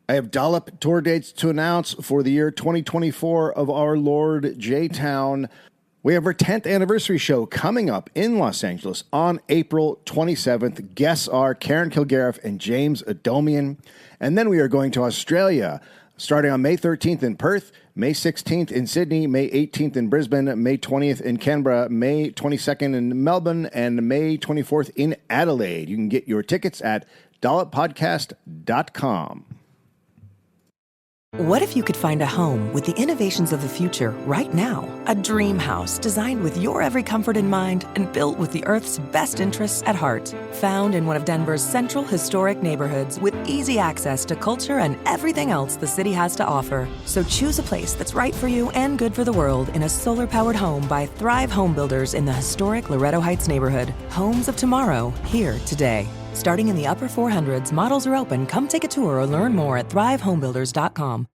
I have Dollop tour dates to announce for the year 2024 of our Lord J-Town. We have our 10th anniversary show coming up in Los Angeles on April 27th. Guests are Karen Kilgariff and James Adomian. And then we are going to Australia, starting on May 13th in Perth, May 16th in Sydney, May 18th in Brisbane, May 20th in Canberra, May 22nd in Melbourne, and May 24th in Adelaide. You can get your tickets at dolloppodcast.com. What if you could find a home with the innovations of the future right now? A dream house designed with your every comfort in mind and built with the Earth's best interests at heart. Found in one of Denver's central historic neighborhoods with easy access to culture and everything else the city has to offer. So choose a place that's right for you and good for the world in a solar-powered home by Thrive Home Builders in the historic Loretto Heights neighborhood. Homes of tomorrow, here today. Starting in the upper 400s, models are open. Come take a tour or learn more at thrivehomebuilders.com.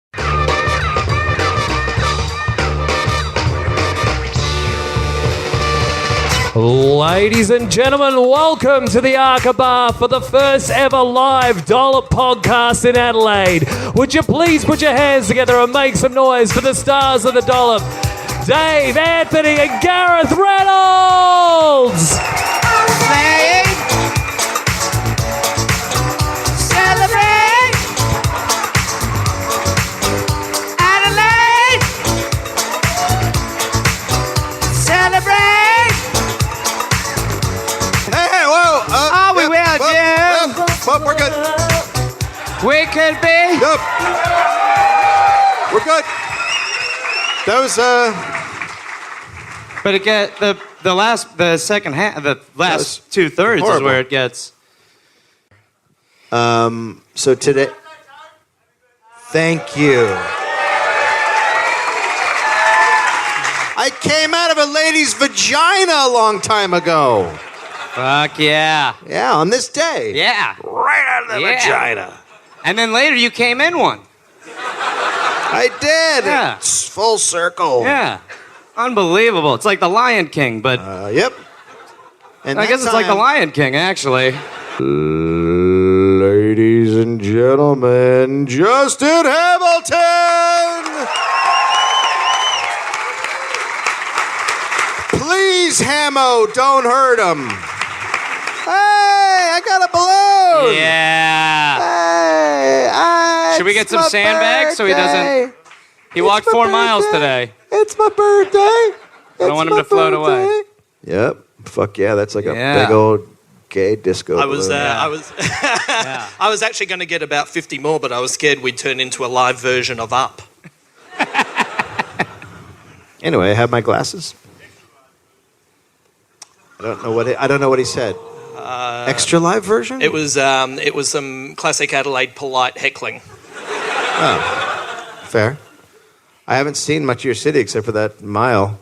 Ladies and gentlemen, welcome to the Arca Bar for the first ever live Dollop podcast in Adelaide. Would you please put your hands together and make some noise for the stars of the Dollop, Dave, Anthony, and Gareth Reynolds! But we're good. We could be. Yep. We're good. That was But it get the second half, the last 2/3 is where it gets. So today. Thank you. I came out of a lady's vagina a long time ago. Fuck yeah. Yeah, on this day. Yeah. Right out of the vagina. And then later you came in one. I did. Yeah. It's full circle. Yeah. Unbelievable. It's like the Lion King, but... Yep. And I guess it's like the Lion King, actually. Ladies and gentlemen, Justin Hamilton! Please, Hamo, don't hurt him. Hey, I got a balloon. Yeah. Hey, should we get some sandbags so he doesn't... He walked 4 miles today. It's my birthday. I don't want him to float away. Yep. Fuck yeah, that's like a big old gay disco balloon. I was actually going to get about 50 more, but I was scared we'd turn into a live version of Up. Anyway, I have my glasses. I don't know what he said. Extra live version? It was some classic Adelaide polite heckling. Oh, fair. I haven't seen much of your city except for that mile.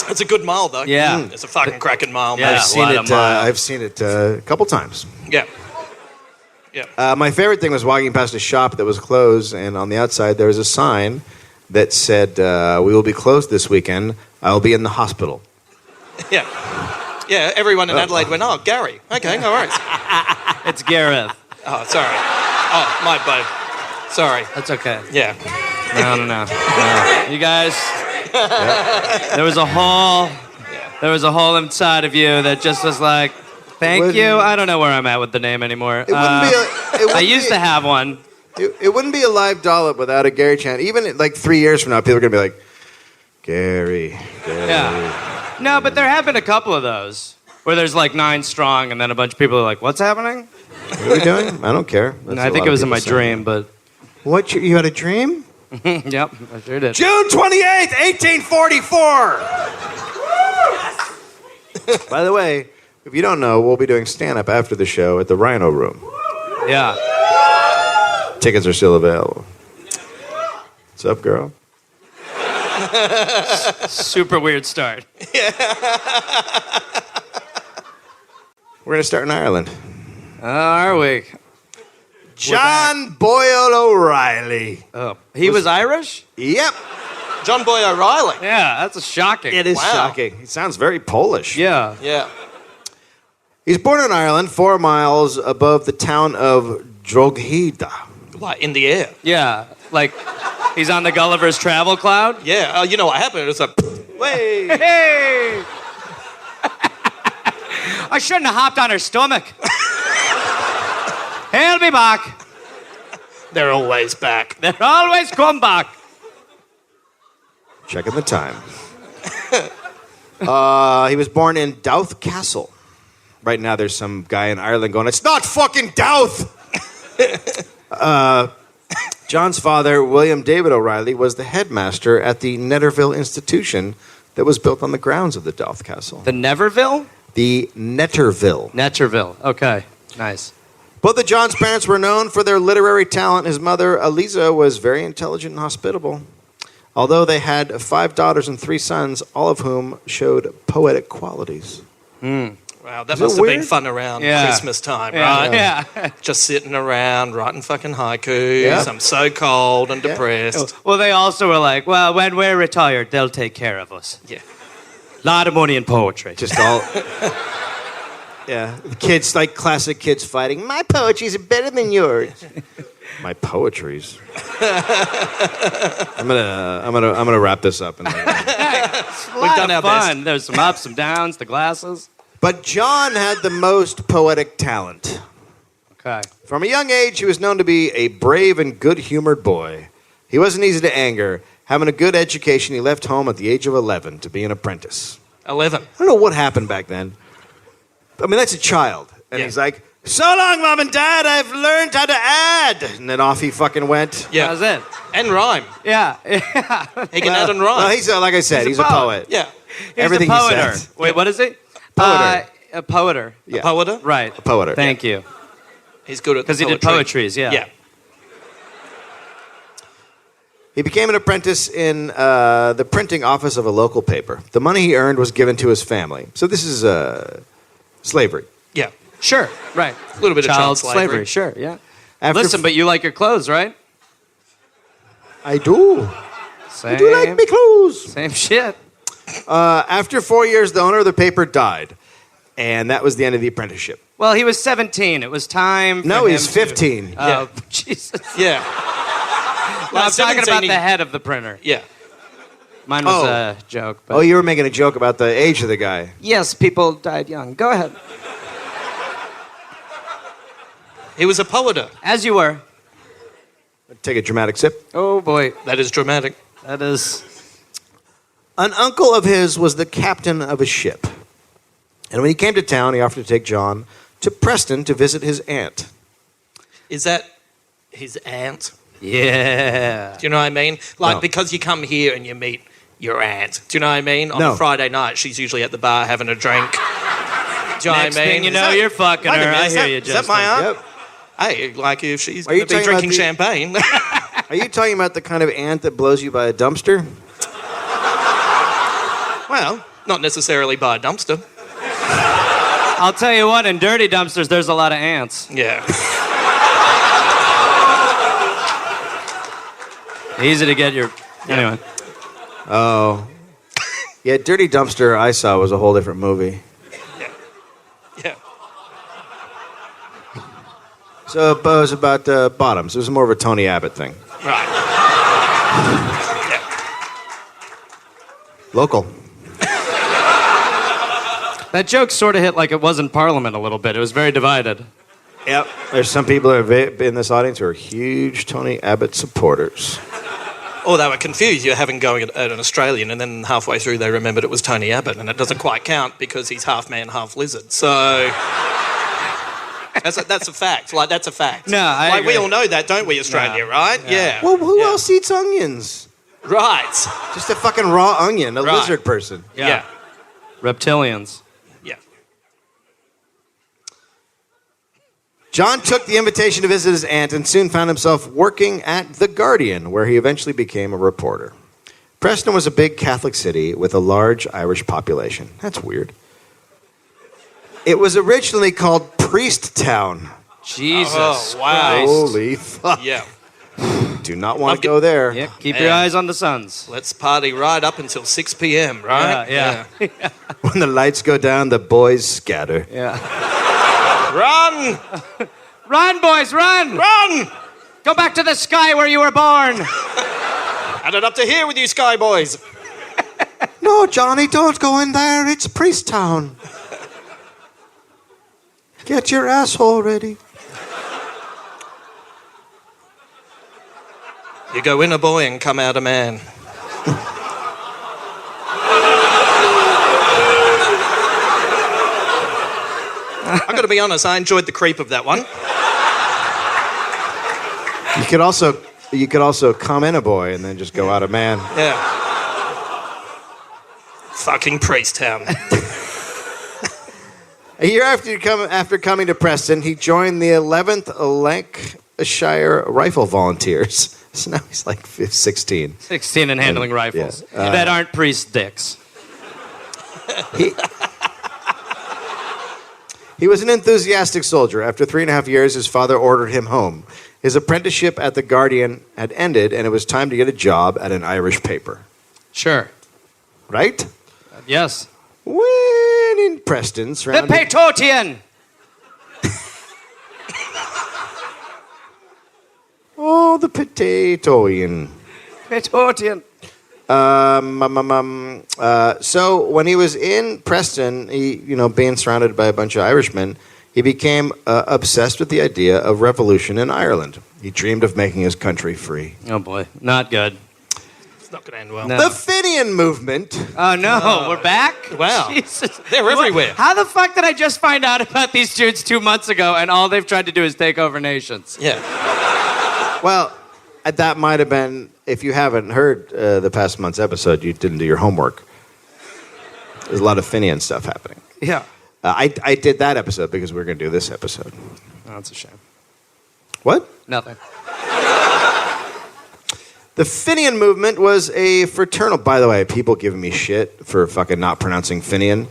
It's a good mile, though. Yeah. It's a fucking cracking mile, Yeah. mate. I've seen it a couple times. Yeah. My favorite thing was walking past a shop that was closed, and on the outside there was a sign that said, "We will be closed this weekend. I will be in the hospital." Yeah. Yeah, everyone in Adelaide went, "Oh, Gary. Okay, no worries." It's Gareth. Oh, sorry. Oh, my bad. Sorry. That's okay. Yeah. No. You guys, there was a hole inside of you that just was like, thank you. I don't know where I'm at with the name anymore. I used to have one. It wouldn't be a live Dollop without a Gary chant. Even like 3 years from now, people are going to be like, Gary. Yeah. No, but there have been a couple of those where there's like 9 strong and then a bunch of people are like, what's happening? What are we doing? I don't care. No, I think it was in my dream, but... What, you had a dream? Yep, I sure did. June 28th, 1844! By the way, if you don't know, we'll be doing stand-up after the show at the Rhino Room. Yeah. Tickets are still available. What's up, girl? Super weird start. We're going to start in Ireland. Are we? John Boyle O'Reilly. Oh, he was Irish? Yep. John Boyle O'Reilly. Yeah, that's shocking. It is shocking. He sounds very Polish. Yeah. Yeah. He's born in Ireland, 4 miles above the town of Drogheda. Like in the air. Yeah, like he's on the Gulliver's Travel Cloud. Yeah, you know what happened? It was like, way. Hey! I shouldn't have hopped on her stomach. He'll be back. They're always back. They'll always come back. Checking the time. He was born in Douth Castle. Right now, there's some guy in Ireland going, "It's not fucking Douth!" John's father, William David O'Reilly, was the headmaster at the Netterville Institution that was built on the grounds of the Douth Castle. The Neverville? The Netterville. Netterville. Okay, nice. Both of John's parents were known for their literary talent. His mother, Eliza, was very intelligent and hospitable. Although they had 5 daughters and 3 sons, all of whom showed poetic qualities. Wow, that must have been fun around Christmas time, right? Yeah. Just sitting around writing fucking haikus. Yeah. I'm so cold and depressed. Well, they also were like, well, when we're retired, they'll take care of us. Yeah. Lot of money in poetry. Just all... Yeah, kids, like classic kids fighting. My poetries are better than yours. My poetries. I'm gonna wrap this up. We've done our fun. There's some ups, some downs, the glasses. But John had the most poetic talent. Okay. From a young age, he was known to be a brave and good-humored boy. He wasn't easy to anger. Having a good education, he left home at the age of 11 to be an apprentice. 11. I don't know what happened back then. I mean, that's a child. And he's like, "So long, Mom and Dad, I've learned how to add." And then off he fucking went. Yeah. That was it. And rhyme. Yeah. He can add and rhyme. Well, he's like I said, he's a poet. Yeah. He's Everything a he poeter. said. Wait, what is he? Poeter. A poeter. Yeah. A poeter? Right. A poeter. Thank you. He's good at Because he did poetries, yeah. Yeah. He became an apprentice in the printing office of a local paper. The money he earned was given to his family. So this is slavery. Yeah. Sure. Right. A little bit of child slavery. Sure, yeah. After Listen, but you like your clothes, right? I do. Same. I do like me clothes. Same shit. After 4 years, the owner of the paper died. And that was the end of the apprenticeship. Well, he was 17. It was time for No, him he's 15. Oh, Jesus. Yeah. No, I'm talking 17, about the head of the printer. Yeah. Mine was a joke. But Oh, you were making a joke about the age of the guy. yes, people died young. Go ahead. He was a poeter. As you were. Take a dramatic sip. Oh, boy. That is dramatic. That is... An uncle of his was the captain of a ship. And when he came to town, he offered to take John to Preston to visit his aunt. Is that his aunt? Yeah. Do you know what I mean? Like, No. because you come here and you meet your aunt. Do you know what I mean? On No. a Friday night, she's usually at the bar having a drink. Do you know Next what I mean? thing you Is know, that- you're fucking Wait a her. minute, I is hear that- you, Is that Justin. my aunt? Yep. Hey, like if she's Are you going to be talking about drinking the- champagne. Are you talking about the kind of aunt that blows you by a dumpster? Well, not necessarily by a dumpster. I'll tell you what, in dirty dumpsters, there's a lot of ants. Yeah. Easy to get your... Anyway. Oh. Yeah, Dirty Dumpster I saw was a whole different movie. Yeah. So it was about bottoms. It was more of a Tony Abbott thing. Right. Local. That joke sort of hit like it was in Parliament a little bit. It was very divided. Yep. There's some people in this audience who are huge Tony Abbott supporters. Or they were confused. You're having going at an Australian, and then halfway through they remembered it was Tony Abbott, and it doesn't quite count because he's half man, half lizard. So that's a fact. Like that's a fact. No, I like agree. we all know that, don't we, Australia? No. Right? Yeah. Well, who Yeah. else eats onions? Right. Just a fucking raw onion, a Right. lizard person. Yeah. Reptilians. Yeah. John took the invitation to visit his aunt and soon found himself working at The Guardian, where he eventually became a reporter. Preston was a big Catholic city with a large Irish population. That's weird. It was originally called Priest Town. Jesus Oh, wow. Christ. Holy fuck. Yeah. Do not want to go there. Yep, keep your eyes on the suns. Let's party right up until 6 p.m., right? Yeah. When the lights go down, the boys scatter. Yeah. Run! Run, boys, run! Run! Go back to the sky where you were born. Add it up to here with you Sky Boys. No, Johnny, don't go in there. It's Priest Town. Get your asshole ready. You go in a boy and come out a man. I've got to be honest, I enjoyed the creep of that one. You could also come in a boy and then just go out a man. Yeah. Fucking Priest Town. A year after coming to Preston, he joined the 11th Lancashire Rifle Volunteers. So now he's like 16. 16 and handling rifles. Yeah. That aren't priest dicks. He was an enthusiastic soldier. After 3.5 years, his father ordered him home. His apprenticeship at the Guardian had ended, and it was time to get a job at an Irish paper. Sure. Right? Yes. When in Preston, The surrounded... Patotian. Oh, the Potatoian. Patotian. So when he was in Preston, he, being surrounded by a bunch of Irishmen, he became obsessed with the idea of revolution in Ireland. He dreamed of making his country free. Oh, boy. Not good. It's not going to end well. No. The Fenian movement. Oh, no. We're back? Wow. Jesus. They're everywhere. How the fuck did I just find out about these dudes 2 months ago and all they've tried to do is take over nations? Yeah. Well, that might have been, if you haven't heard the past month's episode, you didn't do your homework. There's a lot of Fenian stuff happening. Yeah. I did that episode because we're going to do this episode. Oh, that's a shame. What? Nothing. The Fenian movement was a fraternal... By the way, people giving me shit for fucking not pronouncing Fenian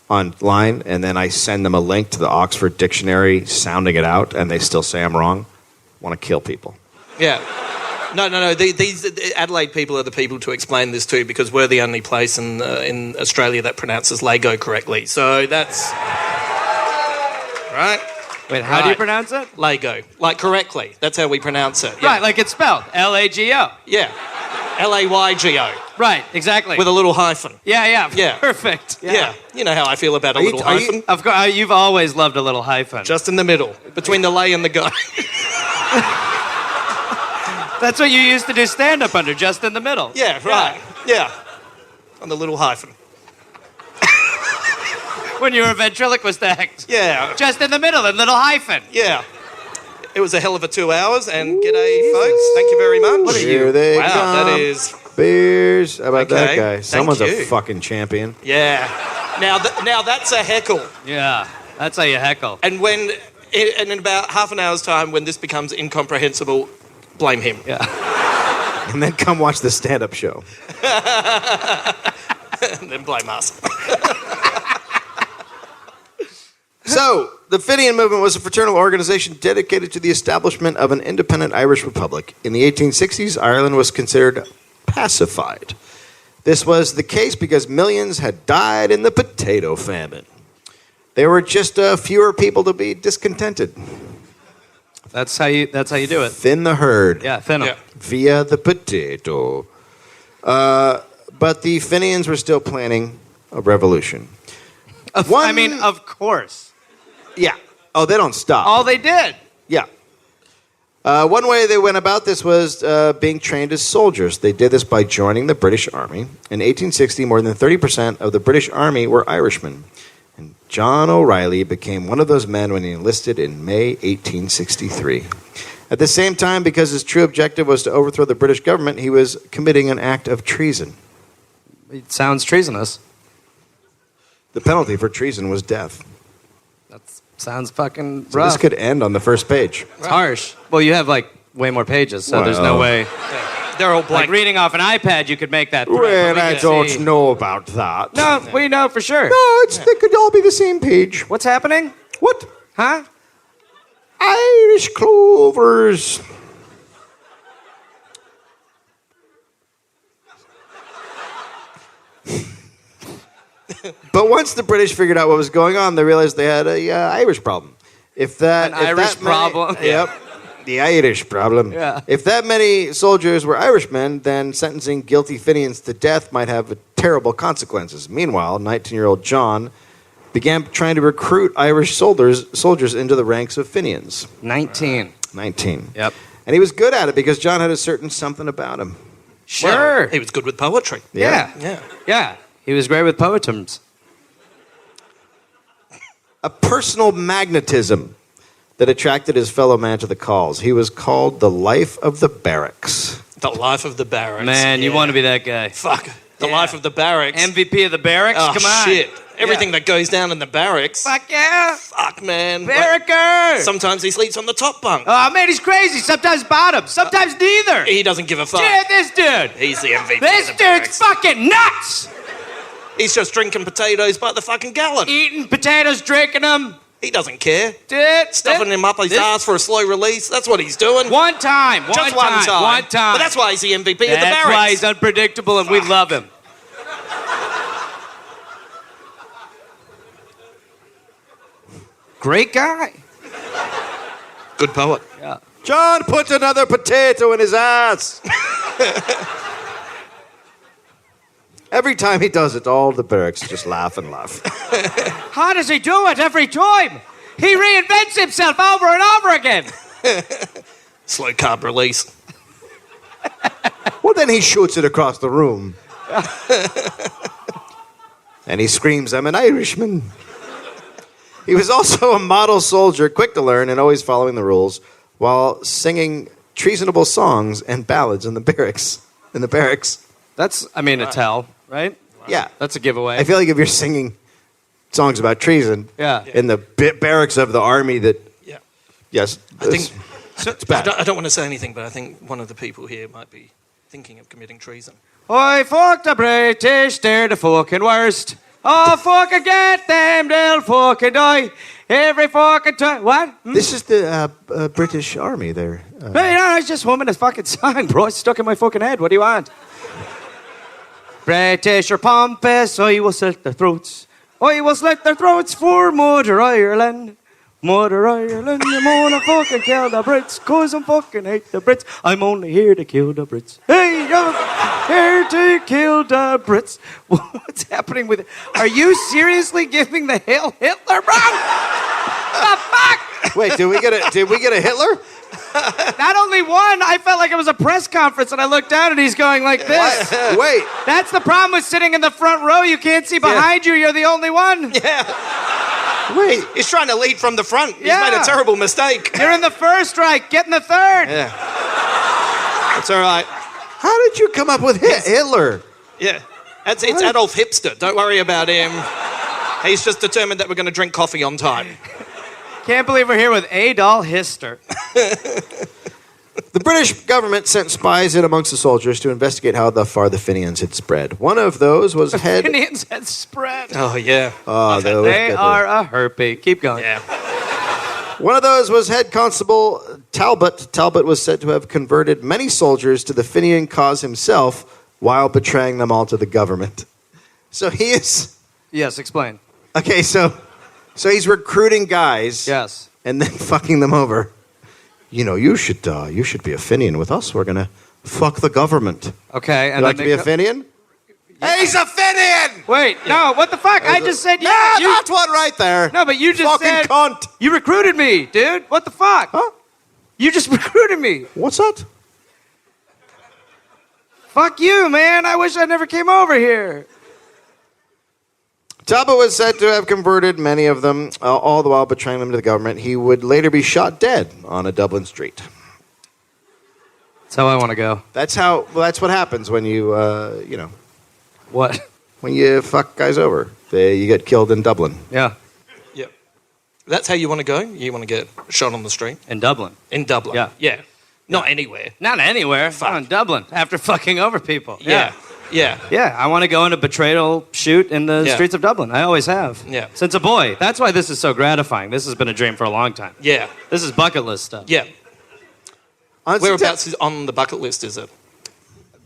online, and then I send them a link to the Oxford Dictionary sounding it out, and they still say I'm wrong. Want to kill people. Yeah. No. These Adelaide people are the people to explain this to because we're the only place in Australia that pronounces Lego correctly. So that's... Right? Wait, how do you pronounce it? Lego. Like, correctly. That's how we pronounce it. Yeah. Right, like it's spelled. L-A-G-O. Yeah. L-A-Y-G-O. Right, exactly. With a little hyphen. Yeah. Yeah. Perfect. Yeah. You know how I feel about a little hyphen. Of course, you've always loved a little hyphen. Just in the middle. Between the lay and the go. That's what you used to do stand-up under, just in the middle. Yeah, right. Yeah. On the little hyphen. When you were a ventriloquist act. Yeah. Just in the middle, a little hyphen. Yeah. It was a hell of a 2 hours, and g'day, folks. Thank you very much. What are you? Here they wow, come. that is... Beers. How about that Okay, guy? thank Someone's you. a fucking champion. Yeah. Now that's a heckle. Yeah, that's how you heckle. And in about half an hour's time, when this becomes incomprehensible, blame him. Yeah. And then come watch the stand-up show. And then blame us. So, the Fenian movement was a fraternal organization dedicated to the establishment of an independent Irish republic. In the 1860s, Ireland was considered pacified. This was the case because millions had died in the potato famine. There were just fewer people to be discontented. That's how you do it. Thin the herd. Yeah, thin 'em. Yeah. Via the potato. But the Fenians were still planning a revolution. Of course. Yeah. Oh, they don't stop. All they did. Yeah. One way they went about this was being trained as soldiers. They did this by joining the British Army. In 1860, more than 30% of the British Army were Irishmen. And John O'Reilly became one of those men when he enlisted in May 1863. At the same time, because his true objective was to overthrow the British government, he was committing an act of treason. It sounds treasonous. The penalty for treason was death. That sounds fucking So rough. this could end on the first page. It's harsh. Well, you have way more pages, so there's no Well. way. They're all blank. Like reading off an iPad, you could make that. thread, Well, but we I can don't see. know about that. No, we know for sure. No, they could all be the same page. What's happening? What? Huh? Irish clovers. But once the British figured out what was going on, they realized they had a Irish problem. If that Irish problem? Yep. the Irish problem. Yeah. If that many soldiers were Irishmen, then sentencing guilty Fenians to death might have terrible consequences. Meanwhile, 19-year-old John began trying to recruit Irish soldiers into the ranks of Fenians. 19. 19. Yep. And he was good at it because John had a certain something about him. Sure. Well, he was good with poetry. Yeah. He was great with poetums. A personal magnetism that attracted his fellow man to the cause. He was called the Life of the Barracks. The life of the barracks. Man, you want to be that guy. Fuck. The life of the barracks. MVP of the barracks? Oh, Come on. shit. Everything that goes down in the barracks. Fuck yeah. Fuck, man. Barracker. Sometimes he sleeps on the top bunk. Oh, man, he's crazy. Sometimes bottom. Sometimes neither. He doesn't give a fuck. Yeah, this dude. He's the MVP This of the barracks. dude's fucking nuts. He's just drinking potatoes by the fucking gallon. Eating potatoes, drinking them. He doesn't care. Dude. Stuffing him up his ass for a slow release. That's what he's doing. One time. Just one time. One time. But that's why he's the MVP of the barracks. That's why he's unpredictable and we love him. Great guy. Good poet. Yeah. John put another potato in his ass. Every time he does it, all the barracks just laugh and laugh. How does he do it every time? He reinvents himself over and over again. Slow carb release. Well, then he shoots it across the room. And he screams, "I'm an Irishman." He was also a model soldier, quick to learn and always following the rules, while singing treasonable songs and ballads in the barracks. That's, a tell, right? Yeah. That's a giveaway. I feel like if you're singing songs about treason in the barracks of the army that... Yeah. Yes. I think... It's bad. I don't want to say anything, but I think one of the people here might be thinking of committing treason. Oi, fuck the British, they're the fucking worst. Oh, fucking get them, they'll fucking die. Every fucking time. What? This is the British army there. Hey, no, it's just humming a fucking song, bro. It's stuck in my fucking head. What do you want? British are pompous, I will slit their throats. I will slit their throats for Mother Ireland. Mother Ireland, I'm gonna fucking kill the Brits, cause I'm fucking hate the Brits. I'm only here to kill the Brits. Hey, I'm here to kill the Brits. What's happening with it? Are you seriously giving the Hail Hitler, bro? The fuck? Wait, did we get a Hitler? Not only one, I felt like it was a press conference and I looked down and he's going like this. Wait. That's the problem with sitting in the front row. You can't see behind you. You're the only one. Yeah. Wait. He's trying to lead from the front. He's Yeah. made a terrible mistake. You're in the first, right? Get in the third. Yeah. It's all right. How did you come up with Hitler? Yeah. It's Adolf Hipster. Don't worry about him. He's just determined that we're going to drink coffee on time. Can't believe we're here with Adolf Hister. The British government sent spies in amongst the soldiers to investigate how far the Fenians had spread. One of those was head... Indians had spread. Oh, yeah. Oh, They are a herpy. Keep going. Yeah. One of those was head constable Talbot. Talbot was said to have converted many soldiers to the Fenian cause himself while betraying them all to the government. So he is... Yes, explain. Okay, so he's recruiting guys. Yes. And then fucking them over. You know, you should be a Fenian with us. We're going to fuck the government. Okay. You And like to be a Fenian? Hey, he's a Fenian! Wait, no, what the fuck? I just said Yeah, you. that's one right there. No, but you just fucking said... cunt. You recruited me, dude. What the fuck? Huh? You just recruited me. What's that? Fuck you, man. I wish I never came over here. Talbot was said to have converted many of them, all the while betraying them to the government. He would later be shot dead on a Dublin street. That's how I want to go. That's what happens when you, What? when you fuck guys over. You get killed in Dublin. Yeah. Yeah. That's how you want to go? You want to get shot on the street? In Dublin. In Dublin? Yeah. Yeah. Not anywhere. Not anywhere. Fuck. In Dublin. After fucking over people. Yeah. Yeah. Yeah, I want to go on a betrayal shoot in the Yeah. streets of Dublin. I always have. Yeah. Since a boy. That's why this is so gratifying. This has been a dream for a long time. Yeah. This is bucket list stuff. Yeah. On Whereabouts is on the bucket list is it?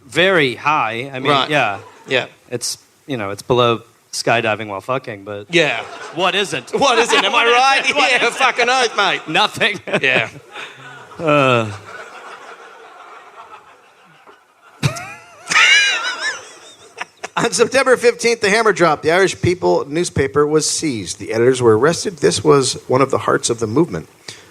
Very high. I mean, Right. yeah. Yeah. It's, it's below skydiving while fucking, but Yeah. what isn't? What is it? Am I right? Yeah, fucking oath, mate. Nothing. Yeah. On September 15th, the hammer dropped. The Irish People newspaper was seized. The editors were arrested. This was one of the hearts of the movement.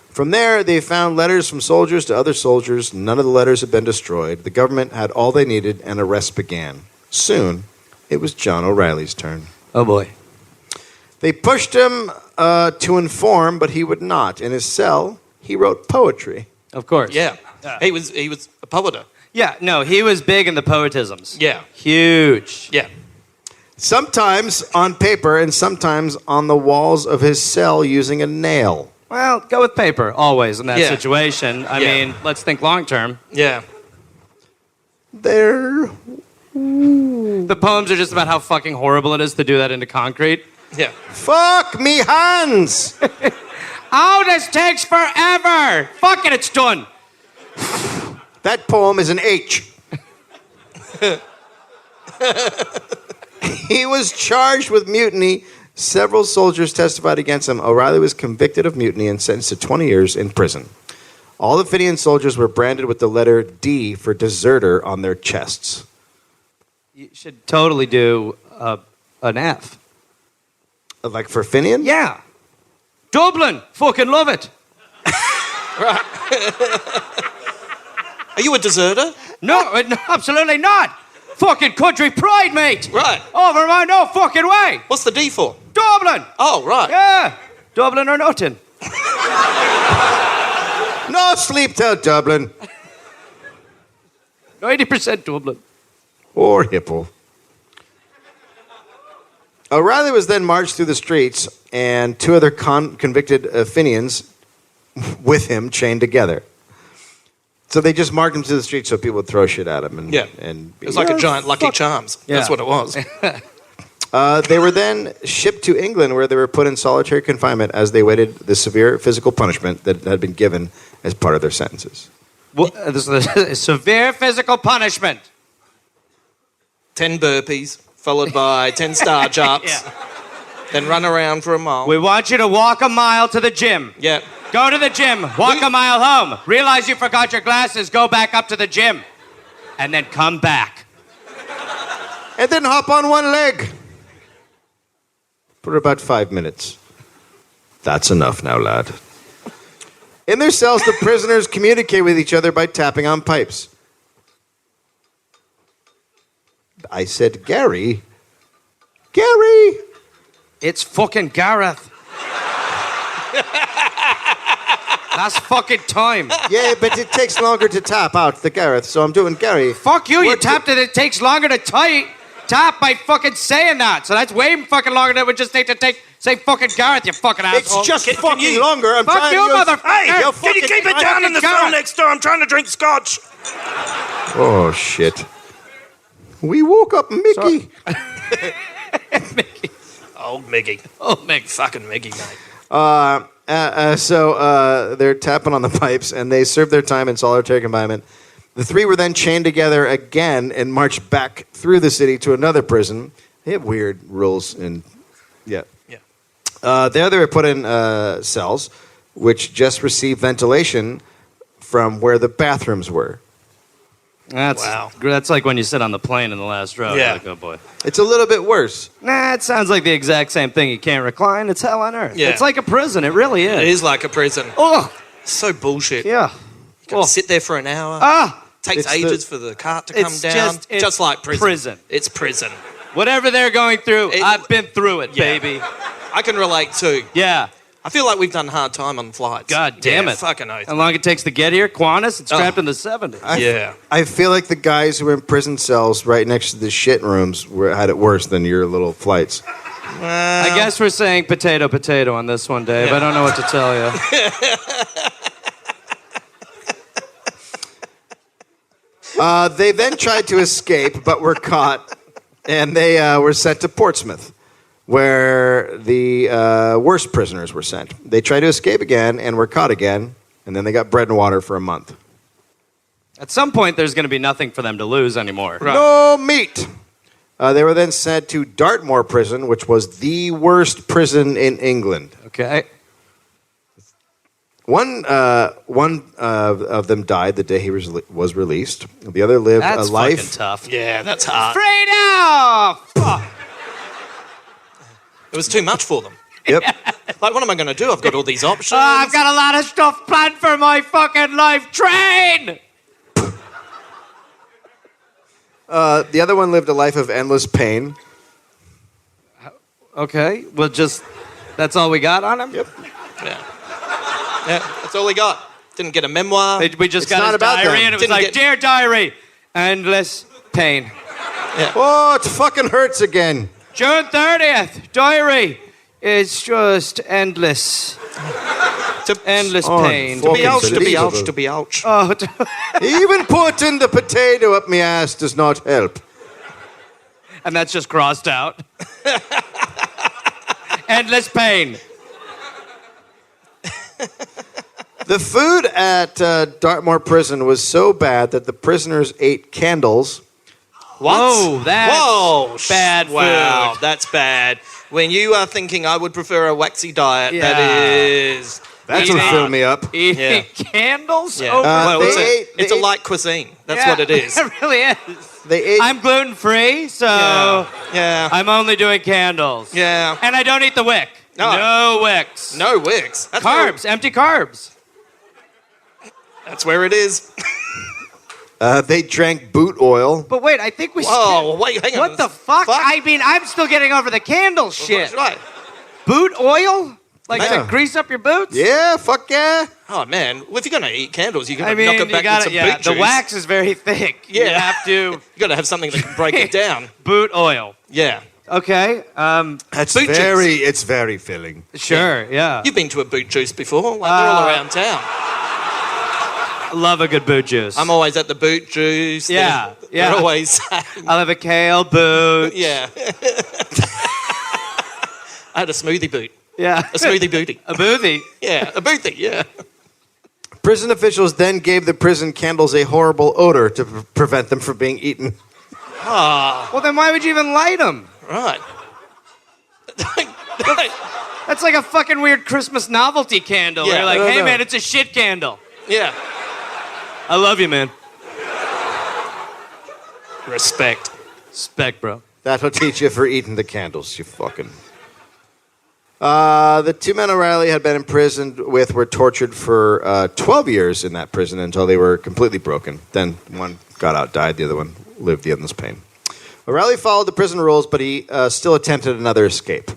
From there, they found letters from soldiers to other soldiers. None of the letters had been destroyed. The government had all they needed, and arrests began. Soon, it was John O'Reilly's turn. Oh, boy. They pushed him to inform, but he would not. In his cell, he wrote poetry. Of course. Yeah. He was a poeter. Yeah, no, he was big in the poetisms. Yeah. Huge. Yeah. Sometimes on paper and sometimes on the walls of his cell using a nail. Well, go with paper, always, in that Yeah. situation. I mean, let's think long term. Yeah. There. The poems are just about how fucking horrible it is to do that into concrete. Yeah. Fuck me hands! Oh, this takes forever! Fuck it, it's done! That poem is an H. He was charged with mutiny. Several soldiers testified against him. O'Reilly was convicted of mutiny and sentenced to 20 years in prison. All the Fenian soldiers were branded with the letter D for deserter on their chests. You should totally do an F. Like for Fenian? Yeah. Dublin! Fucking love it! Are you a deserter? No, absolutely not! Fucking country pride, mate! Right. Over my no fucking way! What's the D for? Dublin! Oh, right. Yeah! Dublin or nothing. No sleep till Dublin. 90% Dublin. Or Hippo. O'Reilly was then marched through the streets, and two other convicted Fenians with him chained together. So they just marked him to the street so people would throw shit at him. And, Yeah. and It was like a giant Lucky Charms. Yeah. That's what it was. They were then shipped to England, where they were put in solitary confinement as they waited the severe physical punishment that had been given as part of their sentences. This is severe physical punishment. 10 burpees, followed by 10 star jumps. Yeah. Then run around for a mile. We want you to walk a mile to the gym. Yeah. Go to the gym, walk a mile home. Realize you forgot your glasses, go back up to the gym. And then come back. And then hop on one leg for about 5 minutes. That's enough now, lad. In their cells, the prisoners communicate with each other by tapping on pipes. I said, Gary. Gary! It's fucking Gareth. That's fucking time. Yeah, but it takes longer to tap out the Gareth, so I'm doing Gary. Fuck you, you What tapped it. It takes longer to tap by fucking saying that. So that's way fucking longer than it would just take to say fucking Gareth, you fucking asshole. It's just fucking longer. I'm Fuck trying you, to use... motherfucker. Hey, You can you keep it fucking- down in the cell next door? I'm trying to drink scotch. Oh, shit. We woke up Mickey. Old Miggy. Oh, Mick. Fucking Miggy, mate. So they're tapping on the pipes, and they served their time in solitary confinement. The three were then chained together again and marched back through the city to another prison. They have weird rules, and yeah. There they were put in cells, which just received ventilation from where the bathrooms were. That's like when you sit on the plane in the last row. Yeah. You're like, oh boy. It's a little bit worse. Nah, it sounds like the exact same thing. You can't recline. It's hell on earth. Yeah. It's like a prison. It really is. It is like a prison. Oh, So bullshit. yeah. You gotta sit there for an hour. Takes It's ages for the cart to come It's down. it's Just like prison. prison. It's prison. Whatever they're going through, I've been through it, Yeah. baby. I can relate too. Yeah. I feel like we've done hard time on flights. God damn Yeah, it. Fucking oath. How long it takes to get here? Qantas? It's trapped in the 70s. Yeah. I feel like the guys who were in prison cells right next to the shit rooms had it worse than your little flights. I guess we're saying potato on this one, Dave. Yeah. I don't know what to tell you. They then tried to escape, but were caught, and they were sent to Portsmouth, where the worst prisoners were sent. They tried to escape again and were caught again, and then they got bread and water for a month. At some point, there's going to be nothing for them to lose anymore. Right. No meat! They were then sent to Dartmoor Prison, which was the worst prison in England. Okay. One of them died the day he was released. The other lived That's a life. fucking tough. Yeah, that's hard. Freedom! It was too much for them. Yep. Like, what am I going to do? I've got all these options. I've got a lot of stuff planned for my fucking life. Train! The other one lived a life of endless pain. Okay, well, that's all we got on him? Yep. Yeah. Yeah, that's all he got. Didn't get a memoir. We just It's got not his about diary, them. and it was Didn't like, get- Dear Diary, endless pain. Oh, it fucking hurts again. June 30th, diary is just endless. Endless Oh, pain. fuck. To be ouch, to be Unbelievable. ouch, to be ouch. Oh, Even putting the potato up my ass does not help. and that's just crossed out. Endless pain. The food at Dartmoor Prison was so bad that the prisoners ate candles. What? Whoa, that's Whoa, bad Wow, food. that's bad. When you are thinking I would prefer a waxy diet, Yeah. that is... That's Eating- what filled me up. Eating Yeah. candles? Yeah. over Well, they it's, ate- it's they a ate- light cuisine. That's Yeah, what it is. It really is. They ate. I'm gluten-free, so Yeah. I'm only doing candles. Yeah. And I don't eat the wick. No. No wicks. No wicks. That's Carbs, empty carbs. That's where it is. They drank boot oil. But wait, I think we Whoa, wait, hang on. What the fuck? I mean, I'm still getting over the candle shit. That's right. Boot oil? Like Yeah. to grease up your boots? Yeah, fuck yeah. Oh, man. Well, if you're going to eat candles, you're I going to mean, knock it you back got with some it. Yeah, boot the juice. wax is very thick. You Yeah. have to You got to have something that can break it down. boot oil. Yeah. Okay. That's Boot it's very filling. Sure. Yeah. You've been to a boot juice before. Like, they're all around town. Love a good boot juice. I'm always at the boot juice. Yeah, yeah. They're always... I'll have a kale boot. yeah. I had a smoothie boot. Yeah. A smoothie booty. A boothie. Yeah, a booty, yeah. Prison officials then gave the prison candles a horrible odor to prevent them from being eaten. Well, then why would you even light them? Right. That's like a fucking weird Christmas novelty candle. Yeah, You're like, I don't hey, know. man, it's a shit candle. yeah. I love you, man. Respect. Respect, bro. That'll teach you for eating the candles, you fucking... The two men O'Reilly had been imprisoned with were tortured for 12 years in that prison until they were completely broken. Then one got out, died. The other one lived the endless pain. O'Reilly followed the prison rules, but he still attempted another escape.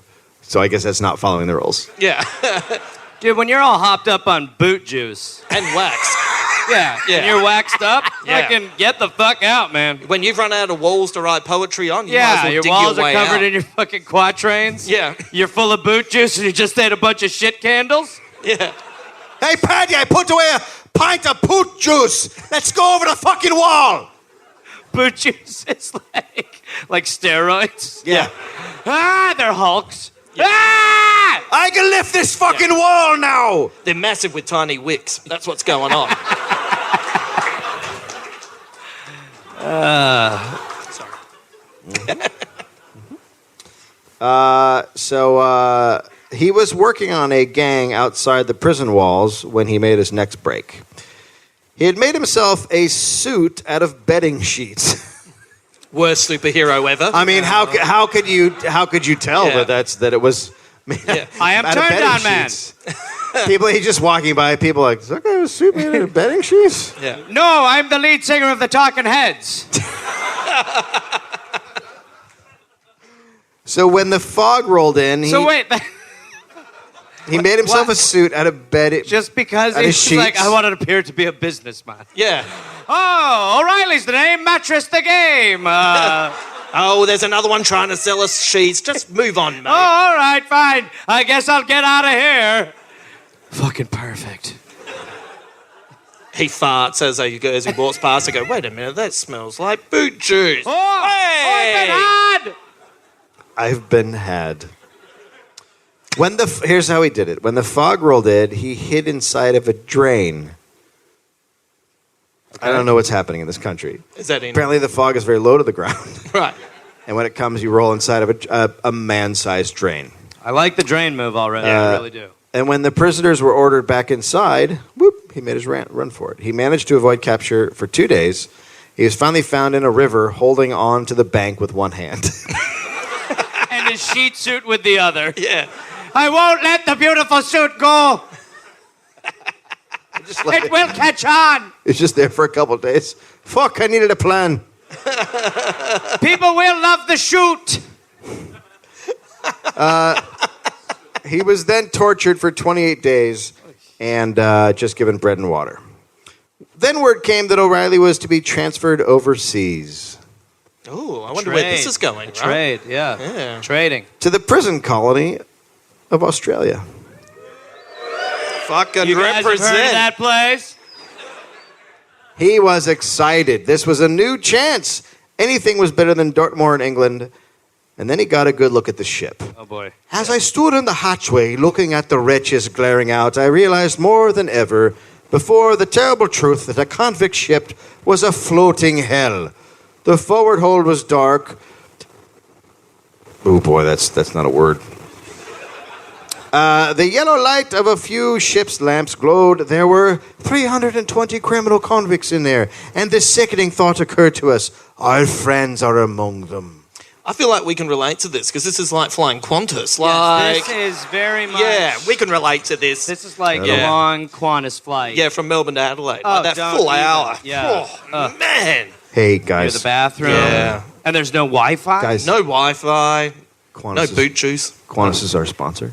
So I guess that's not following the rules. Yeah. Dude, when you're all hopped up on boot juice, And wax. yeah, Yeah. and you're waxed up, Yeah. fucking get the fuck out, man. When you've run out of walls to write poetry on, you might as Yeah, well your dig walls your are way covered out. in your fucking quatrains. Yeah. You're full of boot juice and you just ate a bunch of shit candles. Yeah. Hey, Paddy, I put away a pint of poot juice. Let's go over the fucking wall. Boot juice is like steroids. Yeah. Ah, they're hulks. Ah! I can lift this fucking wall now. They're massive with tiny wicks. That's what's going on. So he was working on a gang outside the prison walls when he made his next break. He had made himself a suit out of bedding sheets. Worst superhero ever. I mean, how could you tell Yeah. that it was? Yeah. I am out of turned bedding on, man. sheets? People, he's just walking by. People are like, is that guy with a suit made out of bedding sheets? Yeah. No, I'm the lead singer of the Talking Heads. So when the fog rolled in, he Wait, he made himself what? a suit out of bed. just because Out of he's like, sheets? I want to appear to be a businessman. Yeah. Oh, O'Reilly's the name, Mattress the game. Oh, there's another one trying to sell us sheets. Just move on, mate. Oh, all right, fine. I guess I'll get out of here. Fucking perfect. He farts as he walks past. I go, wait a minute, that smells like boot juice. Oh, Hey! I've been had. Here's how he did it. When the fog rolled in, he hid inside of a drain. I don't know what's happening in this country. Is that in? Apparently, the fog is very low to the ground, Right. and when it comes, you roll inside of a man-sized drain. I like the drain move already. I really do. And when the prisoners were ordered back inside, whoop, he made his run for it. He managed to avoid capture for 2 days. He was finally found in a river holding on to the bank with one hand. And his sheet suit with the other. Yeah. I won't let the beautiful suit go. It will catch on. He's just there for a couple of days. Fuck, I needed a plan. People will love the shoot. He was then tortured for 28 days and just given bread and water. Then word came that O'Reilly was to be transferred overseas. Oh, I wonder where this is going. Right? Trade, yeah. Trading. To the prison colony of Australia. Fucking You guys represent. have heard of that place? He was excited. This was a new chance. Anything was better than Dartmoor in England. And then he got a good look at the ship. Oh, boy. As I stood in the hatchway looking at the wretches glaring out, I realized more than ever before the terrible truth that a convict ship was a floating hell. The forward hold was dark. Oh boy, that's not a word. The yellow light of a few ship's lamps glowed. There were 320 criminal convicts in there, and this sickening thought occurred to us. Our friends are among them. I feel like we can relate to this because this is like flying Qantas. Like, Yes, this is very much... yeah, we can relate to this. This is like Yeah. a long Qantas flight. Yeah, from Melbourne to Adelaide. Oh, like that don't full even. hour. Yeah. Oh, man. Hey Near guys, the bathroom. Yeah. And there's no Wi-Fi? guys, No Wi-Fi. Qantas No is- boot juice. Qantas is our sponsor.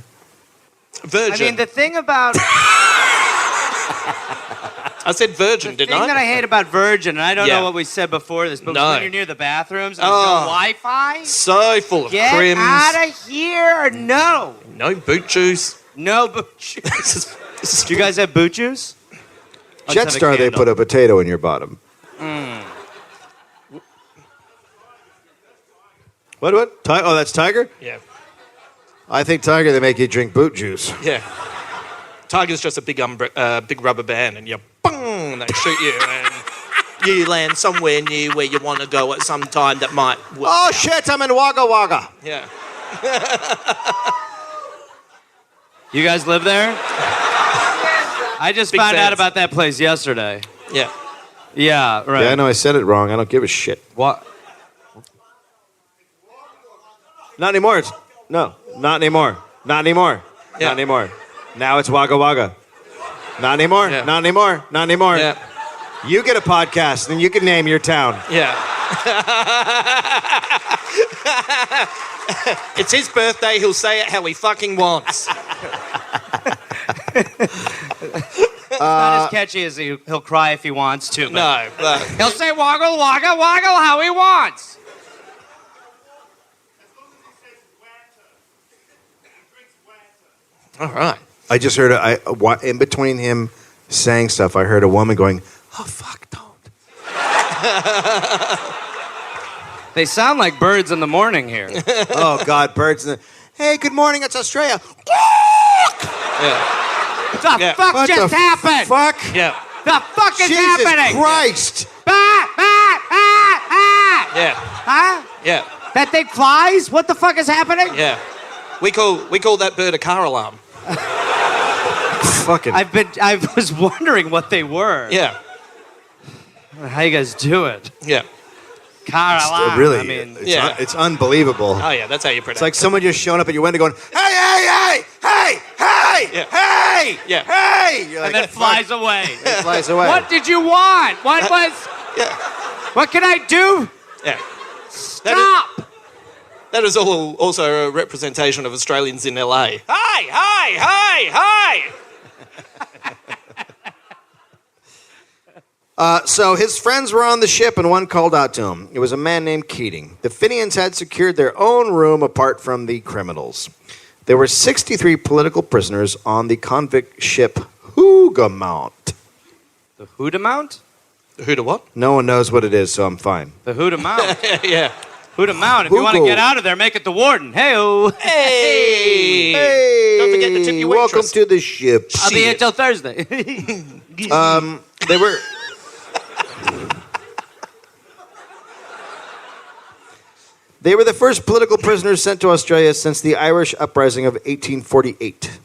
Virgin. I mean, the thing about... I said Virgin, The didn't thing I? that I hate about Virgin, and I don't Yeah. know what we said before this, but No. when you're near the bathrooms and there's Oh. no Wi-Fi, So full of get crims. out of here. No. No boot juice. No boot juice. This is Do you guys have boot juice? I'll just have a Jetstar, they candle. put a potato in your bottom. What? Oh, that's Tiger? Yeah. I think Tiger, they make you drink boot juice. Yeah. Tiger's just a big rubber band, and you bang, they shoot you, and you land somewhere near where you want to go at some time that might work Oh, out. shit, I'm in Wagga Wagga. Yeah. You guys live there? I just Big found out fans. about that place yesterday. Yeah. Yeah, right. Yeah, I know I said it wrong. I don't give a shit. What? Not anymore. No, not anymore. Not anymore. Yeah. Not anymore. Now it's Wagga Wagga. Not anymore. Yeah. Not anymore. Not anymore. Yeah. You get a podcast, and you can name your town. Yeah. It's his birthday. He'll say it how he fucking wants. It's not as catchy as he'll cry if he wants to. But No, but He'll say woggle, woggle, woggle how he wants. all right. I just heard, in between him saying stuff, I heard a woman going, oh, fuck, don't. They sound like birds in the morning here. Oh, God, birds. Hey, good morning, it's Australia. Yeah. The Yeah. fuck What just the happened? Fuck. Yeah. The fuck is Jesus happening? Christ. Yeah. Huh? Yeah. That thing flies? What the fuck is happening? Yeah. We call that bird a car alarm. Fucking. I was wondering what they were. Yeah. How you guys do it? Yeah. Car alarm. Really, I mean, Yeah. it's unbelievable. Oh yeah, that's how you pronounce It's like someone just showing up at your window going, hey, hey, hey, hey, hey, Yeah. hey, Yeah. hey. You're and like, then flies away. It flies away. What did you want? What was? Yeah. What can I do? Yeah. Stop! That is also a representation of Australians in LA. Hi, hi, hi, hi. So his friends were on the ship, and one called out to him. It was a man named Keating. The Fenians had secured their own room apart from the criminals. There were 63 political prisoners on the convict ship Hougoumont. The Hougoumont? Who to what? No one knows what it is, so I'm fine. The Hougoumont. Yeah. Hougoumont. If you want to Hugo. get out of there, make it the warden. Hey-o. Hey. Hey, Don't forget to tip your welcome waitress. to the ship. I'll be here till Thursday. They were... They were the first political prisoners sent to Australia since the Irish uprising of 1848.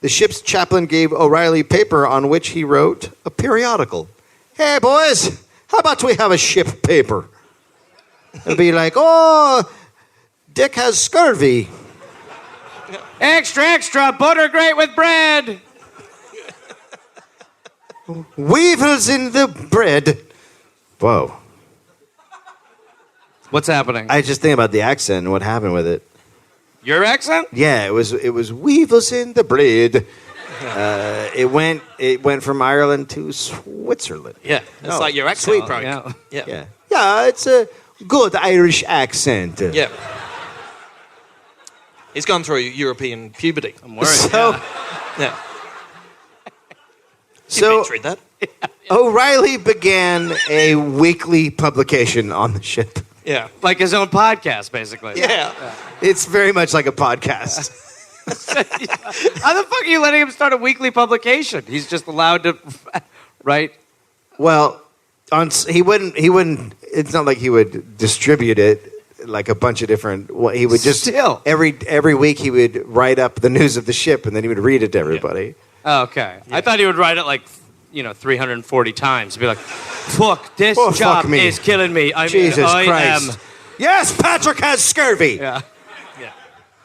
The ship's chaplain gave O'Reilly paper on which he wrote a periodical. Hey, boys, how about we have a ship paper? It'll be like, oh, Dick has scurvy. Extra, extra, butter great with bread. Weevils in the bread. Whoa. What's happening? I just think about the accent and what happened with it. Your accent? Yeah, it was weevils in the bread. It went from Ireland to Switzerland. Yeah, it's like your accent. Sweet. Yeah. Yeah, it's a good Irish accent. Yeah. He's gone through European puberty. I'm worried. So, Yeah. so You read that? O'Reilly began a weekly publication on the ship. Yeah. Like his own podcast, basically. Yeah. It's very much like a podcast. How the fuck are you letting him start a weekly publication? He's just allowed to write. Well, he wouldn't. It's not like he would distribute it like a bunch of different. Well, he would just Still. every week he would write up the news of the ship and then he would read it to everybody. Oh, okay. I thought he would write it like 340 times. Be like, fuck, this Oh, job fuck me. is killing me. Jesus I Christ! am. Yes, Patrick has scurvy. Yeah.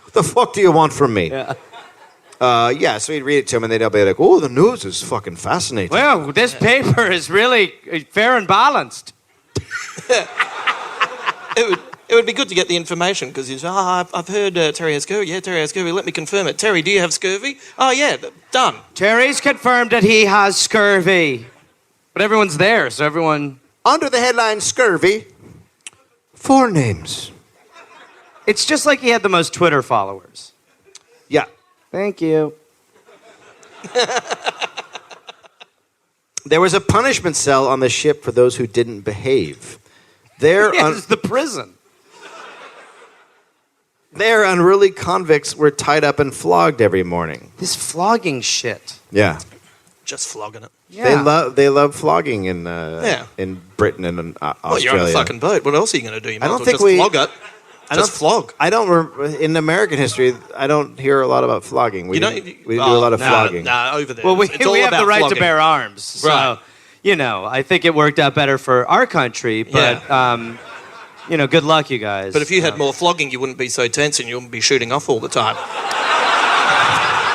What the fuck do you want from me? Yeah. So he'd read it to him and they'd all be like, "Oh, the news is fucking fascinating." Well, this paper is really fair and balanced. It would be good to get the information because he's, I've heard Terry has scurvy. Yeah, Terry has scurvy. Let me confirm it. Terry, do you have scurvy? Oh, yeah, done. Terry's confirmed that he has scurvy. But everyone's there, so everyone... Under the headline "Scurvy," 4 names. It's just like he had the most Twitter followers. Yeah. Thank you. There was a punishment cell on the ship for those who didn't behave. It's the prison. Their unruly convicts were tied up and flogged every morning. This flogging shit. Yeah. Just flogging it. Yeah. They love flogging in Britain and in Australia. Well, you're on a fucking boat. What else are you going to do? You might I don't as well think just we- flog it. Just flog. I don't in American history. I don't hear a lot about flogging. We do a lot of flogging. Nah, over there. Well, we It's all have about the right flogging. to bear arms. So, Right. I think it worked out better for our country, but, good luck, you guys. But if you had more flogging, you wouldn't be so tense and you wouldn't be shooting off all the time.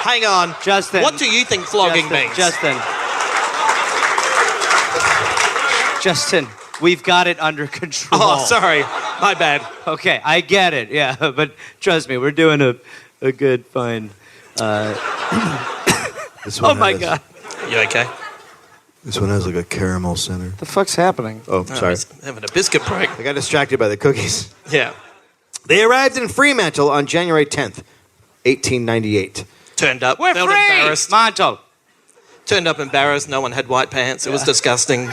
Hang on. Justin. What do you think flogging means? Justin, we've got it under control. Oh, sorry. My bad. Okay, I get it, yeah. But trust me, we're doing a good, fine... This Oh, one my has- God. You okay? This one has like a caramel center. What the fuck's happening? Oh, sorry. He's having a biscuit break. I got distracted by the cookies. Yeah. They arrived in Fremantle on January 10th, 1898. Turned up. We're felt free! embarrassed. Mantle. Turned up embarrassed. No one had white pants. It was disgusting.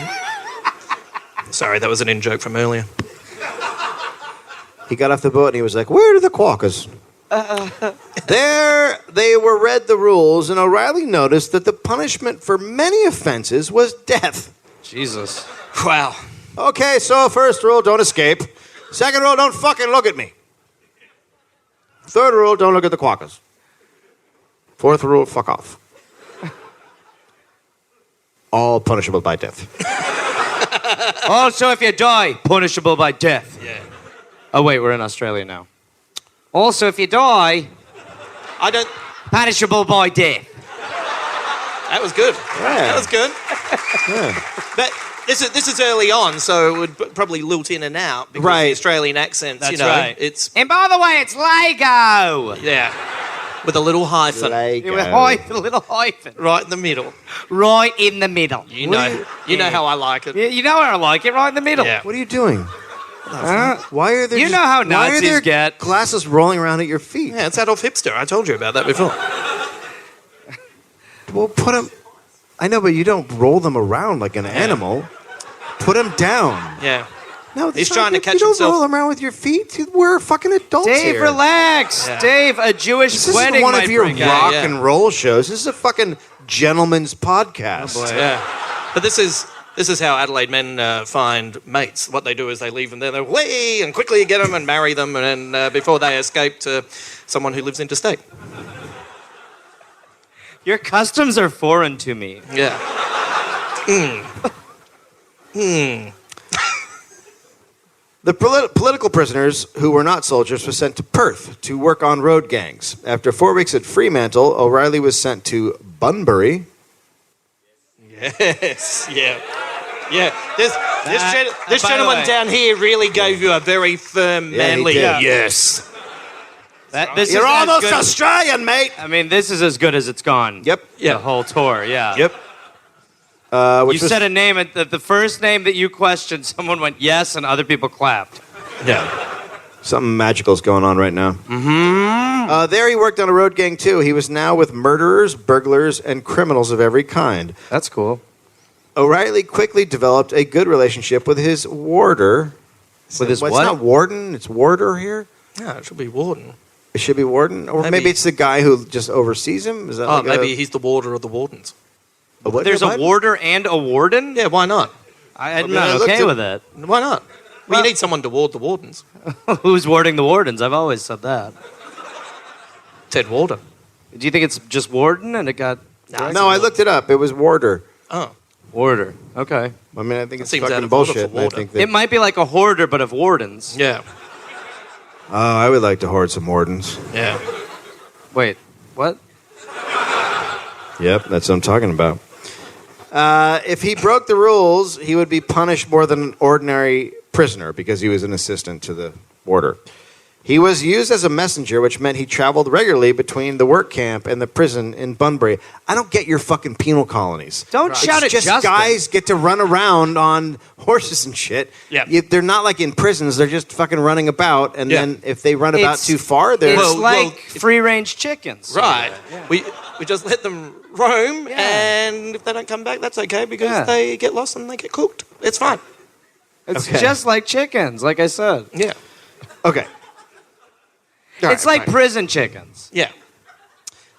Sorry, that was an in-joke from earlier. He got off the boat and he was like, "Where are the quokkas?" There they were read the rules, and O'Reilly noticed that the punishment for many offenses was death. Jesus. Wow. Okay, so first rule, don't escape. Second rule, don't fucking look at me. Third rule, don't look at the quokkas. Fourth rule, fuck off. All punishable by death. Also, if you die, punishable by death. Yeah. Oh, wait, we're in Australia now. Also, if you die, I don't... punishable by death. That was good. Yeah. That was good. Yeah. But this is early on, so it would probably lilt in and out because of Right. the Australian accents. That's you know, right. It's And by the way, it's Lego. yeah, with a little hyphen Lego. With a little hyphen. right in the middle. Right in the middle. You know how I like it. Yeah, you know where I like it, right in the middle. Yeah. What are you doing? Huh? Why are there? You know how why are Nazis there get. glasses rolling around at your feet? Yeah, it's Adolf Hipster. I told you about that before. Well, put them. I know, but you don't roll them around like an animal. Put them down. Yeah. No, He's that's trying to not- catch you don't himself. roll them around with your feet. We're fucking adults Dave, here. relax. Yeah. Dave, a Jewish This wedding isn't one might of your bring rock yeah. and roll shows. This is a fucking gentleman's podcast. Oh, boy. Yeah. But this is how Adelaide men find mates. What they do is they leave them there, they way and quickly get them and marry them, and before they escape to someone who lives interstate. Your customs are foreign to me. Yeah. The political prisoners who were not soldiers were sent to Perth to work on road gangs. After 4 weeks at Fremantle, O'Reilly was sent to Bunbury. Yes. Yeah. Yeah. This by the gentleman way- down here really gave you a very firm, Yeah, he manly did. yes. This You're is as almost good- Australian, mate. I mean, this is as good as it's gone. Yep. Yeah. The whole tour, yeah. Yep. You Which was, said a name, and the first name that you questioned, someone went yes, and other people clapped. Yeah. something magical's going on right now. There he worked on a road gang too. He was now with murderers, burglars, and criminals of every kind. That's cool. O'Reilly quickly developed a good relationship with his warder. With his Well, what? It's not warden, it's warder here. No, it should be warden. It should be warden, or maybe, Maybe. it's the guy who just oversees him. Is that Oh, like maybe he's the warder of the wardens. what? There's a What? warder and a warden? Yeah, why not? I'm mean, not I looked okay at- with it. Why not? Well, you need someone to ward the wardens. Who's warding the wardens? I've always said that. Ted Warder. Do you think it's just warden and it got No, I looked it up. It was warder. Oh. warder? Okay. I mean, I think it's Seems out fucking of order for bullshit. and I warder. think that, It might be like a hoarder, but of wardens. Yeah. I would like to hoard some wardens. Yeah. Wait, what? Yep, that's what I'm talking about. If he broke the rules, he would be punished more than an ordinary prisoner because he was an assistant to the warder. He was used as a messenger, which meant he traveled regularly between the work camp and the prison in Bunbury. I don't get your fucking penal colonies. Don't shout at Just Justin. guys get to run around on horses and shit. Yeah. They're not like in prisons. They're just fucking running about. And Yeah. then if they run about It's- too far, they're... It's Well, like free-range chickens. Right. We just let them roam, Yeah. and if they don't come back, that's okay because Yeah. they get lost and they get cooked. It's fine. It's Okay. just like chickens, like I said. Yeah. Okay. It's like prison chickens. Yeah.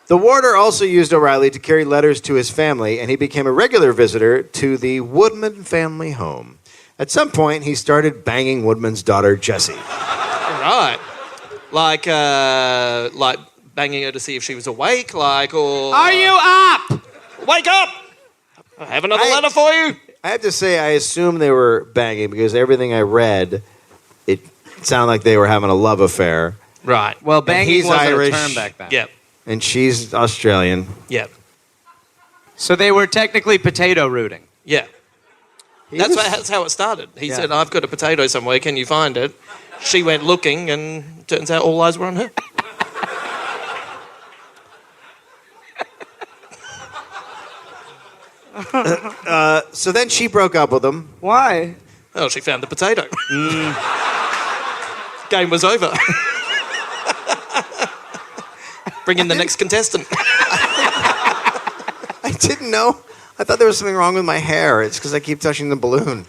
The warder also used O'Reilly to carry letters to his family, and he became a regular visitor to the Woodman family home. At some point, he started banging Woodman's daughter, Jessie. Right. Like banging her to see if she was awake, or... Are you up? Wake up! I have another I- letter for you. I have to say, I assume they were banging because everything I read, it sounded like they were having a love affair. Right. Well, banging he's wasn't Irish. a term back then. Yeah. And she's Australian. Yeah. So they were technically potato rooting. Yeah. That's how it started. He Yeah. said, I've got a potato somewhere. Can you find it? She went looking, and turns out all eyes were on her. So then she broke up with him. Why? Oh, she found the potato. Game was over. Bring in the next contestant. I didn't know. I thought there was something wrong with my hair. It's because I keep touching the balloon.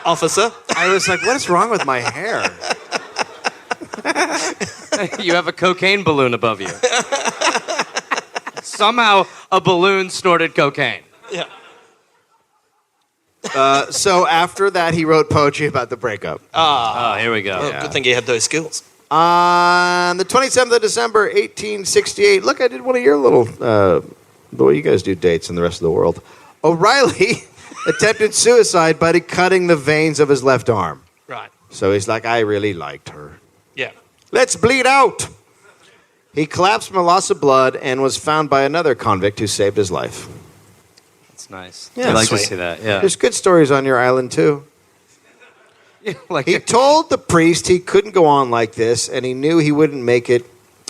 Officer. I was like, what is wrong with my hair? You have a cocaine balloon above you. Somehow a balloon snorted cocaine. Yeah. So after that, he wrote poetry about the breakup. Oh, here we go. Well, good thing he had those skills. On the 27th of December, 1868. Look, I did one of your little, the way you guys do dates in the rest of the world. O'Reilly attempted suicide by cutting the veins of his left arm. Right. So he's like, I really liked her. Yeah. Let's bleed out. He collapsed from a loss of blood and was found by another convict who saved his life. That's nice. Yeah, I like sweet. to see that. Yeah. There's good stories on your island, too. like He told the priest he couldn't go on like this, and he knew he wouldn't make it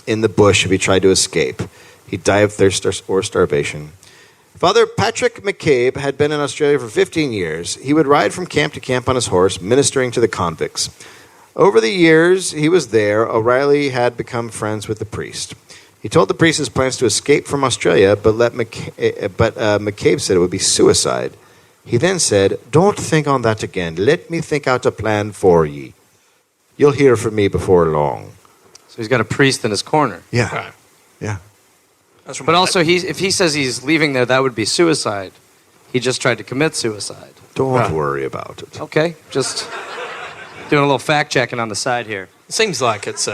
in the bush if he tried to escape. He'd die of thirst or starvation. Father Patrick McCabe had been in Australia for 15 years. He would ride from camp to camp on his horse, ministering to the convicts. Over the years he was there, O'Reilly had become friends with the priest. He told the priest his plans to escape from Australia, but McCabe said it would be suicide. He then said, don't think on that again. Let me think out a plan for ye. You'll hear from me before long. So he's got a priest in his corner. Yeah. Right. Yeah. That's from But also, if he says he's leaving there, that would be suicide. He just tried to commit suicide. Don't Right. worry about it. Okay, just doing a little fact checking on the side here. It seems like it's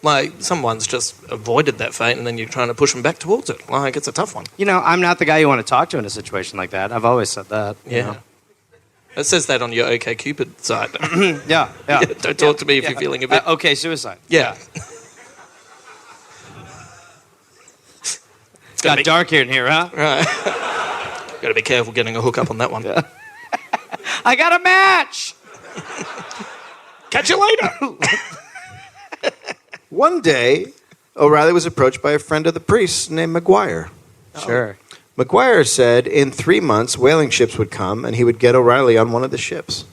like someone's just avoided that fate, and then you're trying to push them back towards it. Like it's a tough one. You know, I'm not the guy you want to talk to in a situation like that. I've always said that. You know? It says that on your OkCupid site. Yeah. Don't talk to me if you're feeling a bit. Okay, suicide. Yeah. It's got dark here in here, huh? Right. Got to be careful getting a hook up on that one. Yeah. I got a match. Catch you later. One day, O'Reilly was approached by a friend of the priest named McGuire. Sure. McGuire said in 3 months, whaling ships would come, and he would get O'Reilly on one of the ships.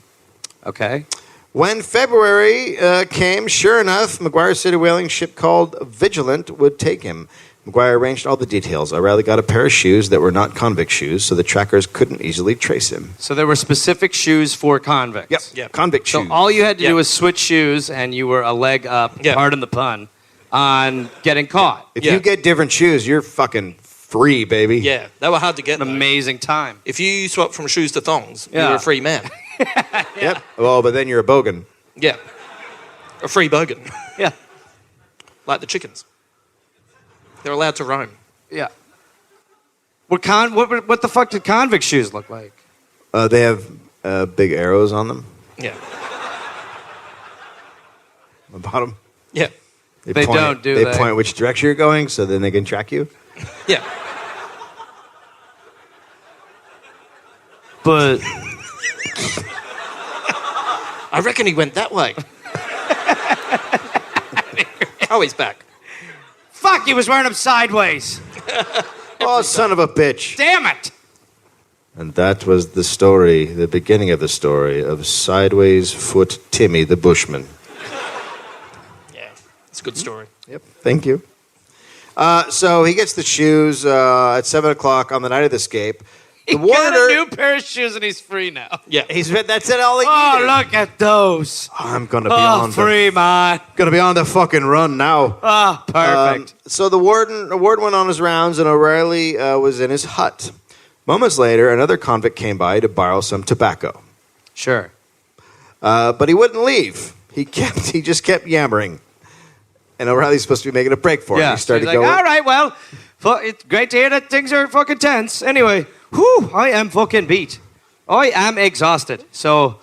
Okay. When February came, sure enough, McGuire said a whaling ship called Vigilant would take him. McGuire arranged all the details. O'Reilly got a pair of shoes that were not convict shoes, so the trackers couldn't easily trace him. So there were specific shoes for convicts. Yep. Convict shoes. So all you had to do was switch shoes, and you were a leg up, pardon the pun, on getting caught. If you get different shoes, you're fucking free, baby. Yeah, they were hard to get. An amazing time. If you swap from shoes to thongs, you're a free man. Yep. Well, but then you're a bogan. Yeah. A free bogan. Yeah. Like the chickens. They're allowed to roam. Yeah. What the fuck did convict shoes look like? They have big arrows on them. Yeah. On the bottom. Yeah. They don't, do they? They point which direction you're going, so then they can track you. Yeah. But I reckon he went that way. Oh, he's back. fuck, he was wearing them sideways. Oh, son of a bitch. Damn it. And that was the story, the beginning of the story of Sideways Foot Timmy the Bushman. Yeah, it's a good story. Yep, thank you. So he gets the shoes at 7 o'clock on the night of the escape. He got a new pair of shoes and he's free now. Yeah, that's it. All he Oh, needed. look at those. I'm gonna be on free, man. Gonna be on the fucking run now. Oh, perfect. So the warden went on his rounds, and O'Reilly was in his hut. Moments later, another convict came by to borrow some tobacco. Sure. But he wouldn't leave. He just kept yammering. And O'Reilly's supposed to be making a break for him. Yeah. He started so he's going. like, all right, well, it's great to hear that things are fucking tense. Anyway, I am fucking beat. I am exhausted. So,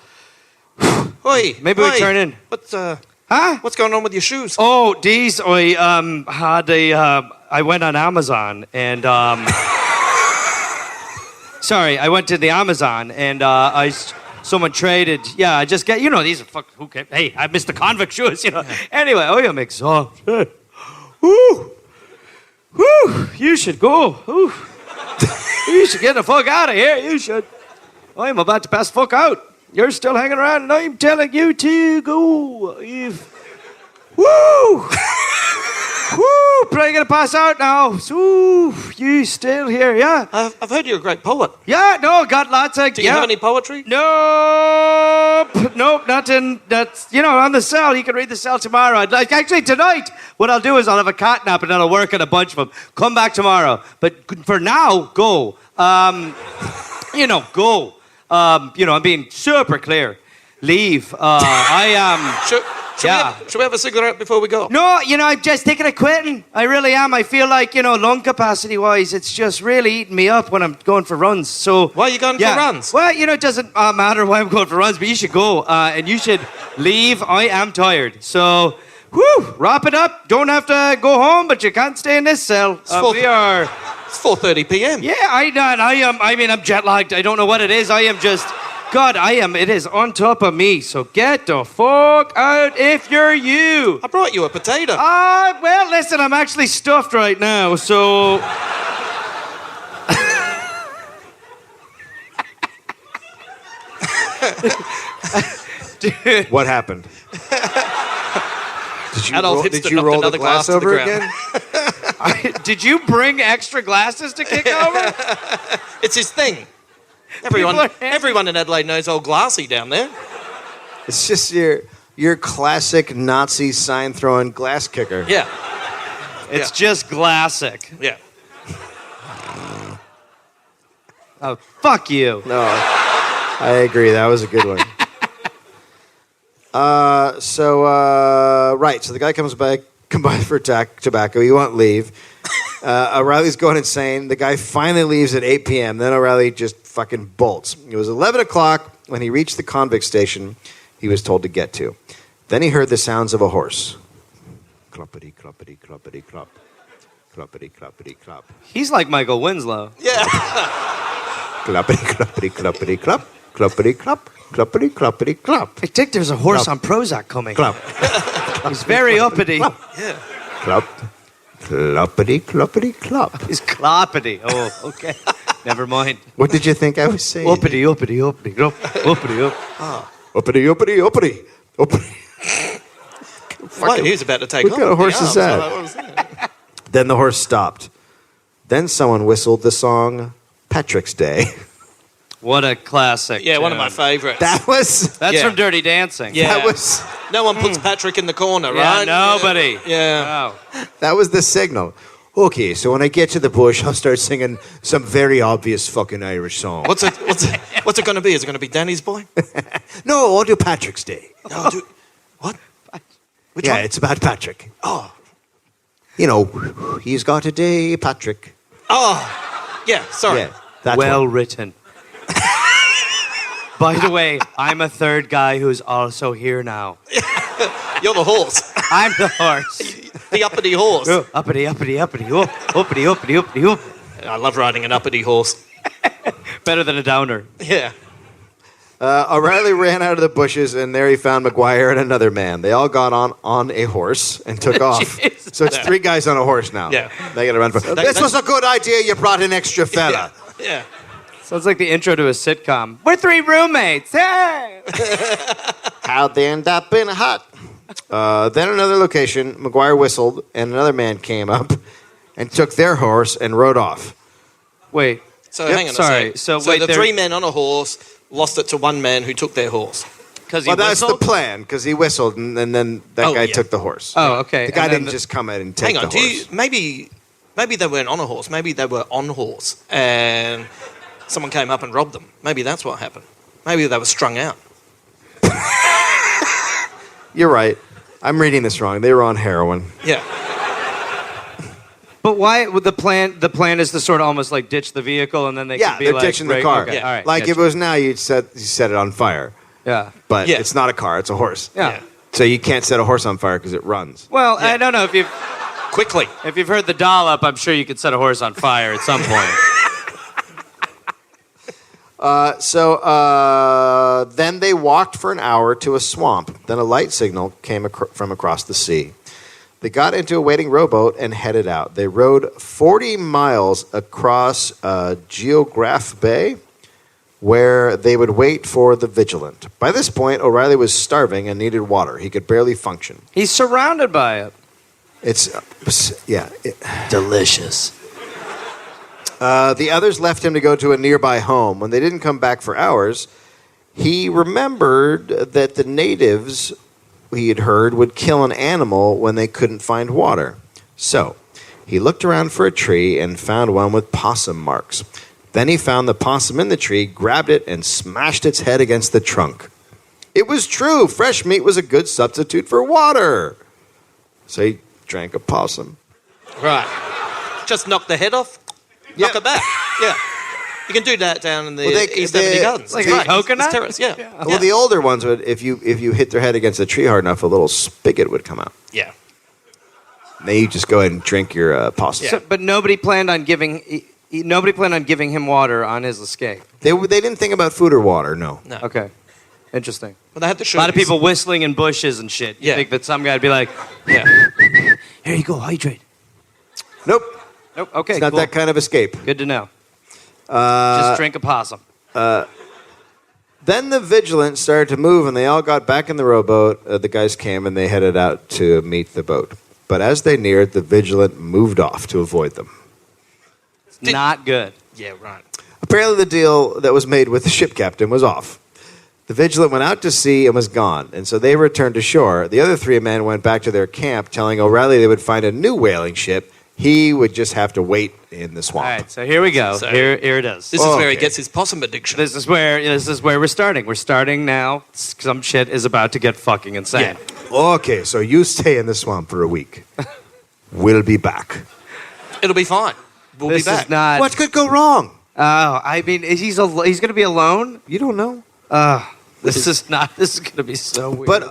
Oi, maybe we turn in. What's going on with your shoes? Oh, these, I went on Amazon and, sorry, I went to the Amazon and, someone traded, I just get, these are fucking, who cares? Hey, I missed the convict shoes, Anyway, I am exhausted. Woo! You should go. Woo. You should get the fuck out of here. You should. I'm about to pass the fuck out. You're still hanging around, and I'm telling you to go. Woo! Woo! Probably gonna pass out now. So, you still here, yeah? I've heard you're a great poet. Yeah, no, got lots of... Do you have any poetry? Nope, nothing. That's, on the cell. You can read the cell tomorrow. Actually, tonight, what I'll do is I'll have a cat nap and then I'll work on a bunch of them. Come back tomorrow. But for now, go. Go. I'm being super clear. Leave. I am... Should we have a cigarette before we go? No, I'm just thinking of quitting. I really am. I feel like, lung capacity-wise, it's just really eating me up when I'm going for runs. So why are you going for runs? Well, it doesn't matter why I'm going for runs, but you should go. And you should leave. I am tired. So, wrap it up. Don't have to go home, but you can't stay in this cell. It's 4:30 p.m. Yeah, I'm jet-lagged. I don't know what it is. I am just... God, it is on top of me, so get the fuck out if you're you. I brought you a potato. Well, listen, I'm actually stuffed right now, so... Dude. What happened? Did you roll the glass over again? Did you bring extra glasses to kick over? It's his thing. Everyone in Adelaide knows old Glassy down there. It's just your classic Nazi sign-throwing glass kicker. Yeah. It's just classic. Yeah. Oh, fuck you. No, I agree. That was a good one. Right. So the guy comes by for tobacco. He won't leave. O'Reilly's going insane. The guy finally leaves at 8 p.m. Then O'Reilly just fucking bolts. It was 11 o'clock when he reached the convict station he was told to get to. Then he heard the sounds of a horse. Cloppity, cloppity, cloppity, clop. Cloppity, cloppity, clop. He's like Michael Winslow. Yeah. Cloppity, cloppity, cloppity, clop. Cloppity, clop. Cloppity, cloppity, clop. Hey, Dick, there's a horse Clop. on Prozac coming. Clop. He's very uppity. Yeah. Clop. Cloppity, cloppity, clop. He's cloppity. Oh, okay. Never mind. What did you think I was saying? Uppity, uppity, uppity, uppity, up. Uppity, uppity, uppity. Uppity. What? He was about to take What off. kind of horse is that? What was that? Then the horse stopped. Then someone whistled the song Patrick's Day. What a classic. Yeah, one of tune. my favourites. That's Yeah. from Dirty Dancing. Yeah. That was No one puts Patrick in the corner, Yeah, right? nobody. Yeah. Oh. that was the signal. Okay, so when I get to the bush, I'll start singing some very obvious fucking Irish song. What's it going to be? Is it going to be Danny's Boy? No, I'll do Patrick's Day. No, what? Which Yeah, one? it's about Patrick. Oh. You know, he's got a day, Patrick. Oh. Yeah, sorry. Yeah, that's Well one. written. By the way, I'm a third guy who's also here now. You're the horse. I'm the horse. The uppity horse. Uppity, uppity, uppity, up. Uppity, uppity, uppity, up. I love riding an uppity horse. Better than a downer. Yeah. O'Reilly ran out of the bushes, and there he found McGuire and another man. They all got on a horse and took off. Jesus. So it's 3 guys on a horse now. Yeah. They got to run for. This was a good idea. You brought an extra fella. Yeah. Sounds like the intro to a sitcom. We're 3 roommates. Hey! How'd they end up in a hut? Then another location, McGuire whistled, and another man came up and took their horse and rode off. Wait. So Yep, hang on sorry. a sec. So So wait, the there- 3 men on a horse lost it to one man who took their horse. Because he Well, that's the whistled? plan, because he whistled, and then that Oh, guy yeah. took the horse. Oh, okay. The guy And then didn't just come in and take Hang on. the horse. Maybe they weren't on a horse. Maybe they were on horse and someone came up and robbed them. Maybe that's what happened. Maybe they were strung out. You're right. I'm reading this wrong. They were on heroin. Yeah. But why would the plan? The plan is to sort of almost like ditch the vehicle, and then they Yeah, can be they're like, ditching the right, car. Okay, Yeah. all right. Like if it gotcha. was now, you set it on fire. Yeah. But Yeah. it's not a car; it's a horse. Yeah. Yeah. So you can't set a horse on fire because it runs. Well, Yeah. I don't know if you've Quickly. heard the Dollop. I'm sure you could set a horse on fire at some point. Then they walked for an hour to a swamp. Then a light signal came from across the sea. They got into a waiting rowboat and headed out. They rowed 40 miles across Geograph Bay, where they would wait for the Vigilant. By this point, O'Reilly was starving and needed water. He could barely function. He's surrounded by it. Delicious. The others left him to go to a nearby home. When they didn't come back for hours, he remembered that the natives he had heard would kill an animal when they couldn't find water. So he looked around for a tree and found one with possum marks. Then he found the possum in the tree, grabbed it, and smashed its head against the trunk. It was true. Fresh meat was a good substitute for water. So he drank a possum. Right. Just knock the head off, knock it back. Yeah. You can do that down in the East Avenue Gardens. like It's a great. coconut? It's terrace, yeah. Well, the older ones would, if you hit their head against a tree hard enough, a little spigot would come out. Yeah. Then you just go ahead and drink your possum. Yeah. So, but nobody planned on giving him water on his escape. They didn't think about food or water. No. No. Okay. Interesting. But they had the A lot of shoes. people whistling in bushes and shit. You Yeah. think that some guy'd be like, Yeah. here you go, hydrate. Nope. Nope. Okay. It's not cool. that kind of escape. Good to know. Just drink a possum. Then the Vigilant started to move, and they all got back in the rowboat. The guys came, and they headed out to meet the boat. But as they neared, the Vigilant moved off to avoid them. Not good. Yeah, right. Apparently, the deal that was made with the ship captain was off. The Vigilant went out to sea and was gone, and so they returned to shore. The other 3 men went back to their camp, telling O'Reilly they would find a new whaling ship. he would just have to wait in the swamp. All right, so here we go. So- here it is. This is where he Okay. gets his possum addiction. This is where we're starting. We're starting now. Some shit is about to get fucking insane. Okay, so you stay in the swamp for a week. We'll be back. It'll be fine. We'll This be back. is not. What could go wrong? Oh, I mean, he's going to be alone. You don't know. This is not. This is going to be so weird. But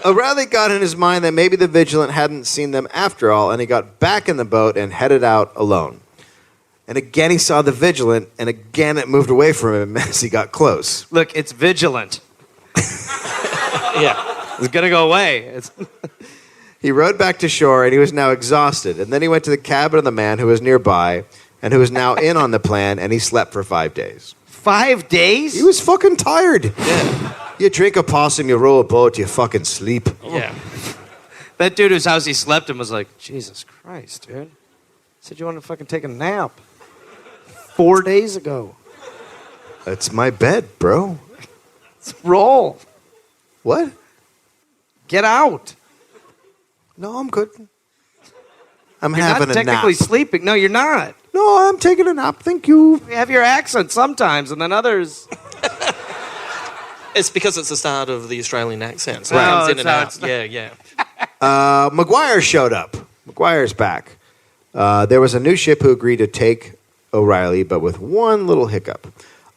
O'Reilly got in his mind that maybe the Vigilant hadn't seen them after all, and he got back in the boat and headed out alone. And again he saw the Vigilant, and again it moved away from him as he got close. look, it's vigilant. Yeah. It's going to go away. He rowed back to shore, and he was now exhausted. And then he went to the cabin of the man who was nearby, and who was now in on the plan, and he slept for 5 days. 5 days? He was fucking tired. Yeah. You drink a possum, you row a boat, you fucking sleep. Yeah. That dude whose house he slept in was like, Jesus Christ, dude. Said you want to fucking take a nap 4 days ago. That's my bed, bro. Let's roll. What? Get out. No, I'm good. I'm You're having not a nap. technically sleeping. No, you're not. No, I'm taking a nap. Thank you. You have your accent sometimes, and then others. It's because it's the start of the Australian accent. So Right. it comes Oh, in and it's out. how Yeah, yeah. McGuire showed up. McGuire's back. There was a new ship who agreed to take O'Reilly, but with one little hiccup.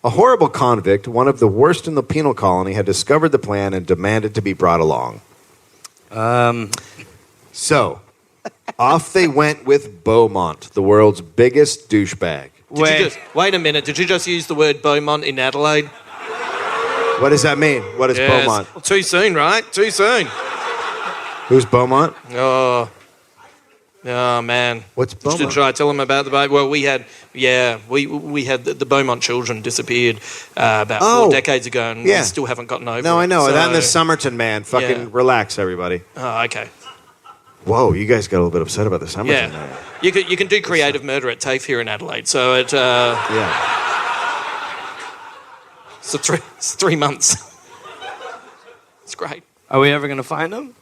A horrible convict, one of the worst in the penal colony, had discovered the plan and demanded to be brought along. So, off they went with Beaumont, the world's biggest douchebag. Wait a minute. Did you just use the word Beaumont in Adelaide? What does that mean? What is Yes. Beaumont? Too soon, right? Too soon. Who's Beaumont? Oh man. What's Beaumont? Should I tell them about the boat? Well, we had the Beaumont children disappeared about 4 decades ago, and yeah. we still haven't gotten over. No, I know. it. That and the So- Somerton man. Fucking Yeah. relax, everybody. Oh, okay. Whoa, you guys got a little bit upset about the Somerton Yeah, man. you can do creative murder at TAFE here in Adelaide. So Yeah. it's 3 months. It's great. Are we ever going to find him?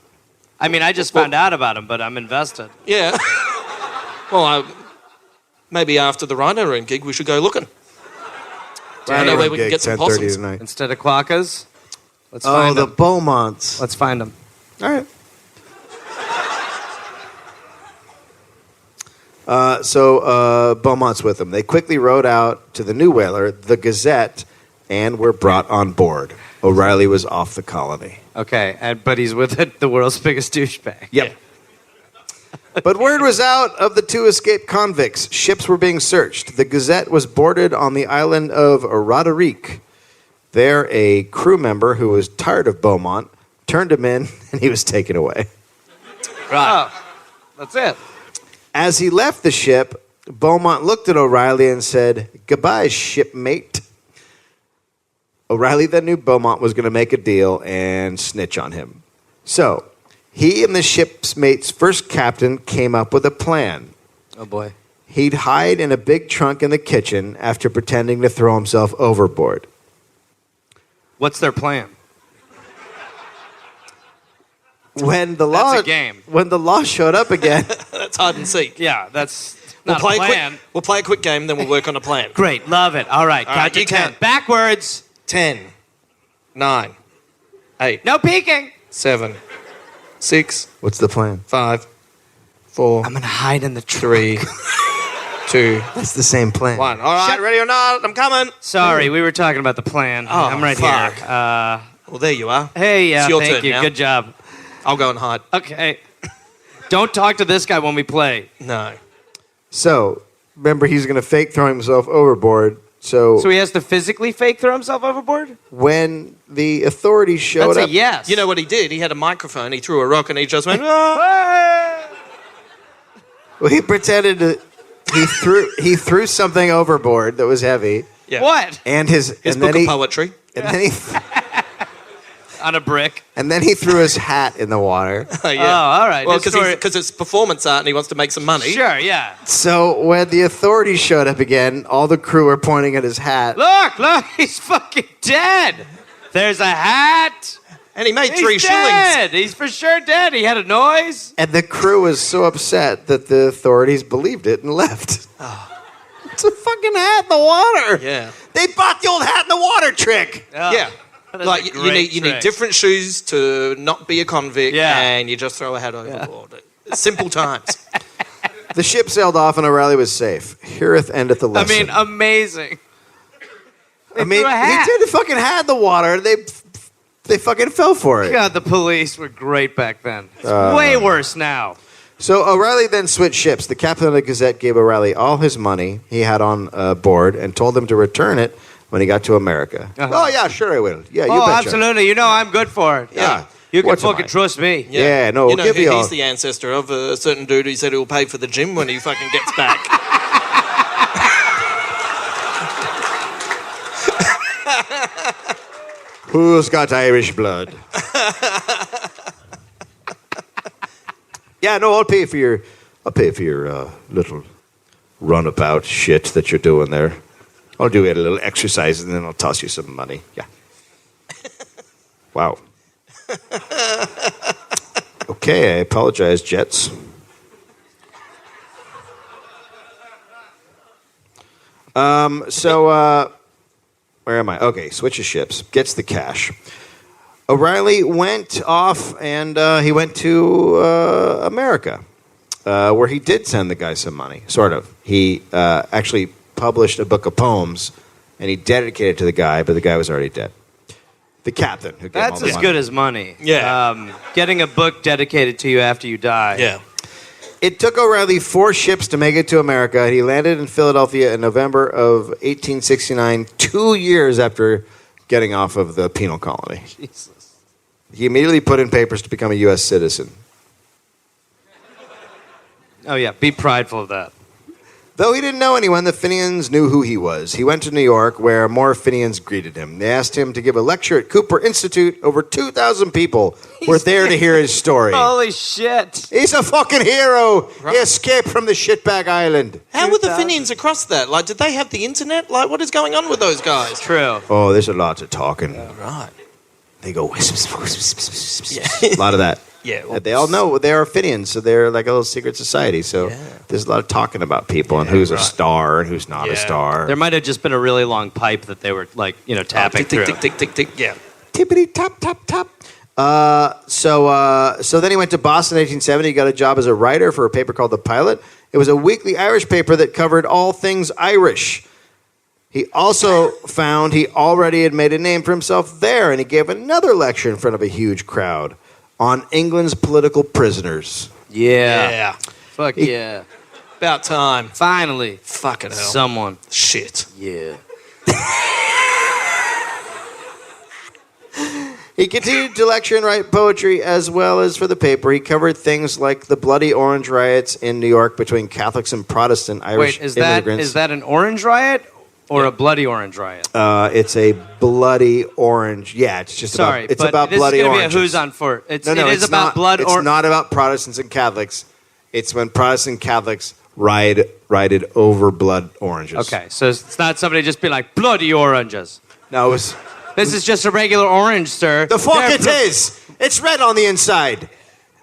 I mean, I just found out about him, but I'm invested. Yeah. Well, maybe after the Rhino Room gig, we should go looking. I know where we can get some 10:30 possums. tonight. Instead of quokkas, let's Oh, find the him. Beaumonts. Let's find him. All right. So Beaumont's with them. They quickly rowed out to the new whaler, the Gazette, and were brought on board. O'Reilly was off the colony. Okay, but he's with it, the world's biggest douchebag. Yep. But word was out of the two escaped convicts. Ships were being searched. The Gazette was boarded on the island of Roderick. There, a crew member who was tired of Beaumont turned him in, and he was taken away. Right. Oh, that's it. As he left the ship, Beaumont looked at O'Reilly and said, "Goodbye, shipmate." O'Reilly then knew Beaumont was going to make a deal and snitch on him. So, he and the ship's mate's first captain came up with a plan. Oh, boy. He'd hide in a big trunk in the kitchen after pretending to throw himself overboard. What's their plan? When the That's law a game. When the law showed up again, That's hide and seek. Yeah, that's We'll not play a plan. we'll play a quick game, then we'll work on a plan. Great, love it. All right, All count right, to you 10. count. Backwards. 10, 9, 8, No peeking. 7, 6, what's the plan? 5, 4, I'm going to hide in the trunk. 3, 2, That's the same plan. 1. All right, ready or not? I'm coming. Sorry, we were talking about the plan. Oh, I'm right fuck. here. Well, there you are. Hey, It's your thank turn you. now. Good job. I'll go and hide. Okay. Don't talk to this guy when we play. No. So, remember, he's going to fake throw himself overboard. So So he has to physically fake throw himself overboard? when the authorities showed That's up, a yes. You know what he did? He had a microphone. He threw a rock and he just went, "Ah." well, he pretended to. He threw something overboard that was heavy, Yeah. What? and his His and book then of he poetry. and then he On a brick. and then he threw his hat in the water. Oh, yeah. Oh, all right. Well, His story- because it's performance art and he wants to make some money. Sure, yeah. So when the authorities showed up again, all the crew were pointing at his hat, Look, he's fucking dead. There's a hat. And he made He's 3 dead. shillings. He's for sure dead. He had a noise. And the crew was so upset that the authorities believed it and left. It's a fucking hat in the water. Yeah. They bought the old hat in the water trick. Yeah. That is Like, a you great need trick. different shoes to not be a convict, Yeah. and you just throw a hat overboard. Simple times. The ship sailed off and O'Reilly was safe. Hereth ended the I lesson. mean, amazing. I mean, threw a hat. he did a fucking hat in the water. They fucking fell for it. God, the police were great back then. It's way worse now. So O'Reilly then switched ships. The captain of the Gazette gave O'Reilly all his money he had on board and told him to return it when he got to America. Uh-huh. Oh, yeah, sure I will. Yeah, you Oh, betcha. absolutely. You know I'm good for it. Yeah. You can What's fucking mine? trust me. Yeah, no, you know give who me all. he's the ancestor of? A certain dude who said he'll pay for the gym when he fucking gets back. Who's got Irish blood? Yeah, no, I'll pay for your little runabout shit that you're doing there. I'll do a little exercise and then I'll toss you some money. Yeah. Wow. Okay, I apologize, Jets. Where am I? Okay, switches ships, gets the cash. O'Reilly went off and he went to America, where he did send the guy some money, sort of. He actually published a book of poems, and he dedicated it to the guy, but the guy was already dead. The captain who gave him all That's the as money. good as money. Yeah. Getting a book dedicated to you after you die. Yeah. It took O'Reilly 4 ships to make it to America. He landed in Philadelphia in November of 1869, 2 years after getting off of the penal colony. Jesus. He immediately put in papers to become a U.S. citizen. Oh, yeah. Be prideful of that. Though he didn't know anyone, the Fenians knew who he was. He went to New York, where more Fenians greeted him. They asked him to give a lecture at Cooper Institute. Over 2,000 people were there to hear his story. Holy shit. He's a fucking hero. He escaped from the shitbag island. How were the Fenians across that? Like, did they have the internet? Like, what is going on with those guys? True. Oh, there's a lot of talking. Right. They go wisp, wisp, wisp, wisp, wisp, wisp. A lot of that. Yeah. Well, They all know they are Fenians, so they're like a little secret society. So there's a lot of talking about people and who's a star and who's not a star. There might have just been a really long pipe that they were, like, tapping tick, through. tick, tick, tick, tick, tick. Yeah. Tippity tap tap tap. So then he went to Boston in 1870. He got a job as a writer for a paper called The Pilot. It was a weekly Irish paper that covered all things Irish. He also found he already had made a name for himself there, and he gave another lecture in front of a huge crowd on England's political prisoners. Yeah. Yeah. Fuck yeah. About time. Finally. Fucking hell. Someone. Shit. Yeah. He continued to lecture and write poetry as well as for the paper. He covered things like the Bloody Orange riots in New York between Catholics and Protestant Irish Wait, is immigrants. that an orange riot or a bloody orange riot? It's a bloody orange. Yeah, it's just Sorry, about. It's but about this bloody is going to be oranges. a who's on for. It No, is it's about not, blood. It's not about Protestants and Catholics. It's when Protestant and Catholics rioted over blood oranges. Okay, so it's not somebody just be like bloody oranges. No, it was This is just a regular orange, sir. the fuck They're it is. It's red on the inside.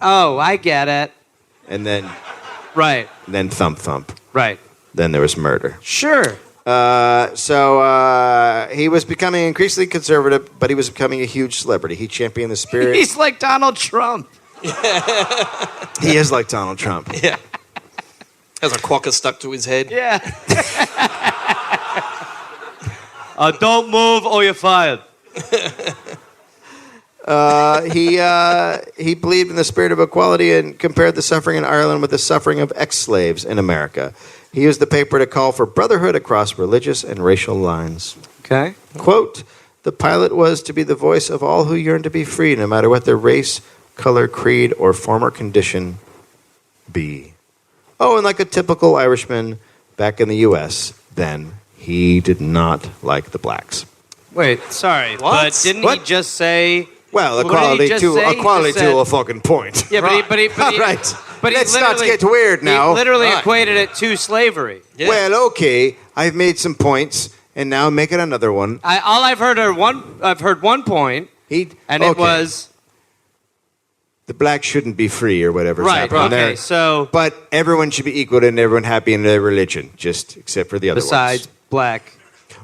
Oh, I get it. And then Right, thump thump. right. Then there was murder. Sure. So he was becoming increasingly conservative, but he was becoming a huge celebrity. He championed the spirit. He's like Donald Trump. He is like Donald Trump. Yeah. Has a quokka stuck to his head. Yeah. Don't move or you're fired. He believed in the spirit of equality and compared the suffering in Ireland with the suffering of ex-slaves in America. He used the paper to call for brotherhood across religious and racial lines. Okay. Quote, the pilot was to be the voice of all who yearn to be free, no matter what their race, color, creed, or former condition be. Oh, and like a typical Irishman back in the U.S., then, he did not like the blacks. Wait, sorry, What? but didn't What? he just say? Well, What did equality he just to say? He equality just said- to a fucking point. Yeah, but he All right. But he Let's not literally- get weird now. He literally Right. equated it to slavery. Yeah. Well, okay, I've made some points, and now make it another one. I've heard one point, It was... The blacks shouldn't be free or whatever's Right, happening okay, there. so... But everyone should be equal and everyone happy in their religion, just except for the other Besides ones. black.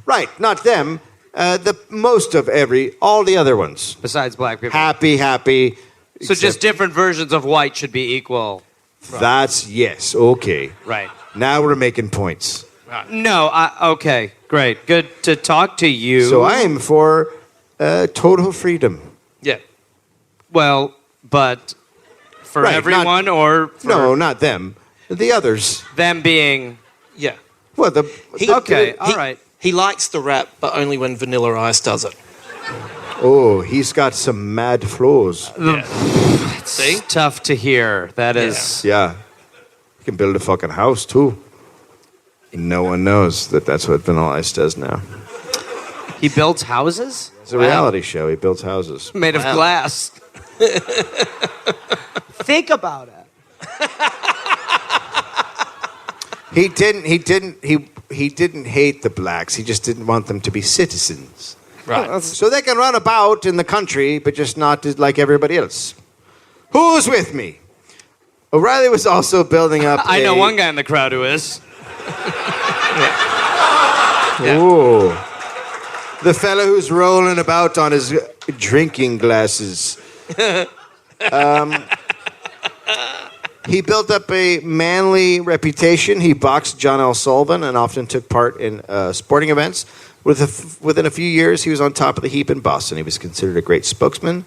Right, not them. All the other ones. Besides black people. Happy. So just different versions of white should be equal. That's, yes, okay. Right. Now we're making points. No, okay, great. Good to talk to you. So I am for total freedom. Yeah. Well, but for Right, everyone or for No, not them. The others. them being... Yeah. Well, Okay, all right. He likes the rap, but only when Vanilla Ice does it. Oh, he's got some mad flows. See? Tough to hear. That is... Yeah. You can build a fucking house, too. No one knows that that's what Vanilla Ice does now. He builds houses? It's a reality show. He builds houses. Made of glass. Think about it. He didn't hate the blacks. He just didn't want them to be citizens. Right. So they can run about in the country, but just not like everybody else. Who's with me? O'Reilly was also building up I know one guy in the crowd who is. Ooh. The fellow who's rolling about on his drinking glasses. He built up a manly reputation. He boxed John L. Sullivan and often took part in sporting events. Within a few years, he was on top of the heap in Boston. He was considered a great spokesman,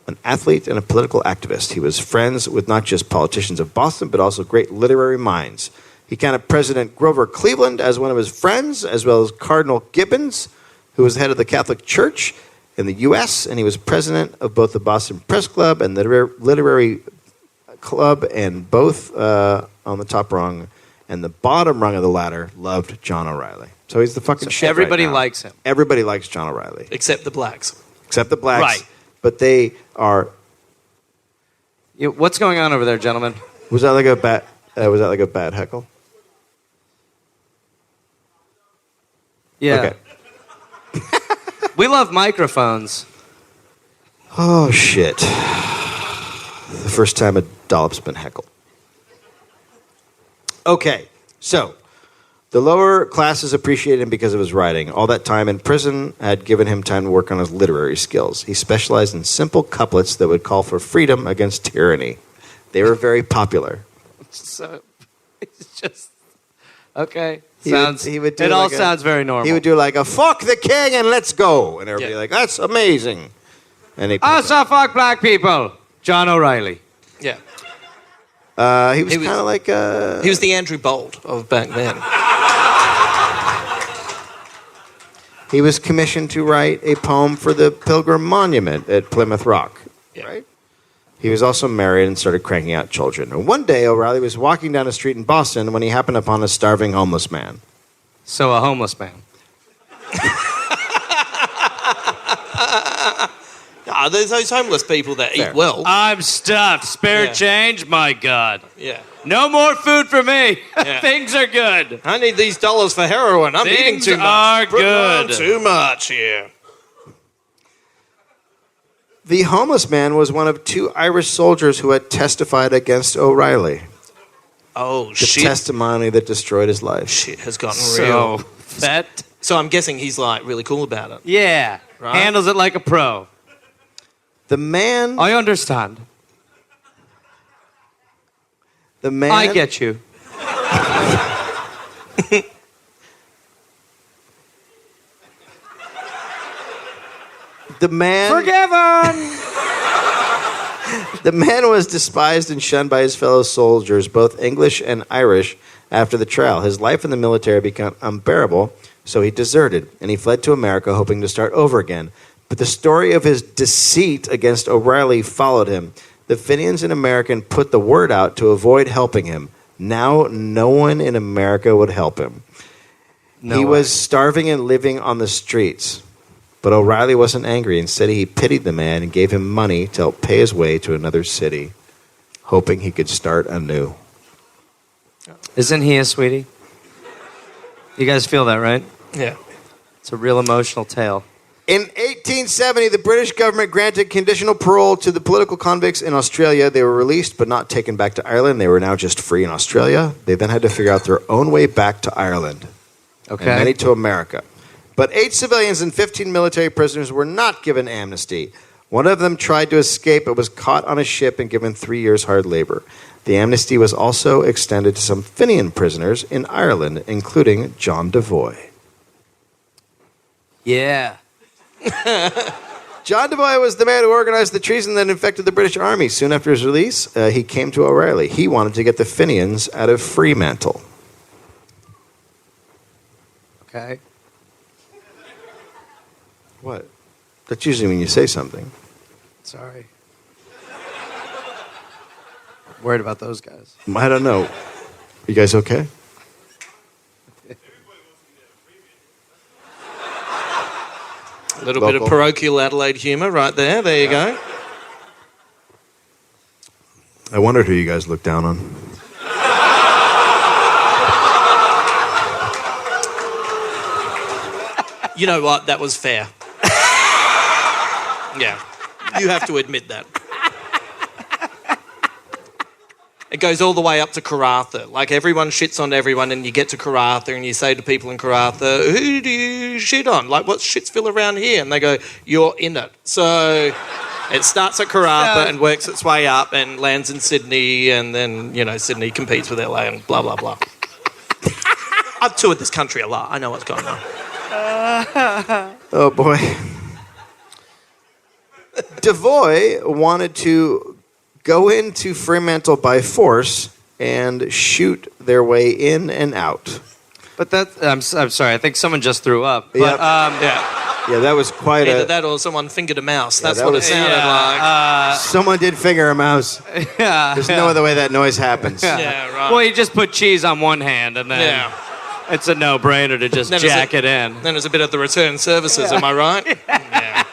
an athlete, and a political activist. He was friends with not just politicians of Boston, but also great literary minds. He counted President Grover Cleveland as one of his friends, as well as Cardinal Gibbons, who was head of the Catholic Church in the U.S., and he was president of both the Boston Press Club and the Literary Club, and both on the top rung and the bottom rung of the ladder loved John O'Reilly. So he's the fucking shit. Everybody right now. likes him. Everybody likes John O'Reilly. Except the blacks. Except the blacks. Right. But they are... What's going on over there, gentlemen? Was that like a bad heckle? Yeah. Okay. We love microphones. Oh, shit. The first time a Dollop's been heckled. Okay, so the lower classes appreciated him because of his writing. All that time in prison had given him time to work on his literary skills. He specialized in simple couplets that would call for freedom against tyranny. They were very popular. So it's just okay. He would do it all like sounds very normal. He would do like a "fuck the king" and "let's go," and everybody like, "That's amazing." And he also fuck black people. John O'Reilly. Yeah. he was kind of like He was the Andrew Bolt of back then. he was commissioned to write a poem for the Pilgrim Monument at Plymouth Rock. Yeah. Right? He was also married and started cranking out children. And one day, O'Reilly was walking down a street in Boston when he happened upon a starving homeless man. So a homeless man. There's those homeless people that Fair. eat well. I'm stuffed. Spare Yeah. change? My God. Yeah. No more food for me. Yeah. Things are good. I need these dollars for heroin. I'm eating Things too much. are Putting on good. too much here. The homeless man was one of two Irish soldiers who had testified against O'Reilly. Oh, The shit. testimony that destroyed his life. Shit has gotten real. So that. So I'm guessing he's like really cool about it. Yeah. Right. Handles it like a pro. The man... I understand. The man... I get you. The man... Forgiven. The man was despised and shunned by his fellow soldiers, both English and Irish, after the trial. His life in the military became unbearable, so he deserted, and he fled to America, hoping to start over again. But the story of his deceit against O'Reilly followed him. The Fenians in America put the word out to avoid helping him. Now no one in America would help him. He was starving and living on the streets. But O'Reilly wasn't angry. Instead, he pitied the man and gave him money to help pay his way to another city, hoping he could start anew. Isn't he a sweetie? You guys feel that, right? Yeah. It's a real emotional tale. In 1870, the British government granted conditional parole to the political convicts in Australia. They were released but not taken back to Ireland. They were now just free in Australia. They then had to figure out their own way back to Ireland. Okay. And many to America. But 8 civilians and 15 military prisoners were not given amnesty. One of them tried to escape but was caught on a ship and given 3 years hard labor. The amnesty was also extended to some Fenian prisoners in Ireland, including John Devoy. Yeah. John Devoy was the man who organized the treason that infected the British Army. Soon after his release, he came to O'Reilly. He wanted to get the Fenians out of Fremantle. Okay. What? That's usually when you say something. Sorry. Worried about those guys. I don't know. You guys okay? A little bit of parochial Adelaide humour right there. There you go. I wondered who you guys looked down on. You know what? That was fair. Yeah. You have to admit that. It goes all the way up to Karratha. Like, everyone shits on everyone, and you get to Karratha and you say to people in Karratha, who do you shit on? Like, what's Shitsville around here? And they go, you're in it. So it starts at Karratha and works its way up and lands in Sydney, and then, you know, Sydney competes with LA and blah, blah, blah. I've toured this country a lot. I know what's going on. Oh, boy. Devoy wanted to go into Fremantle by force and shoot their way in and out. But that, I'm sorry, I think someone just threw up. But, Yep. Yeah, that was quite Either that or someone fingered a mouse. That's that what it was- sounded like. Someone did finger a mouse. Yeah. There's no other way that noise happens. Yeah, right. Well, you just put cheese on one hand, and then Yeah. it's a no-brainer to just Then jack it in. Then there's a bit of the return services, am I right? Yeah.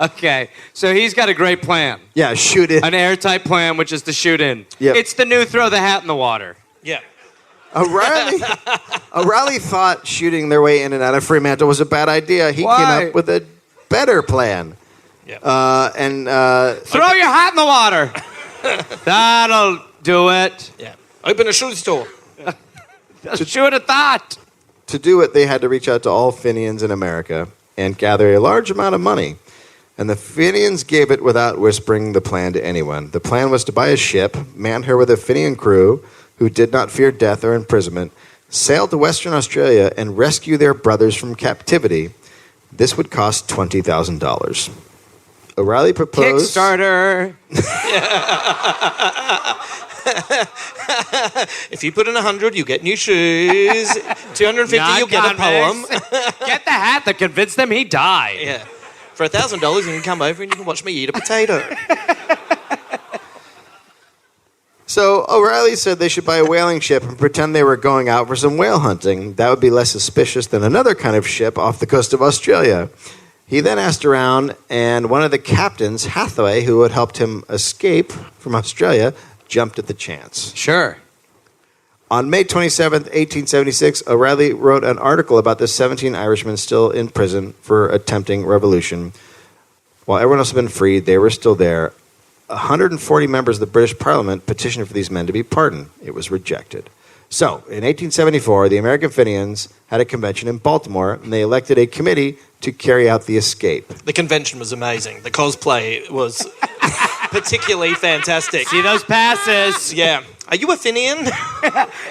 Okay, so he's got a great plan. Yeah, shoot it. An airtight plan, which is to shoot in. Yep. It's the new throw the hat in the water. Yeah. O'Reilly thought shooting their way in and out of Fremantle was a bad idea. He Why? came up with a better plan. Yeah. Throw your hat in the water. That'll do it. Yeah. Open a shoe store. Shoot at that. To do it, they had to reach out to all Fenians in America and gather a large amount of money. And the Fenians gave it without whispering the plan to anyone. The plan was to buy a ship, man her with a Fenian crew who did not fear death or imprisonment, sail to Western Australia, and rescue their brothers from captivity. This would cost $20,000. O'Reilly proposed... Kickstarter. If you put in 100, you get new shoes. 250, you'll get a poem. Get the hat that convinced them he died. Yeah. For $1,000, you can come over and you can watch me eat a potato. So O'Reilly said they should buy a whaling ship and pretend they were going out for some whale hunting. That would be less suspicious than another kind of ship off the coast of Australia. He then asked around, and one of the captains, Hathaway, who had helped him escape from Australia, jumped at the chance. Sure. On May 27th, 1876, O'Reilly wrote an article about the 17 Irishmen still in prison for attempting revolution. While everyone else had been freed, they were still there. 140 members of the British Parliament petitioned for these men to be pardoned. It was rejected. So, in 1874, the American Fenians had a convention in Baltimore, and they elected a committee to carry out the escape. The convention was amazing. The cosplay was particularly fantastic. See those passes? Yeah. Are you a Fenian?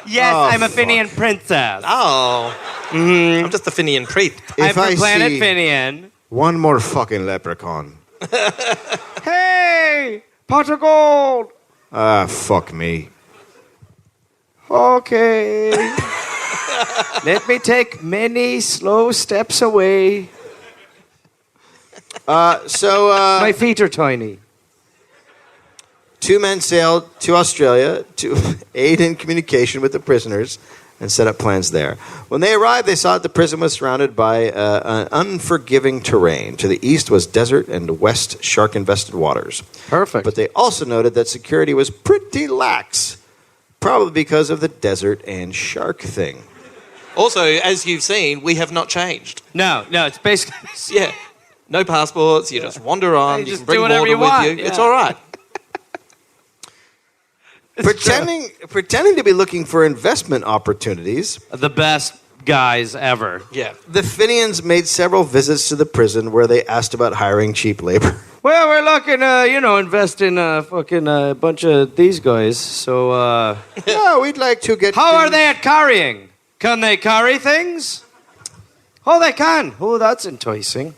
Yes, Oh, I'm a fuck. Fenian princess. Oh. I'm just a Fenian priest. I'm If from I Planet see Fenian. one more fucking leprechaun. Hey, pot of gold. Ah, fuck me. Okay. Let me take many slow steps away. My feet are tiny. Two men sailed to Australia to aid in communication with the prisoners and set up plans there. When they arrived, they saw that the prison was surrounded by an unforgiving terrain. To the east was desert and west shark-infested waters. Perfect. But they also noted that security was pretty lax, probably because of the desert and shark thing. Also, as you've seen, we have not changed. No, it's basically... Yeah. No passports. You just wander on. You just can bring do whatever water you want, with you. yeah. It's all right. Pretending to be looking for investment opportunities, The best guys ever. Yeah. the Finians made several visits to the prison where they asked about hiring cheap labor. Well, we're looking, invest in a bunch of these guys. So, Yeah, we'd like to get. how are they at carrying? Can they carry things? Oh, they can. Oh, that's enticing.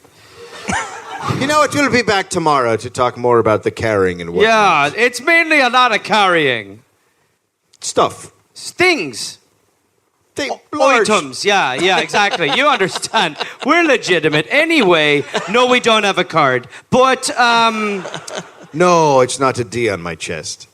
You know what? You'll be back tomorrow to talk more about the carrying and whatnot. Yeah, it's mainly a lot of carrying. Stuff. Things. Large. Items, yeah, exactly. You understand. We're legitimate. Anyway, no, we don't have a card. But, No, it's not a D on my chest.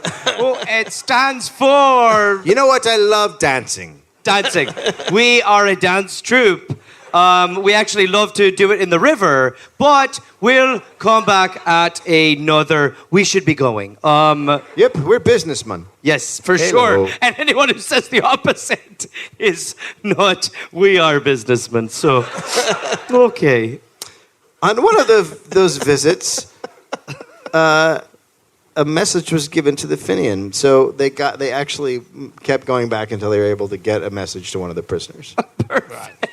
it stands for You know what? I love dancing. dancing. We are a dance troupe. We actually love to do it in the river, but we'll come back at another... We should be going. Yep, we're businessmen. Yes, for Hello. sure. And anyone who says the opposite is not. We are businessmen, so... Okay. On one of those visits, a message was given to the Finian. So they actually kept going back until they were able to get a message to one of the prisoners. Perfect.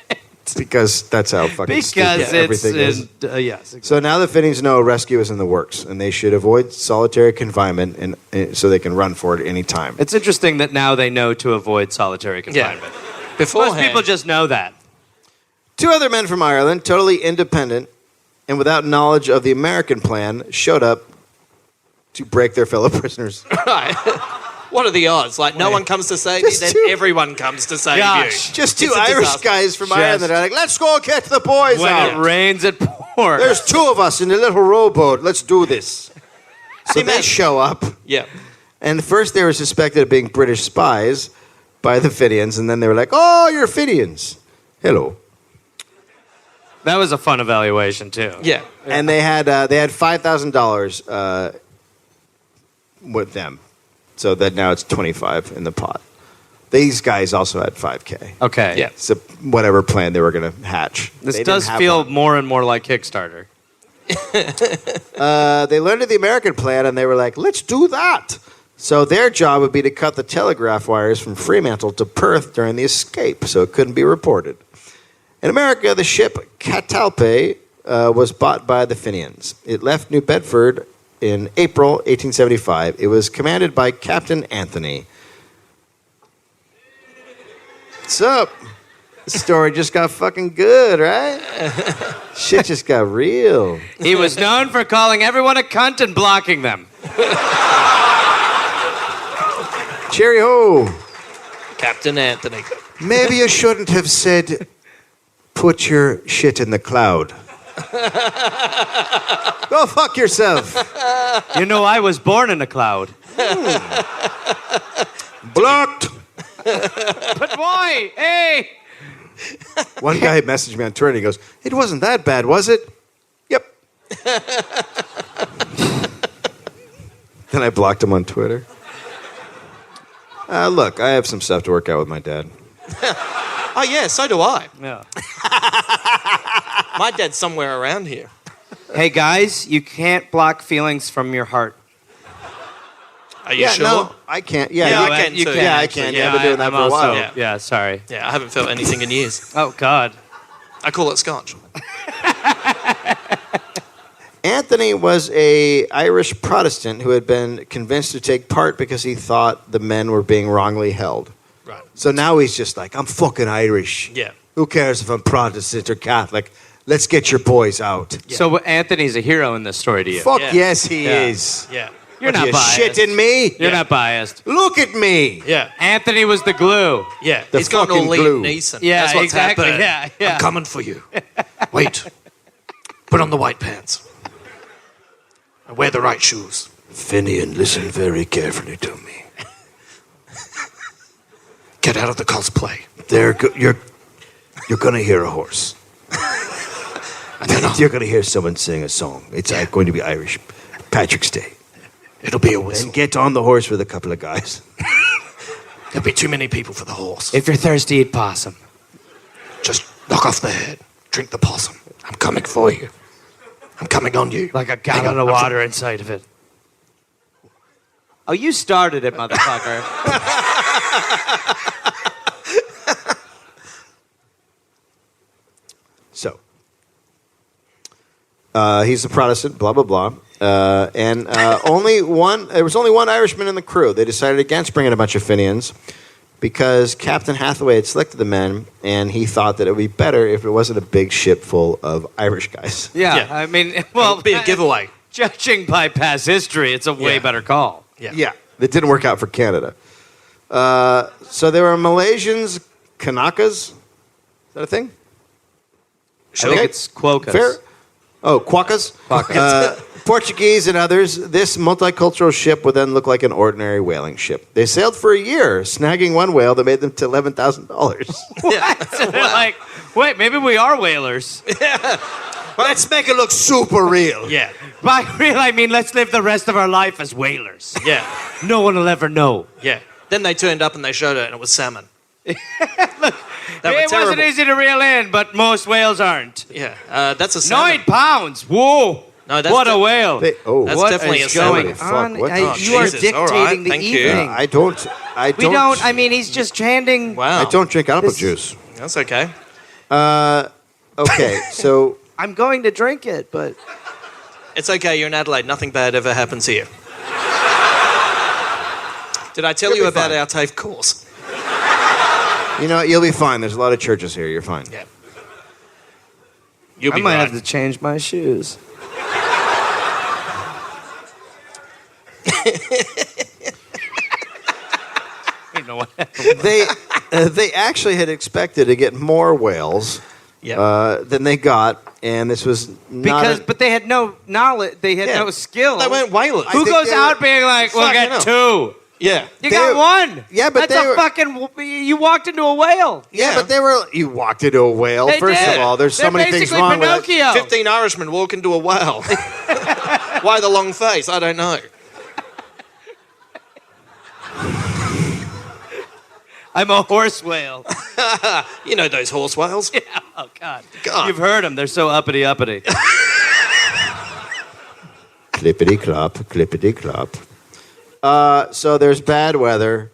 Because that's how fucking stupid Because everything is. yes. Exactly. So now the Finians know rescue is in the works, and they should avoid solitary confinement, and so they can run for it any time. It's interesting that now they know to avoid solitary confinement. Beforehand. Most people just know that. Two other men from Ireland, totally independent and without knowledge of the American plan, showed up to break their fellow prisoners. Right. What are the odds? Like, no one comes to save you, then everyone comes to save Gosh. you. Just two It's a Irish disaster. guys from Ireland that are like, let's go get the boys When out. it rains, it pours. There's two of us in a little rowboat. Let's do this. So they show up, Yeah. and first they were suspected of being British spies by the Finians, and then they were like, oh, you're Finians. Hello. That was a fun evaluation, too. Yeah. And they had $5,000 with them. So that now it's 25 in the pot. These guys also had $5K. Okay. Yeah. So whatever plan they were going to hatch. This They does didn't have feel one. more and more like Kickstarter. They learned of the American plan and they were like, let's do that. So their job would be to cut the telegraph wires from Fremantle to Perth during the escape so it couldn't be reported. In America, the ship Catalpe was bought by the Finians. It left New Bedford in April 1875. It was commanded by Captain Anthony. What's up? The story just got fucking good, right? Shit just got real. He was known for calling everyone a cunt and blocking them. Cheery ho. Captain Anthony. Maybe you shouldn't have said, put your shit in the cloud. Go fuck yourself. You know, I was born in a cloud. Blocked. But why? Hey! One guy messaged me on Twitter and he goes, it wasn't that bad, was it? Yep. Then I blocked him on Twitter. Look, I have some stuff to work out with my dad. Oh, yeah, so do I. Yeah. My dad's somewhere around here. Hey, guys, you can't block feelings from your heart. Are you sure? No, I can't. Yeah, Yeah, you I can you too. can. Yeah, I actually. can. Yeah, I've been doing that I'm for a also, while. Yeah, sorry. Yeah, I haven't felt anything in years. Oh, God. I call it scotch. Anthony was a Irish Protestant who had been convinced to take part because he thought the men were being wrongly held. Right. So now he's just like, I'm fucking Irish. Yeah. Who cares if I'm Protestant or Catholic? Let's get your boys out. So Anthony's a hero in this story to you. Fuck Yeah. yes, he Yeah. is. Yeah. You're What, not you biased. shitting me? You're not biased. Look at me. Yeah. Anthony was the glue. Yeah. The He's got all fucking Liam glue. Neeson. Yeah, That's what's exactly. happened. Yeah, yeah. I'm coming for you. Wait. Put on the white pants. And wear the right shoes. Finian, listen very carefully to me. Get out of the cosplay. You're going to hear a horse. And then You're going to hear someone sing a song. It's going to be Irish. Patrick's Day. it'll be a whistle. And get on the horse with a couple of guys. There'll be too many people for the horse. If you're thirsty, eat possum. Just knock off the head. Drink the possum. I'm coming for you. I'm coming on you. Like a gallon of water inside of it. Oh, you started it, motherfucker. So, he's a Protestant, blah, blah, blah. There was only one Irishman in the crew. They decided against bringing a bunch of Fenians because Captain Hathaway had selected the men, and he thought that it would be better if it wasn't a big ship full of Irish guys. Yeah, I mean, well, It'll be a giveaway. Judging by past history, it's a way better call. Yeah, it didn't work out for Canada. So there were Malaysians, Kanakas. Is that a thing? I think it's Quokkas. Fair? Oh, Quokkas? Portuguese and others. This multicultural ship would then look like an ordinary whaling ship. They sailed for a year, snagging one whale that made them to $11,000. What? They're like, wait, maybe we are whalers. Let's make it look super real. Yeah. By real, I mean let's live the rest of our life as whalers. Yeah. No one will ever know. Yeah. Then they turned up and they showed it, and it was salmon. Look, That were it wasn't terrible. easy to reel in, but most whales aren't. Yeah. That's a salmon. 9 pounds. Whoa. No, that's what a whale. That's What definitely is a salmon. going Fuck, on? what? Oh, You are Jesus. dictating All right, the thank you. evening. I don't. We don't. I mean, he's just chanting. Wow. I don't drink apple This- juice. That's okay. Okay, so I'm going to drink it, but It's okay. You're in Adelaide. Nothing bad ever happens here. Did I tell You'll you be about fine. our TAFE course? you know what, you'll be fine. There's a lot of churches here. You're fine. Yeah. You'll I be might right. have to change my shoes. I don't know what happened. They actually had expected to get more whales Yeah. than they got, and this was not But they had no knowledge. They had Yeah. no skill. They weren't whalers. Who think goes they were- out being like, we'll Fucking get hell. 2? Yeah. You They got were- 1. Yeah, but that's they a were- fucking. You walked into a whale. Yeah, Yeah. but they were. You walked into a whale. They First did. of all, there's so They're many things basically wrong with it. Pinocchio. 15 Irishmen walk into a whale. Why the long face? I don't know. I'm a horse whale. You know those horse whales. Yeah. Oh God. God. You've heard them. They're so uppity. Clippity clop, clippity clop. So there's bad weather,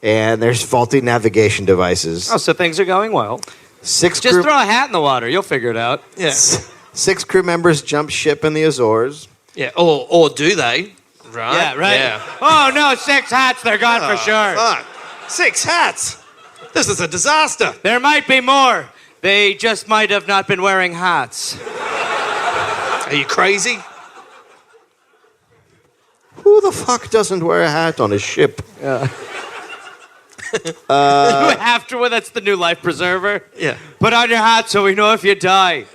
and there's faulty navigation devices. Oh, so things are going well. Six Just crew, throw a hat in the water. You'll figure it out. Yeah. 6 crew members jumped ship in the Azores. Yeah. Or do they? Right. Yeah. Right. Yeah. Oh no, 6 hats. They're gone for sure. Fuck. 6 hats. This is a disaster. There might be more. They just might have not been wearing hats. Are you crazy? Who the fuck doesn't wear a hat on a ship? Afterward, that's the new life preserver. Yeah. Put on your hat so we know if you die.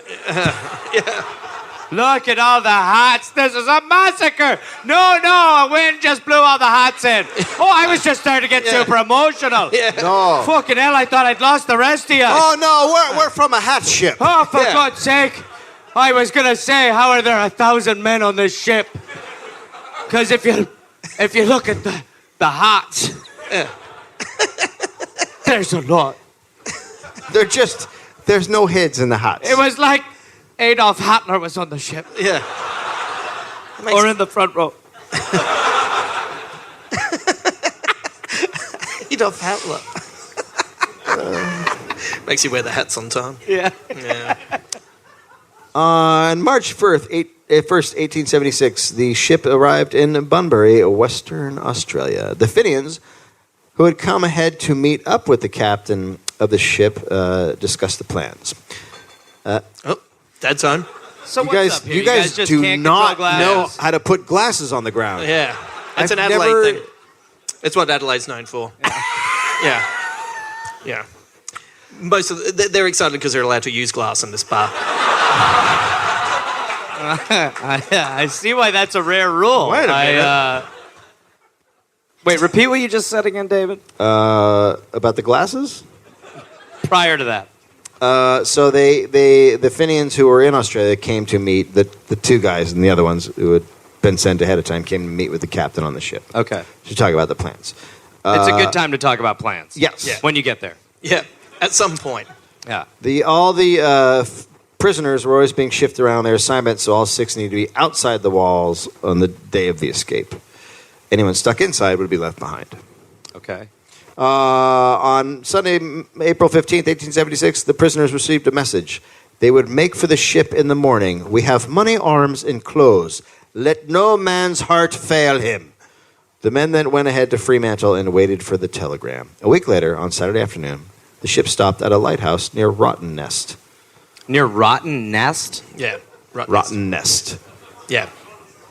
Look at all the hats. This is a massacre. No, a wind just blew all the hats in. Oh, I was just starting to get super emotional. Yeah. No. Fucking hell, I thought I'd lost the rest of you. Oh no, we're from a hat ship. Oh, for Yeah. God's sake. I was going to say, how are there 1,000 men on this ship? Because if you look at the hats, there's a lot. There's no heads in the hats. It was like Adolf Hitler was on the ship. Yeah. Or in the front row. Adolf Hitler. Makes you wear the hats on time. Yeah. Yeah. On March 1st, 1876, the ship arrived in Bunbury, Western Australia. The Fenians, who had come ahead to meet up with the captain of the ship, discussed the plans. Oh, Dad's home. So You what's guys, up here? you guys just do can't not control know glass. how to put glasses on the ground. Yeah. It's I've an Adelaide never- thing. It's what Adelaide's known for. Yeah. Yeah. Most of they're excited because they're allowed to use glass in this bar. I see why that's a rare rule. Wait a minute. Wait, repeat what you just said again, David. About the glasses? Prior to that. So the Fenians who were in Australia came to meet the 2 guys and the other ones who had been sent ahead of time came to meet with the captain on the ship. Okay. To talk about the plans. It's a good time to talk about plans. Yes. Yeah. When you get there. Yeah, at some point. Yeah. All the prisoners were always being shifted around their assignments, so all 6 needed to be outside the walls on the day of the escape. Anyone stuck inside would be left behind. Okay. On Sunday, April 15th, 1876, the prisoners received a message. They would make for the ship in the morning. We have money, arms, and clothes. Let no man's heart fail him. The men then went ahead to Fremantle and waited for the telegram. A week later, on Saturday afternoon, the ship stopped at a lighthouse near Rotten Nest. Near Rotten Nest? Yeah. Rotten Nest. Yeah.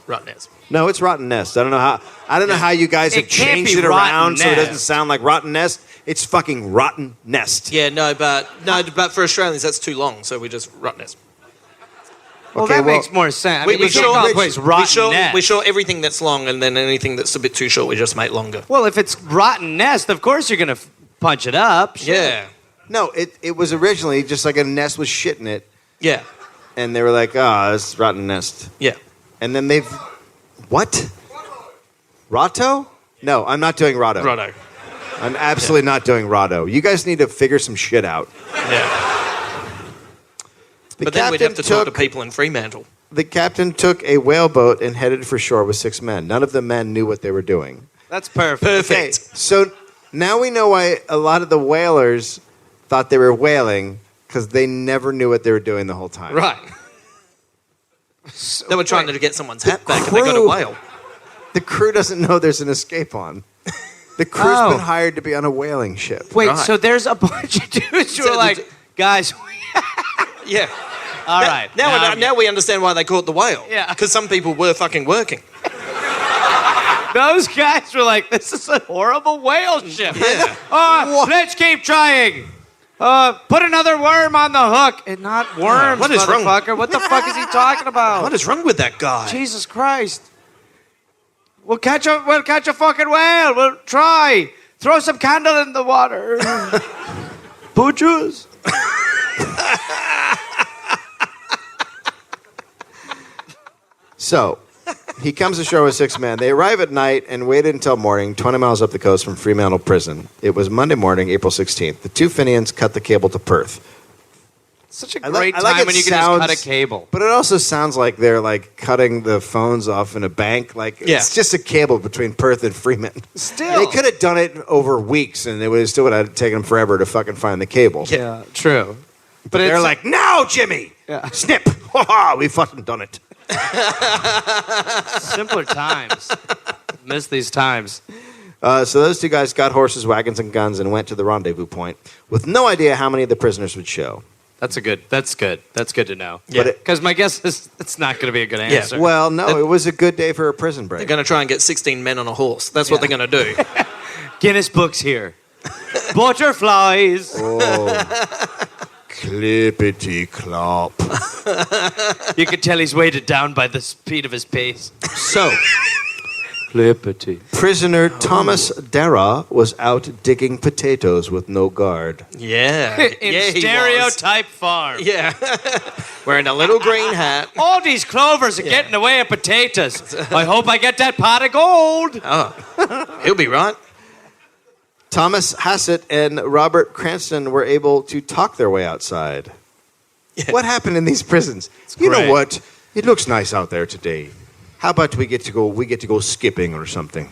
Rotten Nest. No, it's Rotten Nest. I don't know how you guys have It can't changed be it around so it Rotten doesn't Nest. sound like Rotten Nest. It's fucking Rotten Nest. Yeah, but for Australians that's too long, so we just Rotten Nest. Well, Okay, that well, makes more sense. I We- mean, we you can't short- call the we- place Rotten Nest. We short everything that's long, and then anything that's a bit too short, we just make longer. Well, if it's Rotten Nest, of course you're going to punch it up. Sure. Yeah. No, it was originally just like a nest with shit in it, Yeah. and they were like, this is Rotten Nest. Yeah. And then they've... What? Rotto? No, I'm not doing Rotto. Righto. I'm absolutely not doing Rotto. You guys need to figure some shit out. Yeah. The But then we'd have to captain talk to people in Fremantle. The captain took a whaleboat and headed for shore with 6 men. None of the men knew what they were doing. That's perfect. Okay, so now we know why a lot of the whalers thought they were whaling, because they never knew what they were doing the whole time. Right. They were trying to get someone's hat back, and they got a crew- whale. The crew doesn't know there's an escape on. The crew's Oh. been hired to be on a whaling ship. Wait, Right. so there's a bunch of dudes who So are like, guys, Yeah. all right. Now we understand why they caught the whale. Yeah. Because some people were fucking working. Those guys were like, this is a horrible whale ship. Yeah. Let's keep trying. Put another worm on the hook. And not worms, What is wrong? motherfucker. What the fuck is he talking about? What is wrong with that guy? Jesus Christ. We'll catch a fucking whale. We'll try. Throw some candle in the water. Butchers. So, he comes ashore with 6 men. They arrive at night and waited until morning, 20 miles up the coast from Fremantle Prison. It was Monday morning, April 16th. The 2 Fenians cut the cable to Perth. Such a I like- great I like time it when you can sounds- just cut a cable. But it also sounds like they're like cutting the phones off in a bank. Like Yeah. it's just a cable between Perth and Fremantle. Still. They could have done it over weeks, and it still would have taken them forever to fucking find the cable. Yeah, true. But They're it's like, now, Jimmy, Yeah. snip. Ha ha, we fucking done it. simpler times. Miss these times. So those 2 guys got horses, wagons, and guns and went to the rendezvous point with no idea how many of the prisoners would show. That's good. That's good to know. Yeah. Because my guess is it's not going to be a good answer. Well, no, it was a good day for a prison break. They're going to try and get 16 men on a horse. That's what they're going to do. Guinness Books here. Butterflies. Oh. Clippity clop. You can tell he's weighted down by the speed of his pace. So, Clippity. prisoner Thomas Darragh was out digging potatoes with no guard. Yeah. In yeah, he was. stereotype farm. Yeah. Wearing a little green hat. All these clovers are getting away at potatoes. I hope I get that pot of gold. Oh, he'll be right. Thomas Hassett and Robert Cranston were able to talk their way outside. Yeah. What happened in these prisons? You know great. what? It looks nice out there today. How about we get to go skipping or something?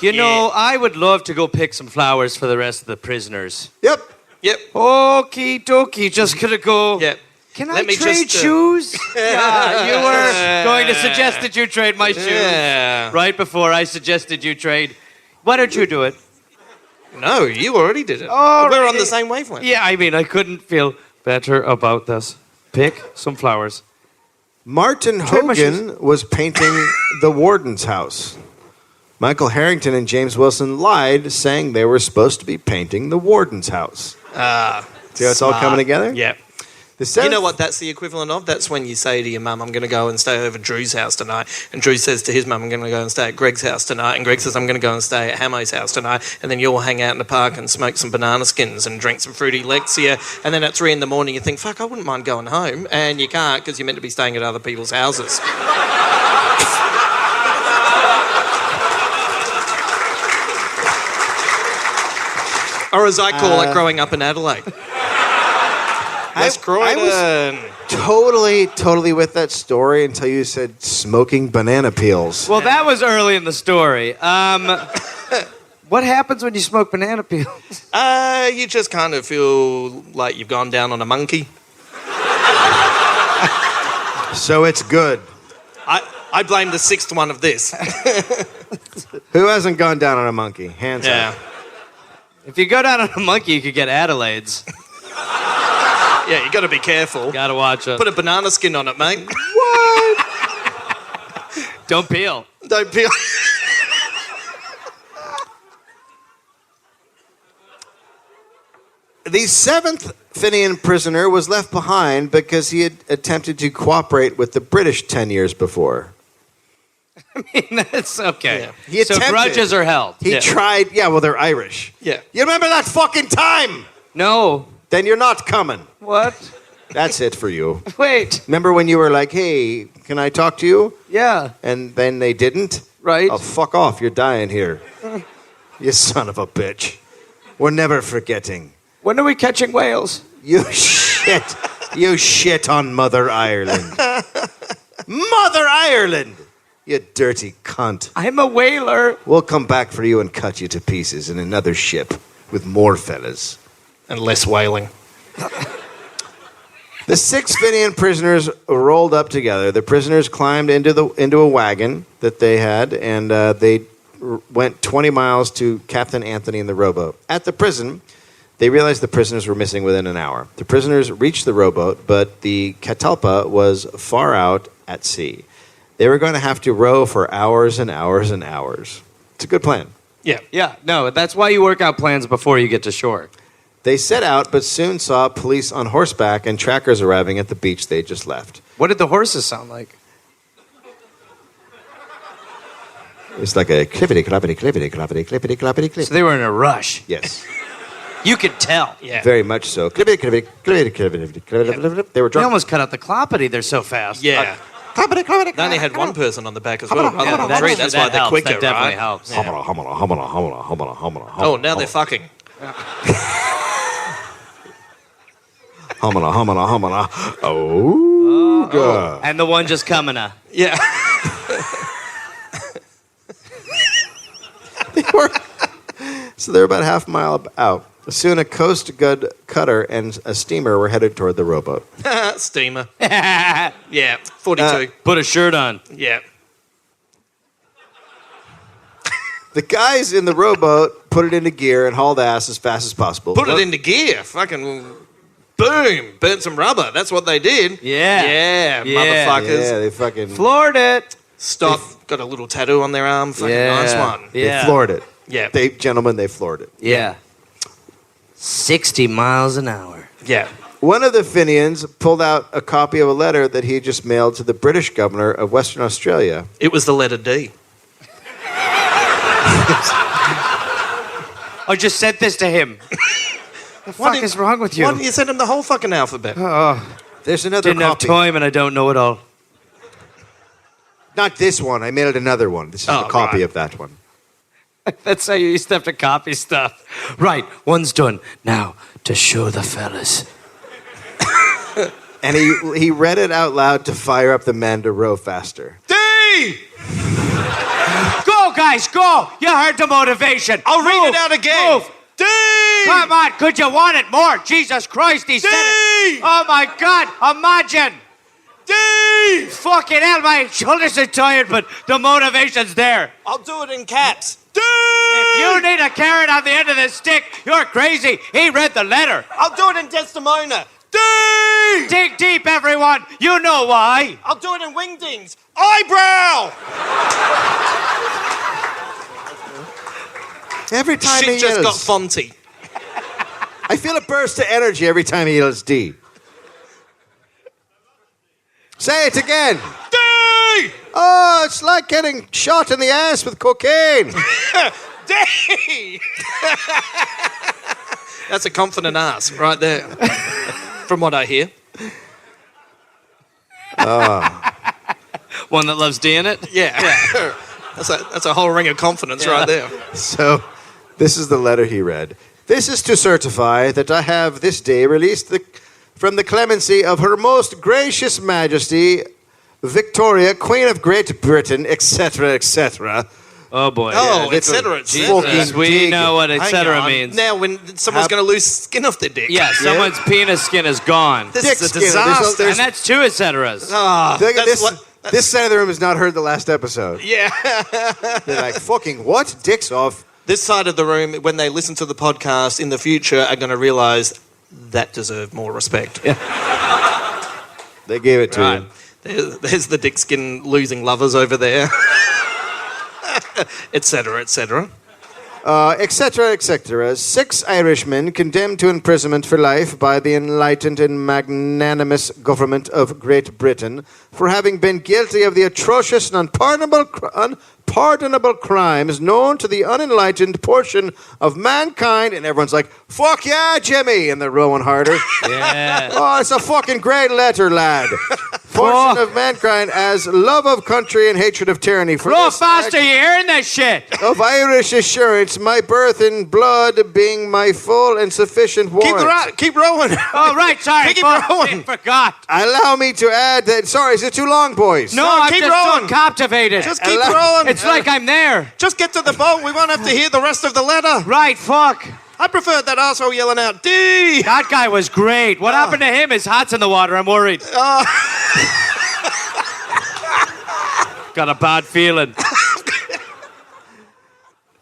You know, I would love to go pick some flowers for the rest of the prisoners. Yep. Yep. Okie dokie, just gonna go. Yep. Can Let I me trade just, shoes? Yeah, you were going to suggest that you trade my shoes Yeah. right before I suggested you trade. Why don't you do it? No, you already did it. Already. We're on the same wavelength. Yeah, I mean, I couldn't feel better about this. Pick some flowers. Martin Trade my Hogan was painting the warden's house. Michael Harrington and James Wilson lied, saying they were supposed to be painting the warden's house. See how it's all coming together? Yeah. The You seventh- know what that's the equivalent of? That's when you say to your mum, I'm going to go and stay over Drew's house tonight. And Drew says to his mum, I'm going to go and stay at Greg's house tonight. And Greg says, I'm going to go and stay at Hamo's house tonight. And then you all hang out in the park and smoke some banana skins and drink some fruity Lexia. And then at 3 in the morning, you think, fuck, I wouldn't mind going home. And you can't because you're meant to be staying at other people's houses. Or as I call it, growing up in Adelaide. West Croydon. Totally with that story until you said smoking banana peels. Well, that was early in the story. What happens when you smoke banana peels? You just kind of feel like you've gone down on a monkey. So it's good. I blame the sixth one of this. Who hasn't gone down on a monkey? Hands up. If you go down on a monkey, you could get Adelaide's. Yeah, you got to be careful. Gotta watch it. Put a banana skin on it, mate. What? Don't peel. Don't peel. The seventh Fenian prisoner was left behind because he had attempted to cooperate with the British 10 years before. I mean, that's okay. Yeah. He So attempted. grudges are held. He tried. Yeah, well, they're Irish. Yeah. You remember that fucking time? No. Then you're not coming. What? That's it for you. Wait. Remember when you were like, hey, can I talk to you? Yeah. And then they didn't? Right. Oh, fuck off. You're dying here. You son of a bitch. We're never forgetting. When are we catching whales? You shit. You shit on Mother Ireland. Mother Ireland! You dirty cunt. I'm a whaler. We'll come back for you and cut you to pieces in another ship with more fellas. And less whaling. The 6 Fenian prisoners rolled up together. The prisoners climbed into a wagon that they had, and they went 20 miles to Captain Anthony in the rowboat. At the prison, they realized the prisoners were missing within an hour. The prisoners reached the rowboat, but the catalpa was far out at sea. They were going to have to row for hours and hours and hours. It's a good plan. Yeah. Yeah, no, that's why you work out plans before you get to shore. They set out, but soon saw police on horseback and trackers arriving at the beach they just left. What did the horses sound like? It's like a clippity, clappity, clippity, clappity, clippity, clappity, clip. So they were in a rush. Yes, You could tell. Yeah. very much so. Clippity, clippity, clippity, clippity, clippity. They were They drunk. almost cut out the cloppity. They're so fast. Yeah. Clippity, clippity, They only had one person on the back as well. Yeah, Rather than three. That's why that they're helps. quicker, That definitely right? helps. Yeah. Humana, humana, humana, humana, humana, humana, Oh, now they're fucking. humana, humana, humana. Oh, God. And the one just coming up. Yeah. So they're about half a mile out. Soon a Coast Guard cutter and a steamer were headed toward the rowboat. Steamer. Yeah. 42. Put a shirt on. Yeah. The guys in the rowboat put it into gear and hauled ass as fast as possible. Put it into gear. Fucking boom. Burnt some rubber. That's what they did. Yeah. Yeah, Yeah. motherfuckers. Yeah, they fucking... Floored it. Stop. Got a little tattoo on their arm. Fucking Yeah. nice one. Yeah. They floored it. Yeah. They floored it. Yeah. 60 miles an hour. Yeah. One of the Fenians pulled out a copy of a letter that he had just mailed to the British governor of Western Australia. It was the letter D. I just sent this to him. The fuck is wrong with you? Why didn't you send him the whole fucking alphabet? There's another Didn't have copy. time and I don't know it all. Not this one. I mailed another one. This is Oh, a copy right. of that one. That's how you used to have to copy stuff. Right, one's done. Now, to show the fellas. And he read it out loud to fire up the men to row faster. D! Go, guys, go! You heard the motivation. I'll read it out again. Move. D! Come on, could you want it more? Jesus Christ, he said it. D! Oh my God, imagine. D! Fucking hell, my shoulders are tired, but the motivation's there. I'll do it in caps. D! If you need a carrot on the end of the stick, you're crazy. He read the letter. I'll do it in Desdemona. D! Dig deep, everyone. You know why. I'll do it in Wingdings. Eyebrow! Every time Shit he just got yells, Fonty. I feel a burst of energy every time he yells D. Say it again. D! Oh, it's like getting shot in the ass with cocaine. D! That's a confident ass right there. From what I hear. One that loves D in it? Yeah. That's a whole ring of confidence right there. So, this is the letter he read. This is to certify that I have this day released from the clemency of Her Most Gracious Majesty, Victoria, Queen of Great Britain, etc., etc. Oh boy. Oh, Yeah, etc. Jesus, we know what etc. means. Now, when someone's going to lose skin off their dick. Yeah, someone's penis skin is gone. This Dick is a skin. disaster. And that's two etceteras. This side of the room has not heard the last episode. Yeah. They're like, fucking what? Dicks off. This side of the room, when they listen to the podcast in the future, are going to realise that deserved more respect. They gave it to Right. you. There's the dick skin losing lovers over there. Etc., etc. Etc., etc. 6 Irishmen condemned to imprisonment for life by the enlightened and magnanimous government of Great Britain for having been guilty of the atrocious and unpardonable crimes known to the unenlightened portion of mankind. And everyone's like, fuck yeah, Jimmy! And they're rowing harder. Yeah. Oh, it's a fucking great letter, lad. Portion of mankind as love of country and hatred of tyranny. For Roll this faster, act you hearing that shit? of Irish assurance, my birth in blood being my full and sufficient warrant. Keep rowing. Oh, right, sorry. Keep fuck, rolling. I forgot. Allow me to add that... Sorry, is it too long, boys? No, No, I'm keep just rolling. so captivated. Just keep Allow- rolling. It's like I'm there. Just get to the boat. We won't have to hear the rest of the letter. Right, fuck. I preferred that asshole yelling out, D! That guy was great. What happened to him? His hat's in the water. I'm worried. Got a bad feeling.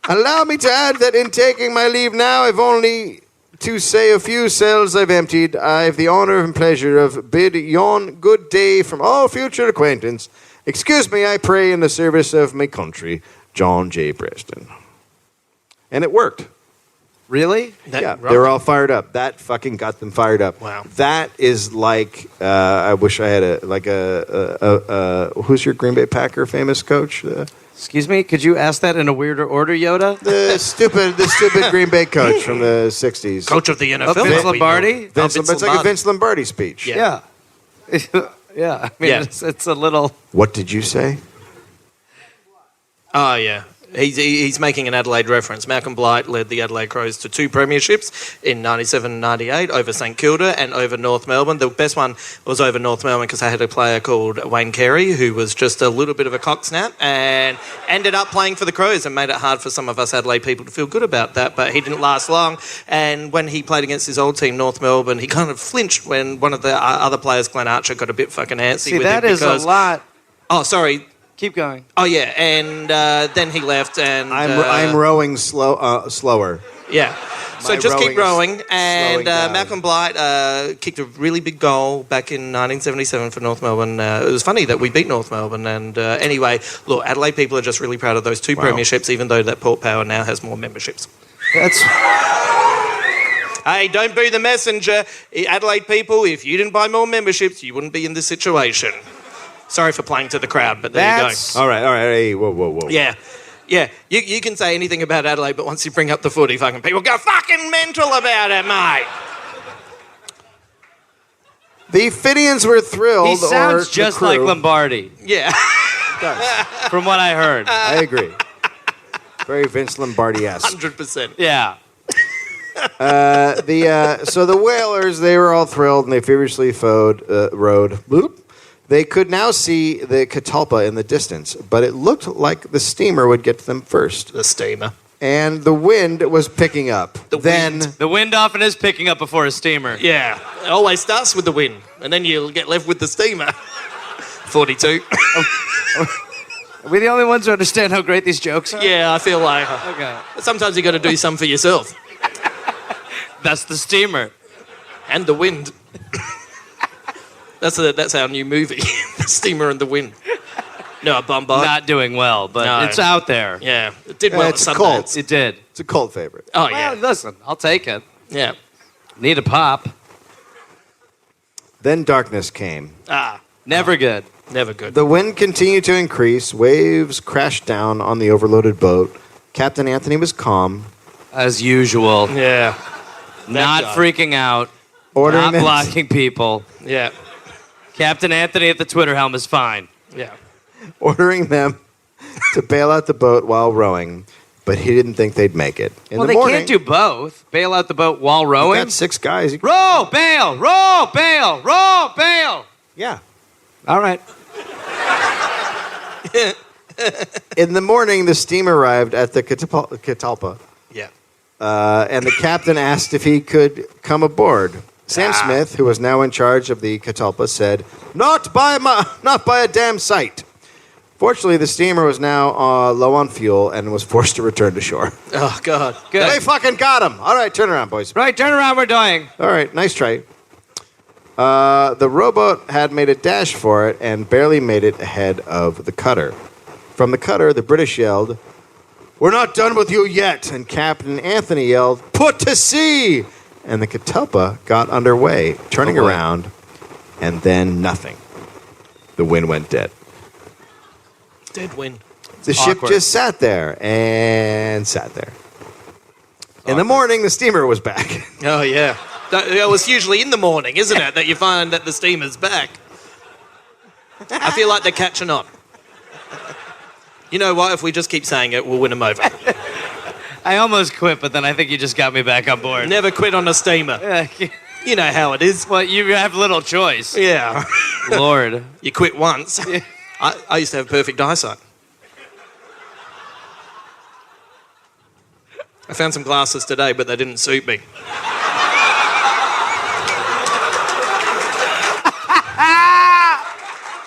Allow me to add that in taking my leave now, if only to say a few cells I've emptied, I have the honour and pleasure of bid yon good day from all future acquaintance. Excuse me, I pray, in the service of my country, John J. Preston. And it worked. Really? Yeah, they were all fired up. That fucking got them fired up. Wow. That is like, I wish I had who's your Green Bay Packer famous coach? Excuse me? Could you ask that in a weirder order, Yoda? The stupid Green Bay coach from the 60s. Coach of the NFL. Vince Lombardi? It's like a Vince Lombardi speech. Yeah. Yeah. I mean, Yeah. It's a little... What did you say? Oh, yeah. He's making an Adelaide reference. Malcolm Blight led the Adelaide Crows to 2 premierships in 97-98 over St Kilda and over North Melbourne. The best one was over North Melbourne because they had a player called Wayne Carey who was just a little bit of a cocksnap and ended up playing for the Crows and made it hard for some of us Adelaide people to feel good about that, but he didn't last long. And when he played against his old team, North Melbourne, he kind of flinched when one of the other players, Glenn Archer, got a bit fucking antsy See, with that him is a lot. Oh, sorry. Keep going. Oh, yeah, and then he left, and... I'm rowing slower. Yeah. So My just keep rowing rowing. is And slowing down. Malcolm Blight kicked a really big goal back in 1977 for North Melbourne. It was funny that we beat North Melbourne. And anyway, look, Adelaide people are just really proud of those 2 premierships, even though that Port Power now has more memberships. That's... Hey, don't be the messenger. Adelaide people, if you didn't buy more memberships, you wouldn't be in this situation. Sorry for playing to the crowd, but there you go. All right. Hey, whoa. Yeah. You can say anything about Adelaide, but once you bring up the footy, fucking people go fucking mental about it, mate. The Fittians were thrilled. He sounds or just the like crew. Lombardi, Yeah. from what I heard. I agree. Very Vince Lombardi-esque. 100%. Yeah. So the whalers, they were all thrilled and they feverishly rowed. Bloop. They could now see the Catalpa in the distance, but it looked like the steamer would get to them first. The steamer. And the wind was picking up. The wind often is picking up before a steamer. Yeah. It always starts with the wind, and then you'll get left with the steamer. 42. Are we the only ones who understand how great these jokes are? Yeah, I feel like Okay. sometimes you got to do some for yourself. That's the steamer. And the wind. That's our new movie. The Steamer and the Wind. No, Bombard. Not doing well, but No. it's out there. Yeah, it did well it's at a cult. Sundance. It did. It's a cult favorite. Oh, Well, yeah. listen, I'll take it. Yeah. Need a pop. Then darkness came. Never good. Never good. The wind continued to increase. Waves crashed down on the overloaded boat. Captain Anthony was calm, As usual. Yeah. Not guy. freaking out. ordering Not them, blocking people. Yeah. Captain Anthony at the Twitter helm is fine. Yeah. ordering them to bail out the boat while rowing. but he didn't think they'd make it. In Well, the they morning, can't do both. Bail out the boat while you rowing. got 6 guys. Row, bail, row, bail, row, bail. Yeah. All right. In the morning, the steamer arrived at the Catalpa, Yeah. and the captain asked if he could come aboard. Sam Smith, who was now in charge of the Catalpa, said, not by a damn sight." Fortunately, the steamer was now low on fuel and was forced to return to shore. Oh, God. Good. They fucking got him. All right, turn around, boys. Right, turn around. We're dying. All right, nice try. The rowboat had made a dash for it and barely made it ahead of the cutter. From the cutter, the British yelled, "We're not done with you yet!" And Captain Anthony yelled, "Put to sea!" And the Catalpa got underway, turning around, and then nothing. The wind went dead. Dead wind. The ship awkward. just sat there and sat there. In the morning, the steamer was back. Oh, yeah. It was usually in the morning, isn't it, that you find that the steamer's back. I feel like they're catching on. You know what? If we just keep saying it, we'll win them over. I almost quit, but then I think you just got me back on board. Never quit on a steamer. You know how it is. Well, you have little choice. Yeah. Lord. You quit once. I used to have perfect eyesight. I found some glasses today, but they didn't suit me.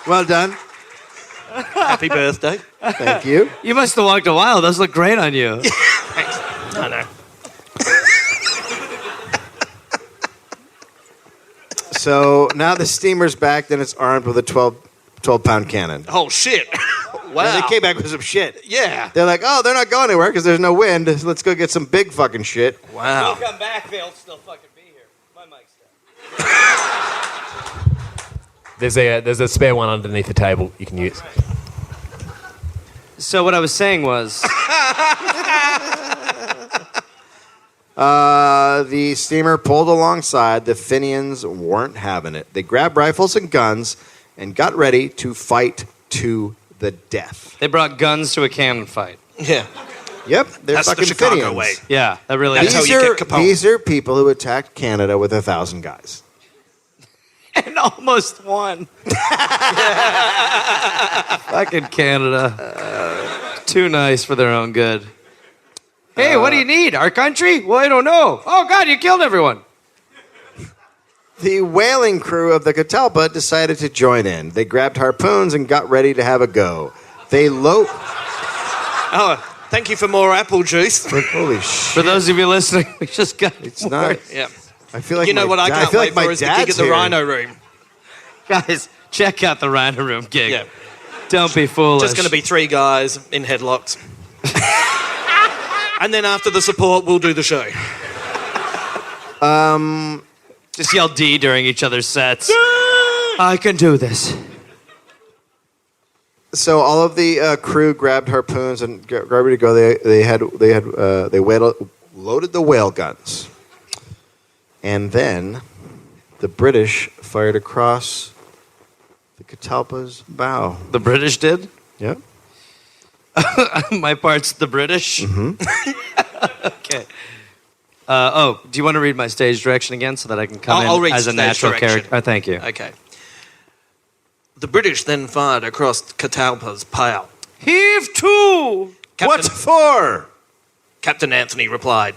Well done. Happy birthday. Thank you. You must have walked a while. Those look great on you. Thanks. I know. So now the steamer's back, then it's armed with a 12-pound cannon. Oh, shit. Wow. And they came back with some shit. Yeah. They're like, oh, they're not going anywhere because there's no wind. Let's go get some big fucking shit. Wow. come back, they'll still fucking be here. My mic's down. There's a spare one underneath the table you can use. So what I was saying was... The steamer pulled alongside. The Fenians weren't having it. They grabbed rifles and guns and got ready to fight to the death. They brought guns to a cannon fight. Yeah. Yep, they're That's the fucking Chicago Fenians. way. Yeah, that really That's is. how you get Capone. These are people who attacked Canada with 1,000 guys. And almost won. Fucking Canada. Too nice for their own good. Hey, what do you need? Our country? Well, I don't know. Oh, God, you killed everyone. The whaling crew of the Catalpa decided to join in. They grabbed harpoons and got ready to have a go. They Oh, thank you for more apple juice. Holy For shit. those of you listening, we just got It's not... Yeah. I feel like You know my what I da- can't feel wait like my for is the gig dad's at the here. Rhino Room. Guys, check out the Rhino Room gig. Yeah. Don't be foolish. Just going to be 3 guys in headlocks. And then after the support, we'll do the show. Just yell D during each other's sets. I can do this. So all of the crew grabbed harpoons and got ready to go. They loaded the whale guns, and then the British fired across the Catalpa's bow. The British did? Yep. My part's the British? Mm-hmm. Okay. Do you want to read my stage direction again so that I can come I'll in read as a stage natural direction. character? Oh, thank you. Okay. The British then fired across Catalpa's bow. Heave to! What for? Captain Anthony replied.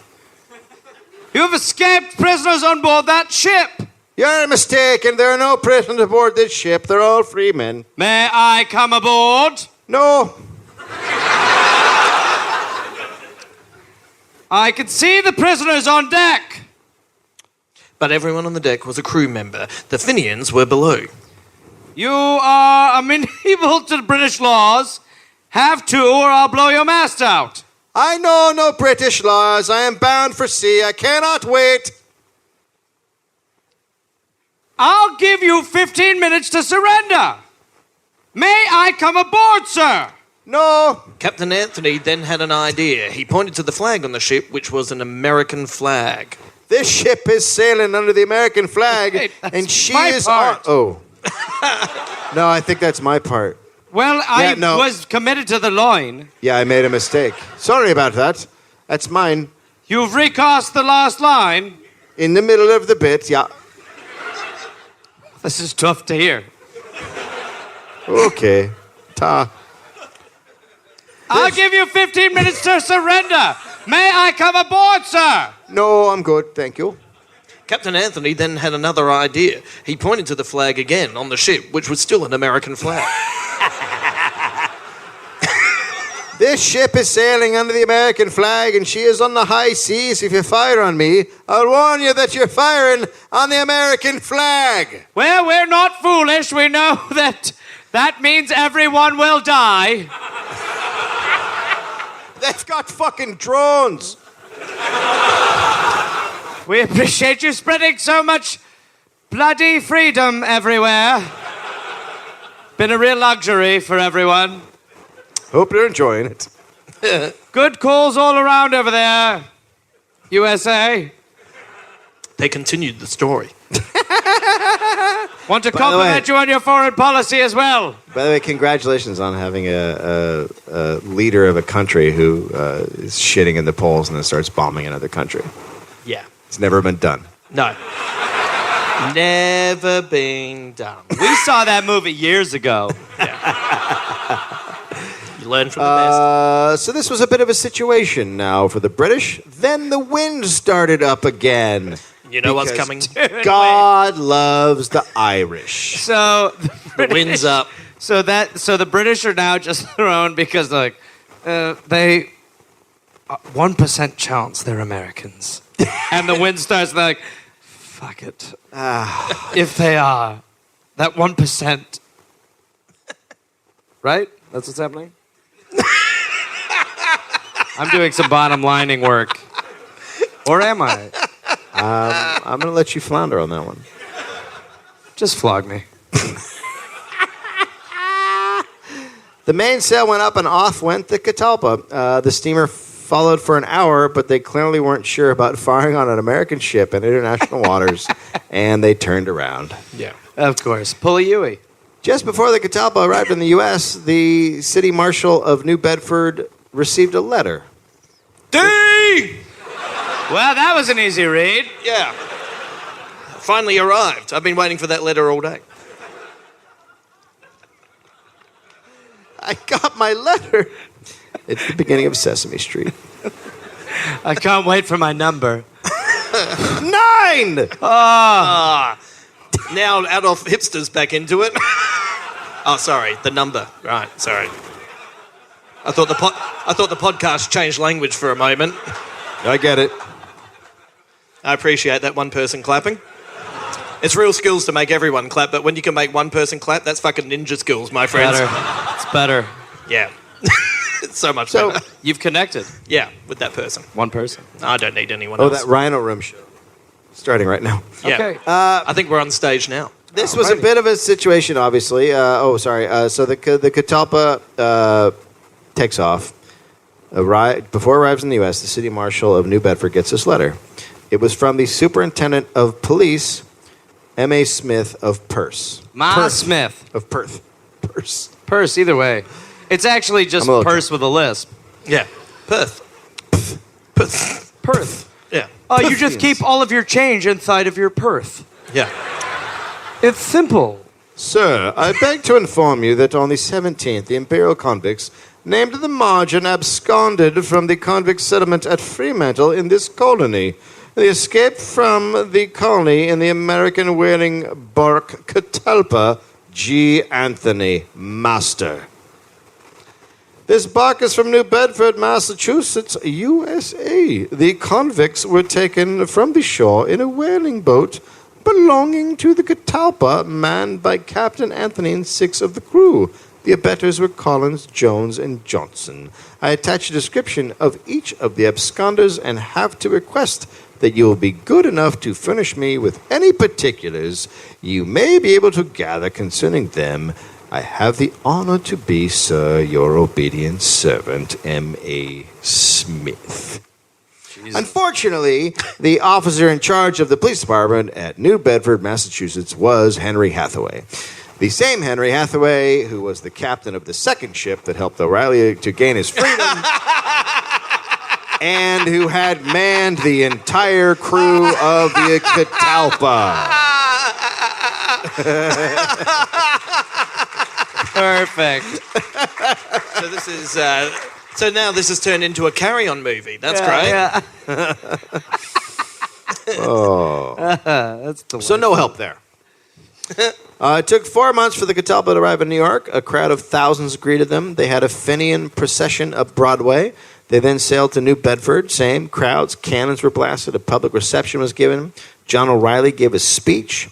You have escaped prisoners on board that ship. You're mistaken. There are no prisoners aboard this ship. They're all free men. May I come aboard? No. I can see the prisoners on deck. But everyone on the deck was a crew member. The Fenians were below. You are amenable to the British laws. Have to, or I'll blow your mast out. I know no British laws. I am bound for sea. I cannot wait. I'll give you 15 minutes to surrender. May I come aboard, sir? No. Captain Anthony then had an idea. He pointed to the flag on the ship, which was an American flag. This ship is sailing under the American flag, Wait, that's and she my is part. on. Oh. No, I think that's my part. Well, I no. was committed to the line. Yeah, I made a mistake. Sorry about that. That's mine. You've recast the last line. In the middle of the bit, yeah. This is tough to hear. Okay. I'll give you 15 minutes to surrender. May I come aboard, sir? No, I'm good, thank you. Captain Anthony then had another idea. He pointed to the flag again on the ship, which was still an American flag. This ship is sailing under the American flag, and she is on the high seas. If you fire on me, I'll warn you that you're firing on the American flag. Well, we're not foolish. We know that means everyone will die. They've got fucking drones. We appreciate you spreading so much bloody freedom everywhere. Been a real luxury for everyone. Hope you're enjoying it. Good calls all around over there, USA. They continued the story. Want to By the compliment way- you on your foreign policy as well. By the way, congratulations on having a leader of a country who is shitting in the polls and then starts bombing another country. Yeah. It's never been done. No. Never been done. We saw that movie years ago. You learn from the best. So this was a bit of a situation now for the British. Then the wind started up again. You know what's Because coming? God loves the Irish. So The wind's up. So the British are now just thrown because they 1% chance they're Americans, and the wind starts like, fuck it. If they are, that 1%, right? That's what's happening. I'm doing some bottom lining work, or am I? I'm going to let you flounder on that one. Just flog me. The mainsail went up and off went the Catalpa. The steamer followed for an hour, but they clearly weren't sure about firing on an American ship in international waters, and they turned around. Yeah. Of course, pull a Yui. Just before the Catalpa arrived in the U.S., the city marshal of New Bedford received a letter. D! Well, that was an easy read. Yeah. Finally arrived. I've been waiting for that letter all day. I got my letter. It's the beginning of Sesame Street. I can't wait for my number. 9! Now Adolf Hipster's back into it. Oh, sorry, the number. Right, sorry. I thought the podcast changed language for a moment. I get it. I appreciate that one person clapping. It's real skills to make everyone clap, but when you can make one person clap, that's fucking ninja skills, my friends. It's better. Yeah. It's so much So, better. You've connected. Yeah, with that person. One person. I don't need anyone oh, else. that Rhino Room show. Starting right now. Yeah. Okay. I think we're on stage now. This was a bit of a situation, obviously. So the Catalpa takes off. Before it arrives in the U.S., the city marshal of New Bedford gets this letter. It was from the superintendent of police, M.A. Smith of Perth. Smith. Of Perth. Perth. Purse, either way. It's actually just I'm a little purse with a lisp. Yeah. Perth. Perth. Perth. Yeah. Oh, you just keep all of your change inside of your Perth. Yeah. It's simple. Sir, I beg to inform you that on the 17th, the Imperial convicts named the margin absconded from the convict settlement at Fremantle in this colony. They escaped from the colony in the American whaling bark Catalpa, G. Anthony, Master. This bark is from New Bedford, Massachusetts, USA. The convicts were taken from the shore in a whaling boat belonging to the Catalpa, manned by Captain Anthony and 6 of the crew. The abettors were Collins, Jones, and Johnson. I attach a description of each of the absconders and have to request that you will be good enough to furnish me with any particulars you may be able to gather concerning them. I have the honor to be, sir, your obedient servant, M.A. Smith. Jesus. Unfortunately, the officer in charge of the police department at New Bedford, Massachusetts, was Henry Hathaway. The same Henry Hathaway, who was the captain of the second ship that helped O'Reilly to gain his freedom, and who had manned the entire crew of the Catalpa. Perfect. So this is. So now this has turned into a carry-on movie. That's great. Yeah. That's the so no help there. It took 4 months for the Catalpa to arrive in New York. A crowd of thousands greeted them. They had a Fenian procession up Broadway. They then sailed to New Bedford. Same crowds. Cannons were blasted. A public reception was given. John O'Reilly gave a speech.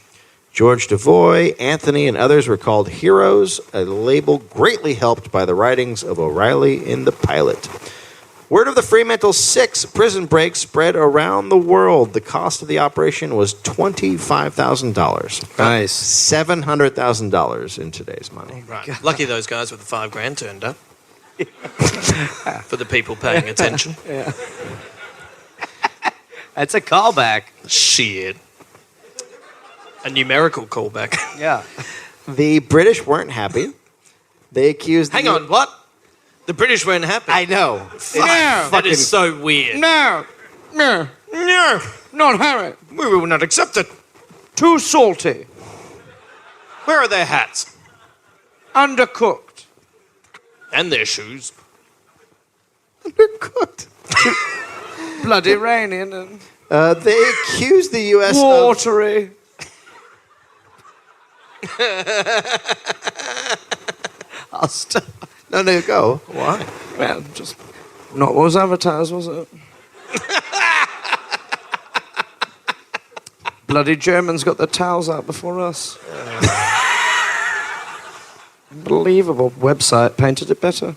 George Devoy, Anthony, and others were called heroes, a label greatly helped by the writings of O'Reilly in the pilot. Word of the Fremantle 6 prison break spread around the world. The cost of the operation was $25,000. Nice. $700,000 in today's money. Right. Lucky those guys with the $5,000 turned up. For the people paying attention. Yeah. That's a callback. Shit. A numerical callback. Yeah. The British weren't happy. They accused... Hang on, what? The British weren't happy? I know. That is so weird. No, not Harry. We will not accept it. Too salty, Where are their hats? undercooked. And their shoes. Undercooked. Bloody raining and They accused the U.S. watery. I'll stop. No, go. Why? Well, just not what was advertised, was it? Bloody Germans got their towels out before us. Unbelievable. Website painted it better.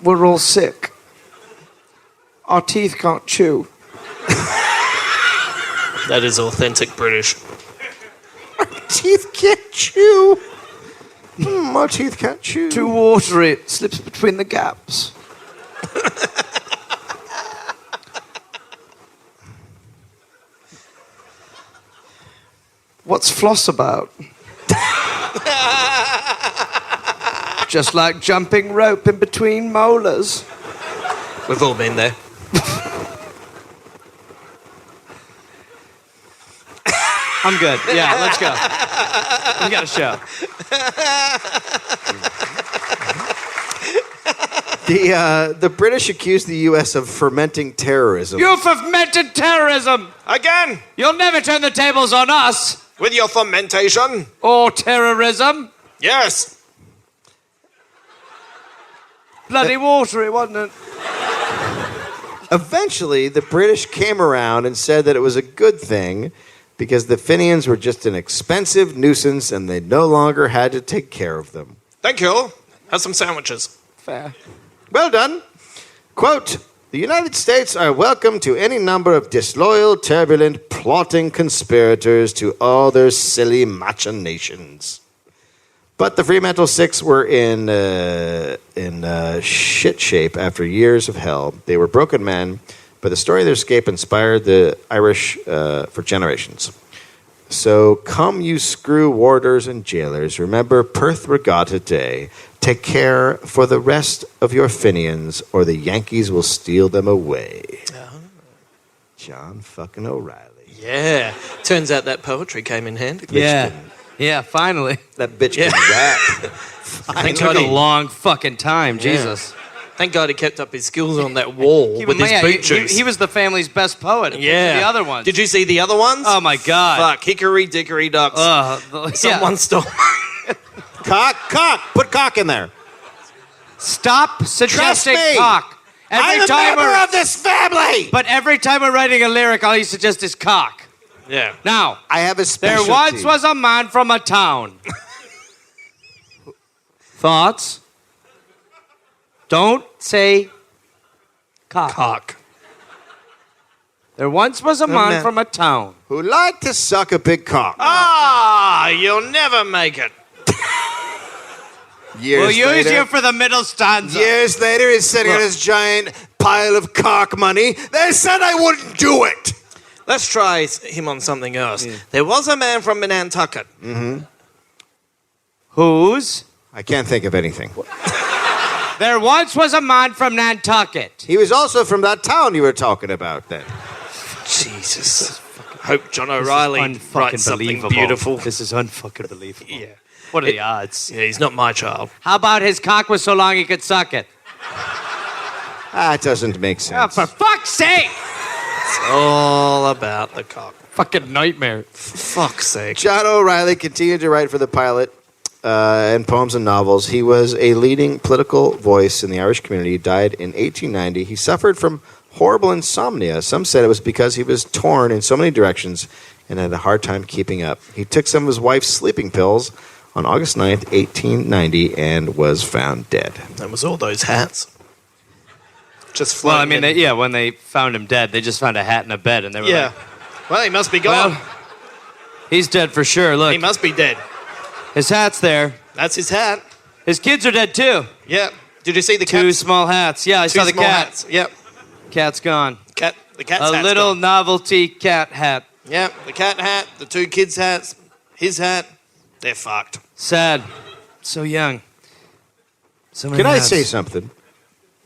We're all sick. Our teeth can't chew. That is authentic British. Teeth can't chew. My teeth can't chew. Too watery, it slips between the gaps. What's floss about? Just like jumping rope in between molars. We've all been there. I'm good. Yeah, let's go. We got a show. The British accused the U.S. of fermenting terrorism. You fermented terrorism! Again! You'll never turn the tables on us! With your fermentation. Or terrorism. Yes. Bloody watery, wasn't it? Eventually, the British came around and said that it was a good thing because the Fenians were just an expensive nuisance and they no longer had to take care of them. Thank you. Have some sandwiches. Fair. Well done. Quote, the United States are welcome to any number of disloyal, turbulent, plotting conspirators to all their silly machinations. But the Fremantle Six were in shit shape after years of hell. They were broken men, but the story of their escape inspired the Irish for generations. So come you screw warders and jailers, remember Perth Regatta Day. Take care for the rest of your Fenians, or the Yankees will steal them away. Oh. John fucking O'Reilly. Yeah. Turns out that poetry came in handy. Yeah. Yeah, finally. That bitch can rap. It took a long fucking time, Yeah. Jesus. Thank God he kept up his skills on that wall with his boot shoes. He was the family's best poet. Yeah. The other ones. Did you see the other ones? Oh, my God. Fuck. Hickory dickory ducks. Someone stole. Cock. Put cock in there. Stop suggesting Trust me. cock. I'm a member of this family. But every time we're writing a lyric, all you suggest is cock. Yeah. Now, I have a there specialty. once was a man from a town. Thoughts? Don't say cock. Cock. There once was a man from a town. who liked to suck a big cock. Ah, you'll never make it. Years We'll use later, you for the middle stanza. Years later, he's sitting on his giant pile of cock money. They said I wouldn't do it. Let's try him on something else. Yeah. There was a man from Nantucket. Mm-hmm. Whose? I can't think of anything. There once was a man from Nantucket. He was also from that town you were talking about then. Jesus. Hope John O'Reilly writes something beautiful. This is unfucking believable. Yeah. What are the odds? Yeah, he's not my child. How about his cock was so long he could suck it? That doesn't make sense. Oh, for fuck's sake! It's all about the cock. Fucking nightmare. For fuck's sake. John O'Reilly continued to write for the Pilot and poems and novels. He was a leading political voice in the Irish community. He died in 1890. He suffered from horrible insomnia. Some said it was because he was torn in so many directions and had a hard time keeping up. He took some of his wife's sleeping pills on August 9th, 1890, and was found dead. That was all those hats. Just well, I mean, when they found him dead, they just found a hat and a bed, and they were like, well, he must be gone. Well, he's dead for sure, look. He must be dead. His hat's there. That's his hat. His kids are dead, too. Yeah. Did you see the cat? 2 small hats. Yeah, I saw the cat. Hats. Yep. Cat's gone. The cat's a hat's little gone. Novelty cat hat. Yep, the cat hat, the 2 kids' hats, his hat, they're fucked. Sad. So young. So many Can I hats. say something?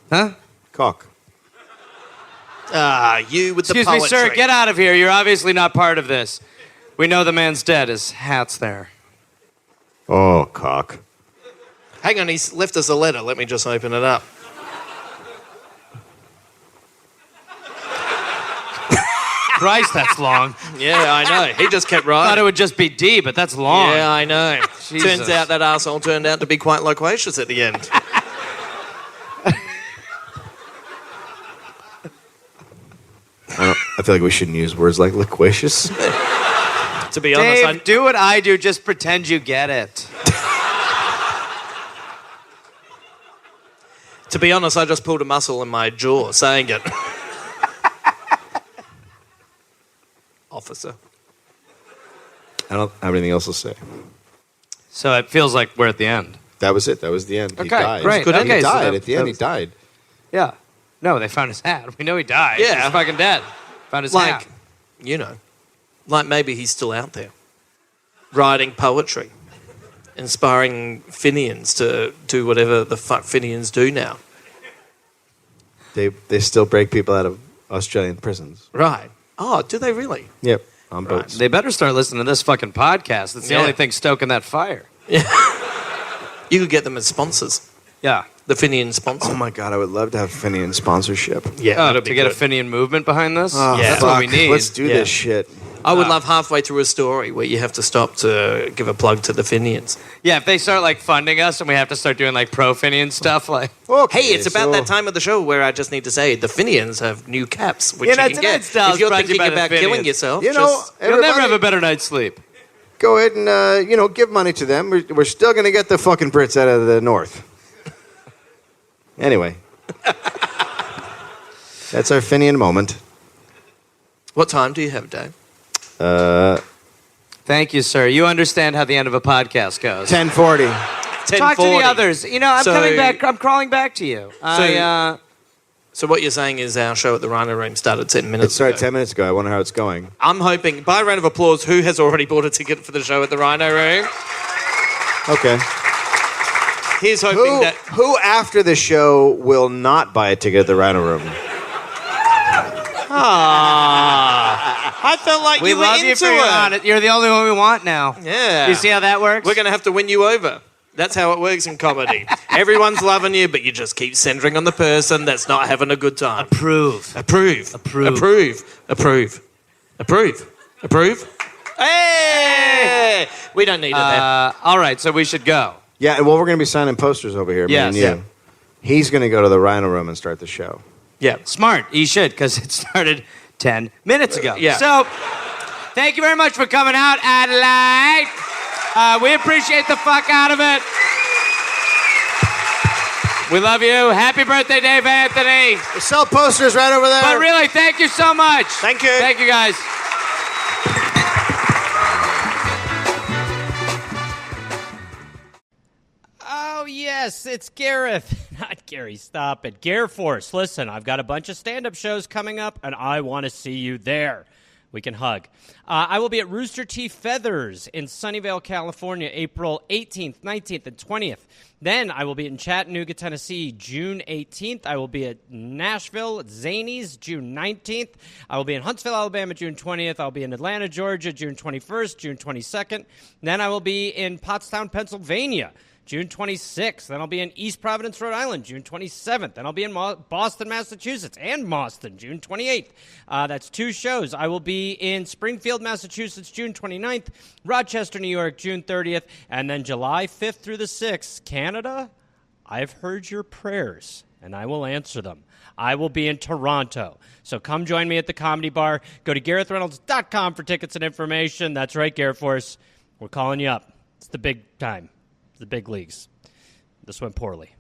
Huh? Cock. You with the Excuse poetry. me, sir, get out of here. You're obviously not part of this. We know the man's dead. His hat's there. Oh, cock. Hang on, he's left us a letter. Let me just open it up. Christ, that's long. Yeah, I know. He just kept I thought writing. it would just be D, but that's long. Yeah, I know. Jesus. Turns out that arsehole turned out to be quite loquacious at the end. I feel like we shouldn't use words like loquacious. To be honest, Dave, do what I do. Just pretend you get it. To be honest, I just pulled a muscle in my jaw saying it. Officer. I don't have anything else to say. So it feels like we're at the end. That was it. That was the end. Okay, he died. great. He Okay, so died. that- At the end, that he died. Yeah. No, they found his hat. We know he died. Yeah. He's fucking dead. Found his hat. Like maybe he's still out there writing poetry, inspiring Finians to do whatever the fuck Finians do now. They still break people out of Australian prisons. Right. Oh, do they really? Yep, on boats. They better start listening to this fucking podcast. It's the Yeah. only thing stoking that fire. You could get them as sponsors. Yeah. The Finian sponsor. Oh my god, I would love to have Finian sponsorship. Yeah, Oh, that'd to be get good. a Finian movement behind this? Oh, Yeah. That's what we fuck. need. Let's do this shit. I would love halfway through a story where you have to stop to give a plug to the Finians. Yeah, if they start like funding us and we have to start doing like pro Finian stuff, like Okay, Hey, it's about so- that time of the show where I just need to say the Finians have new caps, which Yeah, no, you can get. tonight's style If you're is brought to you thinking by the about killing Finians. yourself, You know, just- you'll never have a everybody better night's sleep. go ahead and give money to them. We're still going to get the fucking Brits out of the north. Anyway, that's our Finian moment. What time do you have, Dave? Thank you, sir. You understand how the end of a podcast goes. 10:40. Talk to the 10:40. others. You know, I'm So- coming back. I'm crawling back to you. So what you're saying is our show at the Rhino Room started 10 It minutes started ago. 10 minutes ago. I wonder how it's going. I'm hoping, by a round of applause, who has already bought a ticket for the show at the Rhino Room? Okay. Here's hoping that... Who after the show will not buy a ticket at the Rhino Room? I felt like we you were love into you for your honesty. You're the only one we want now. Yeah. You see how that works? We're going to have to win you over. That's how it works in comedy. Everyone's loving you, but you just keep centering on the person that's not having a good time. Approve. Approve. Approve. Approve. Approve. Approve. Approve. Hey! We don't need it there. All right, so we should go. Yeah, well, we're going to be signing posters over here, me Yes. and you. Yeah. He's going to go to the Rhino Room and start the show. Yeah. Smart. You should, because it started 10 minutes ago. Yeah. So, thank you very much for coming out, Adelaide. We appreciate the fuck out of it. We love you. Happy birthday, Dave Anthony. We sell posters right over there. But really, thank you so much. Thank you. Thank you, guys. Oh, yes, it's Gareth. Not Gary, stop it. Gare Force. Listen, I've got a bunch of stand-up shows coming up, and I want to see you there. We can hug. I will be at Rooster Teeth Feathers in Sunnyvale, California, April 18th, 19th, and 20th. Then I will be in Chattanooga, Tennessee, June 18th. I will be at Nashville at Zanies, June 19th. I will be in Huntsville, Alabama, June 20th. I'll be in Atlanta, Georgia, June 21st, June 22nd. Then I will be in Pottstown, Pennsylvania, June 26th. Then I'll be in East Providence, Rhode Island, June 27th. Then I'll be in Boston, Massachusetts, and Boston, June 28th. That's 2 shows. I will be in Springfield, Massachusetts, June 29th, Rochester, New York, June 30th, and then July 5th through the 6th, Canada. I've heard your prayers, and I will answer them. I will be in Toronto. So come join me at the Comedy Bar. Go to GarethReynolds.com for tickets and information. That's right, Gareth Force. We're calling you up. It's the big time. The big leagues. This went poorly.